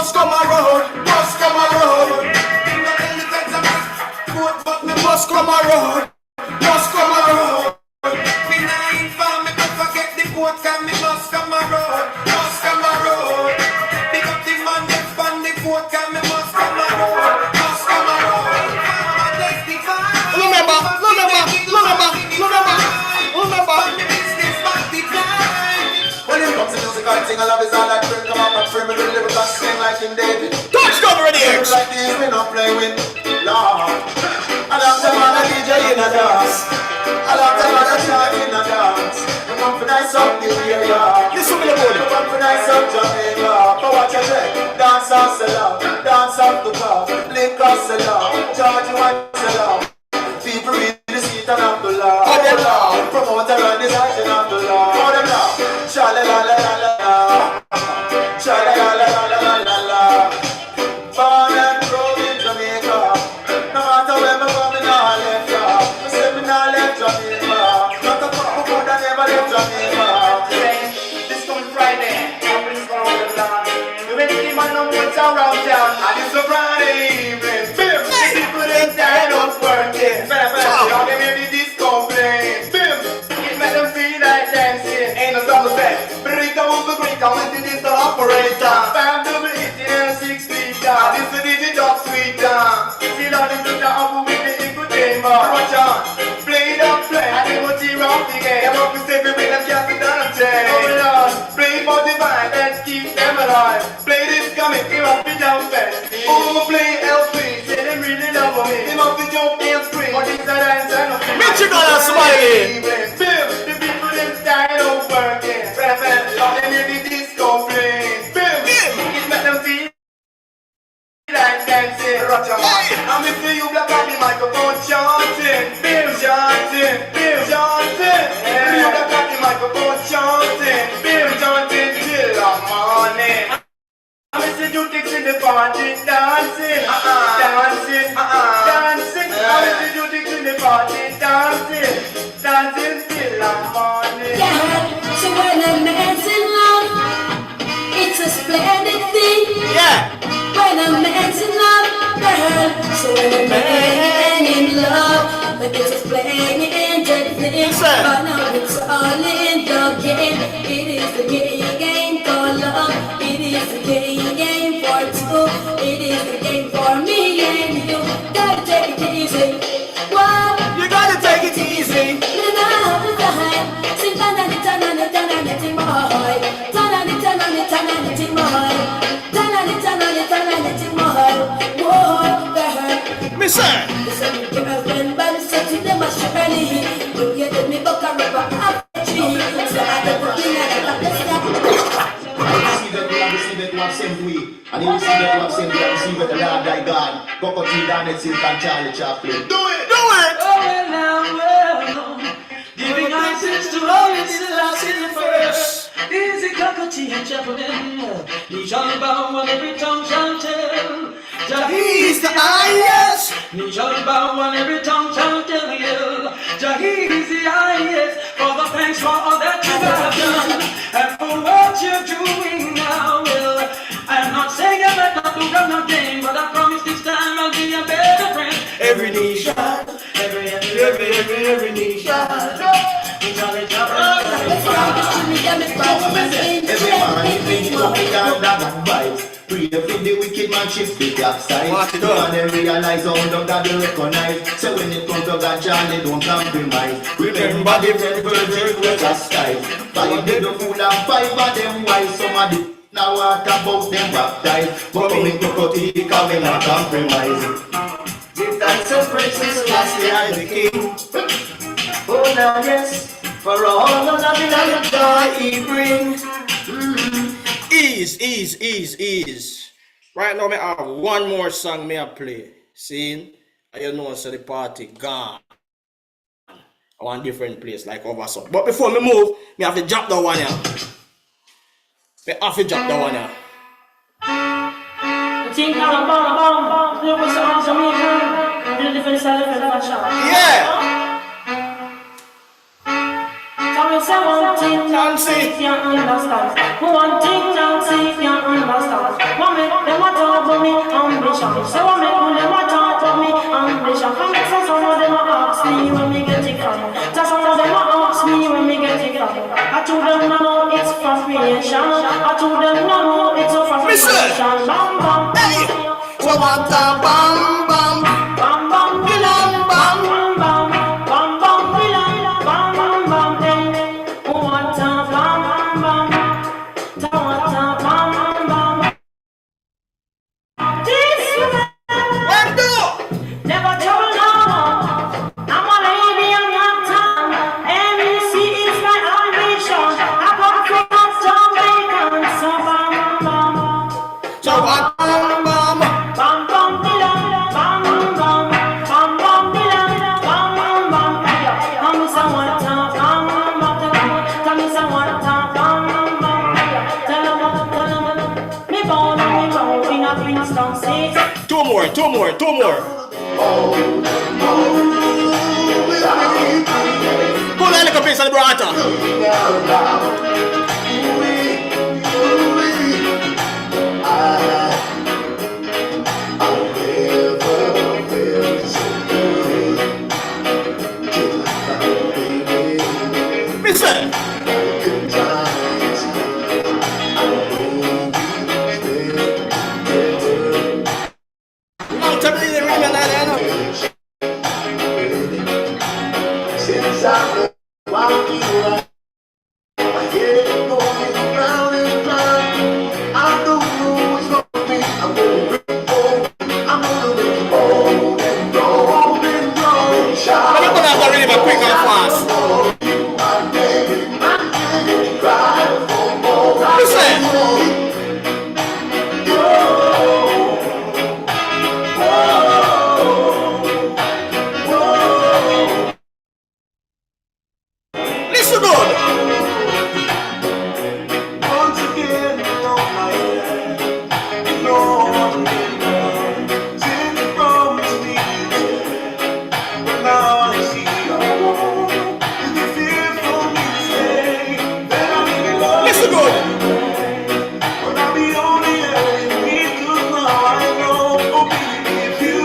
H: must come around, must come around. Must come around, must come around. Me nah inform me, don't forget the quote, cause me must come around, must come around. Pick up the man, get on the quote, cause me must come around, must come around. Remember. When it comes to music, I think I love is all I drink. I'm out my frame with a lyrical sling like King David. Touchdown already, X! Like this, we not play with Lord. I love them all a DJ in a dance. I love them all a chant in a dance. You want to nice up the area. Listen to the body. You want to nice up Jamaica. But what you say? Dance on sell out. Dance up the car. Link on sell out. Charge you and sell out. People read the seat and have the law. Oh, them now. Promoter and design and have the law. Oh, them now. Sha-la-la-la-la-la-la. Sha-la-la-la-la-la-la-la. Born and grown in Jamaica. No matter where me come, me nah left ya. Me say me nah left Jamaica. Not a couple good I never left Jamaica. This coming Friday, I'm in front of the land. You will see my numbers around town. And it's a Friday evening. Bim! The people inside don't working. Y'all give me the disco play. Bim! It make them feel like dancing. Ain't no double set. Breaker with the breaker with the digital operator. 5 double 18 and 6 liter. This is the digital sweeter. Still on the future of with the infotainment. Watch on. Play it up, play. I think what's here off the game. I'm up to step with them capital and chain. Hold on. Play for the vibe. Let's keep them alive. Play this comic. Give up the down fest. Oh, play LP. Say them really love me. Them up the jump and scream. What is that answer? Michigan and Smiley. Bim. The people inside don't working. Y'all hear the disco playing. Bim. It make them feel like dancing. I'm if you black on the microphone chanting. Bim. Chanting. Bim. Chanting. You black on the microphone chanting. Bim. Chanting till the morning. I'm missing you dicks in the party dancing. Dancing. Dancing. I'm missing you dicks in the party dancing. Dancing till the morning.
J: Yeah, so when a man's in love, it's a splendid thing. Yeah. When a man's in love, girl. So when a man in love, but it's a splendid thing. But now it's all in the game. It is the game for love. It is the game for two. It is the game for me and you. Gotta take it easy. What?
H: You gotta take it easy. Listen. And you see that you have seen the receive the Lord thy God. Coco T. Daniel Silk and Charlie Chaplin. Do it! Do it!
I: Giving access to all its last in the first. Easy Coco T and Chaplin. He shall bow and every tongue shall tell.
H: He is the highest.
I: He shall bow and every tongue shall tell you. He is the highest. For the thanks for all that you have done. And for what you're doing now. Well, I'm not saying I might not do run again, but I promise this time I'll be a better friend.
H: Every knee shot. Every knee shot. Every man is thinking of the down and vibes. Pray for the wicked man shift the capside. And then realize how the God will recognize. So when it comes to God, Charlie, don't compromise. Remember the very virgin was chastised. Five did the fool and 5 of them wise. Somebody now what about them baptized. But coming to Kotika, we not compromise. Give thanks and praises, last year I the king. Oh now yes, for all the loving and the joy he brings.
G: Ease. Right now, I have one more song me I play. See, you know, so the party gone. I want different place like over some. But before me move, me have to drop that one here. Me have to drop that one here. Yeah.
I: One thing, Nancy, if you understand. One thing, Nancy, if you understand. One make them
J: told them no, it's frustration. I told them no, it's a frustration. Bam bam, hey, so what a bam bam, bam bam, bam bam, bam bam, bam bam, bam bam, hey, what a bam bam, what a bam bam. This when do never trouble no more. I'm a lady, I'm not time. MEC is my ambition. I come from Jamaica, so bam bam, so bam bam, bam bam bam, bam bam, bam bam bam, bam bam. Tell me someone talk, bam bam. Tell me someone talk, bam bam. Tell them, me born in a Kingston State.
G: Two more. Pull a little piece of the brata. Listen.
H: Since I want you, I hear it going round and round. I don't know what's wrong with me. I'm gonna bring home. I'm gonna bring home and roll and roll.
G: I'm not gonna have to read it quick and fast. Listen. Listen good.
H: Once again, on my head, no one can know. Since you promised me, but now I see your wall. Is it fear for me to say that I'm in love?
G: Listen good.
H: But I'll be only letting me, 'cause now I know. Oh baby, if you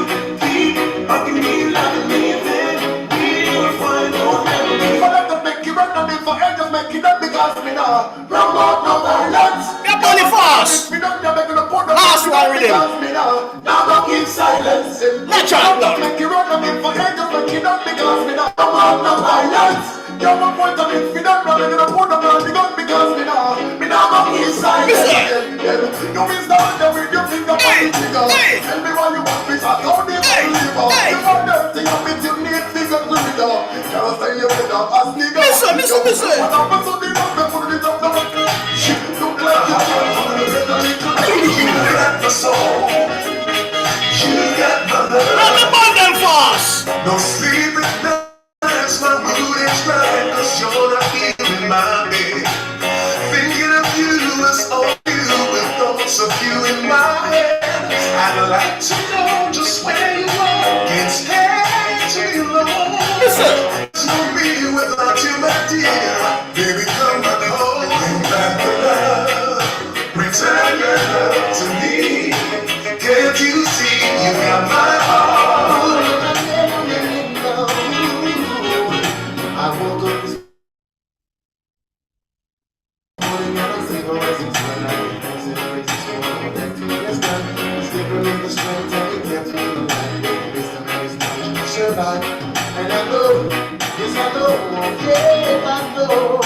H: keep hugging me, loving me, then we'll find no memory. But I have to make you run on me for air, just make it up because me now. Run out no violence.
G: They're pulling fast.
H: Me not making a put up
G: Last one with him.
H: because me now don't keep silence.
G: Natural blood.
H: Make you run on me for air, just make it up because me now. Run out no violence. You're my point of it, me not making a put up because me now don't keep silence. You miss the one with your finger on the trigger. Tell me why you want me, I don't even believe her. You want dirty, you meet you need figure with her. Can't say you better as nigga.
G: Listen.
H: What happens to the love, they put it up the shit look like you got the soul. You got the love.
G: Let me burn them fast.
H: No sleep at night, my mood is right, 'cause you're not here in my bed. Thinking of you is all you, with thoughts of you in my head. I'd like to know just where you are. Can't stand to be alone.
G: Listen.
H: There's no me without you, my dear. Baby, come back home. Bring back the love. Return your love to me. Can't you see you got my heart? I woke up this morning and I say, oh, I see when I get races for all that to yes, man. Still believe the strength and it gets me the light. This time I is time to survive. And I know, yes, I know, yeah, I know.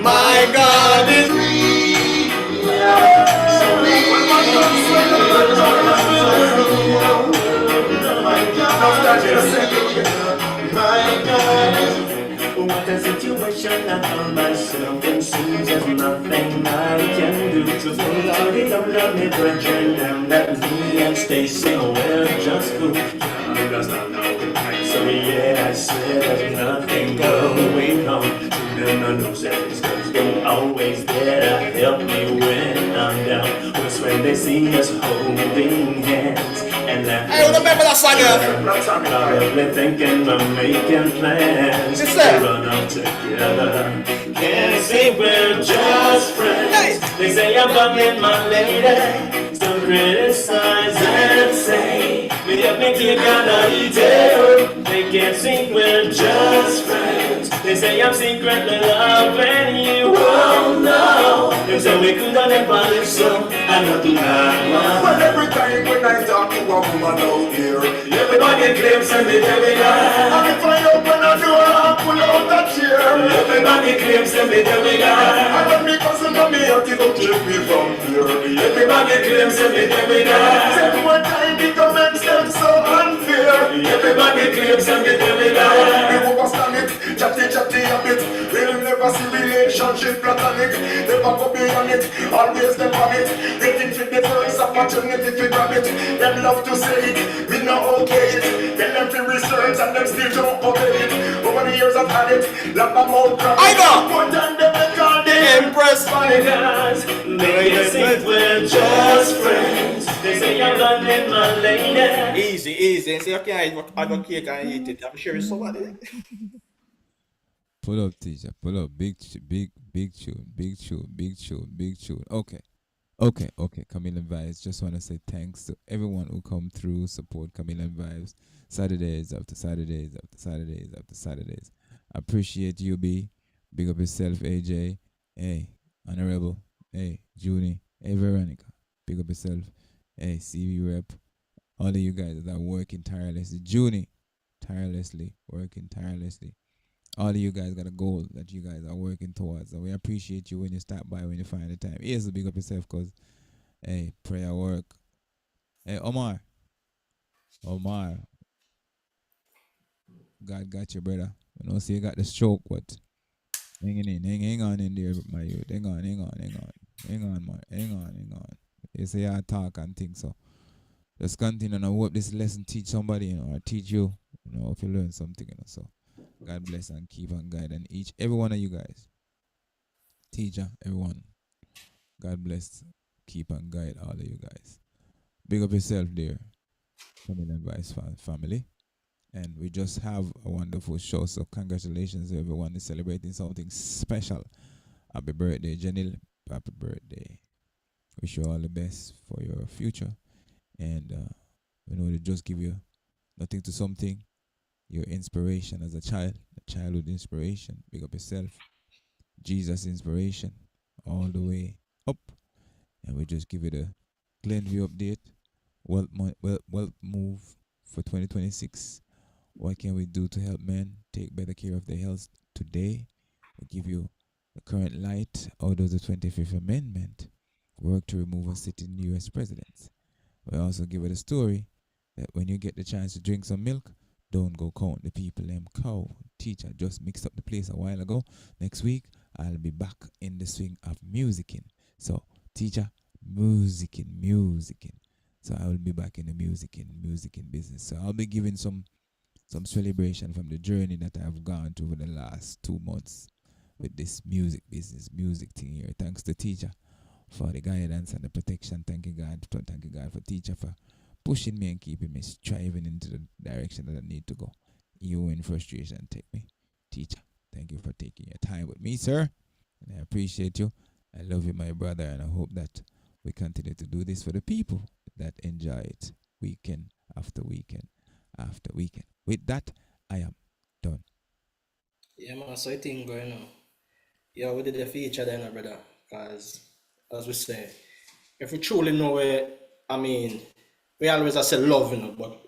G: My God is
H: so real. My God is
J: What a situation I found myself in. Seems there's nothing I can do to pull out it. Don't love me, brethren, them that me and Stacy will just go. So yeah, I swear there's nothing going on. To them I know that it's cause they always there to help me when I'm down. It's when they see us holding hands and laughing.
G: Hey, remember that song,
J: Probably thinking I'm making plans to run out together. Can't say we're just friends. They say I'm bugging my lady. Still criticize and say me up and kick on a detail. They can't see we're just friends. They They say I'm secretly loving you. Oh no. They say we could never live so. I know do not want.
H: Well, every time when I talk to a woman out here,
J: everybody claims and they tell me that.
H: and if I open a door and pull out a chair,
J: Everybody claims and they tell me that.
H: and when me cousin come here to go check me from here,
J: Everybody claims and they tell me that.
H: every one time the comments them so unfair.
J: Everybody claims and they tell me that.
H: We overstand it, chatty a bit. We'll never see relationship platonic. Never go beyond it, always them on it. Waiting for the first opportunity to grab it. Them love to say it, we know okay it. Tell them to research and them still don't obey it. Over the years I've had it, love them all crap. I know! One time they make all the Empress funny guys.
J: They think we're just friends. They say I'm London, my lady.
G: Easy. Say, okay, I got cake and eat it. I'm sure it's somebody.
B: Pull up, teacher. Pull up. Big tune. Okay. Camilian Vibes. Just want to say thanks to everyone who come through, support Camilian Vibes. Saturdays after Saturdays after Saturdays after Saturdays. Appreciate you, B. Big up yourself, AJ. Hey, Honorable. Hey, Junie. Hey, Veronica. Big up yourself. Hey, CV Rep. All of you guys that are working tirelessly. Junie, working tirelessly. All of you guys got a goal that you guys are working towards. And we appreciate you when you stop by, when you find the time. Here's to big up yourself because, hey, prayer work. Hey, Omar. God got you, brother. I know, see you got the stroke, but hang on in there, my youth. Hang on, man. Hang on. You say I talk and things, so just continue and I hope this lesson teach somebody, or teach you, if you learn something, so God bless and keep and guide and every one of you guys. Teacher, everyone. God bless, keep and guide all of you guys. Big up yourself there, Camilian Vibes family. And we just have a wonderful show, so congratulations everyone is celebrating something special. Happy birthday, Jahmiel. Happy birthday. Wish you all the best for your future. And to just give you nothing to something, your inspiration as a child, a childhood inspiration. Big up yourself. Jesus inspiration all the way up. And we just give it a Glen View update. Wealth move for 2026. What can we do to help men take better care of their health today? We give you the current light out of the 25th Amendment. Work to remove a sitting U.S. president. We also give it a story that when you get the chance to drink some milk, don't go count the people them cow. Teacher just mixed up the place a while ago. Next week, I'll be back in the swing of musicking. So, teacher, musicking. So I will be back in the musicking business. So I'll be giving some celebration from the journey that I've gone through over the last 2 months with this music business, music thing here. Thanks to teacher for the guidance and the protection. Thank you God for teacher for pushing me and keeping me striving into the direction that I need to go. You in frustration take me. Teacher, thank you for taking your time with me, sir. And I appreciate you. I love you, my brother, and I hope that we continue to do this for the people that enjoy it weekend after weekend after weekend. With that, I am done.
G: Yeah, man, so I think going on. Yeah, we did a feature then, brother. Because, as we say, if we truly know it, we always say love, but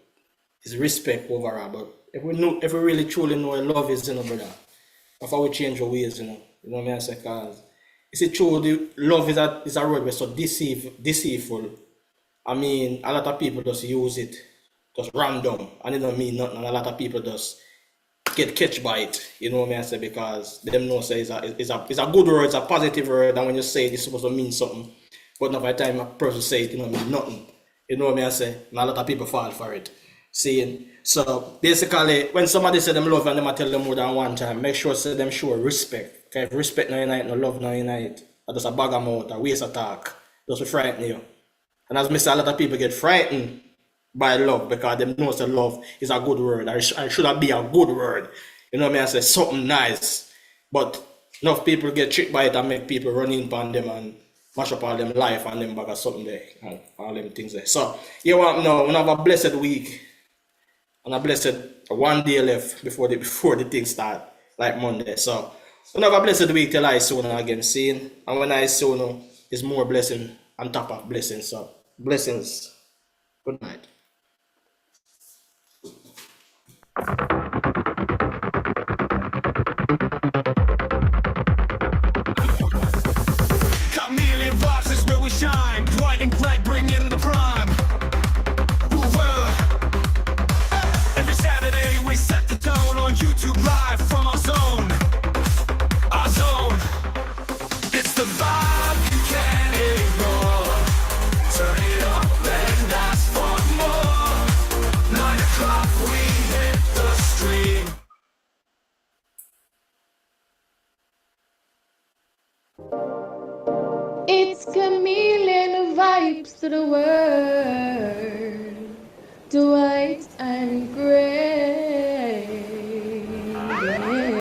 G: it's respect overall. But if we really truly know what love is, brother, before we change our ways, you know what I say? Because is it true? The love is a word that's so deceitful. A lot of people just use it just random, and it don't mean nothing. And a lot of people just get catch by it. You know what I say? Because them know say it's a good word, it's a positive word, and when you say it, it's supposed to mean something. But not by the time a person say it, mean nothing. You know what I say? And a lot of people fall for it. Seeing. So basically, when somebody say them love and them I tell them more than one time, make sure say them show respect. Okay, if respect no unite, no love no unite, or just a bag of mouth, a waste of talk, just to frighten you. And as I say, a lot of people get frightened by love because they know that love is a good word. It should be a good word. You know what I say? Something nice. But enough people get tricked by it and make people run in on them and mash up all them life and them bag of something there. And all them things there. So, you want to know, we have a blessed week and a blessed one day left before the thing start. like Monday. So we have a blessed week till I soon again seeing. And when I soon is more blessing on top of blessings. So blessings. Good night.
H: Camilian vibes is where we shine. Dwight and Glen bring in the prime. Every Saturday we set the tone on YouTube live from our zone. Our zone. It's the vibe you can't ignore. Turn it up and ask for more. 9 o'clock we hit the stream.
A: It's chameleon vibes to the world.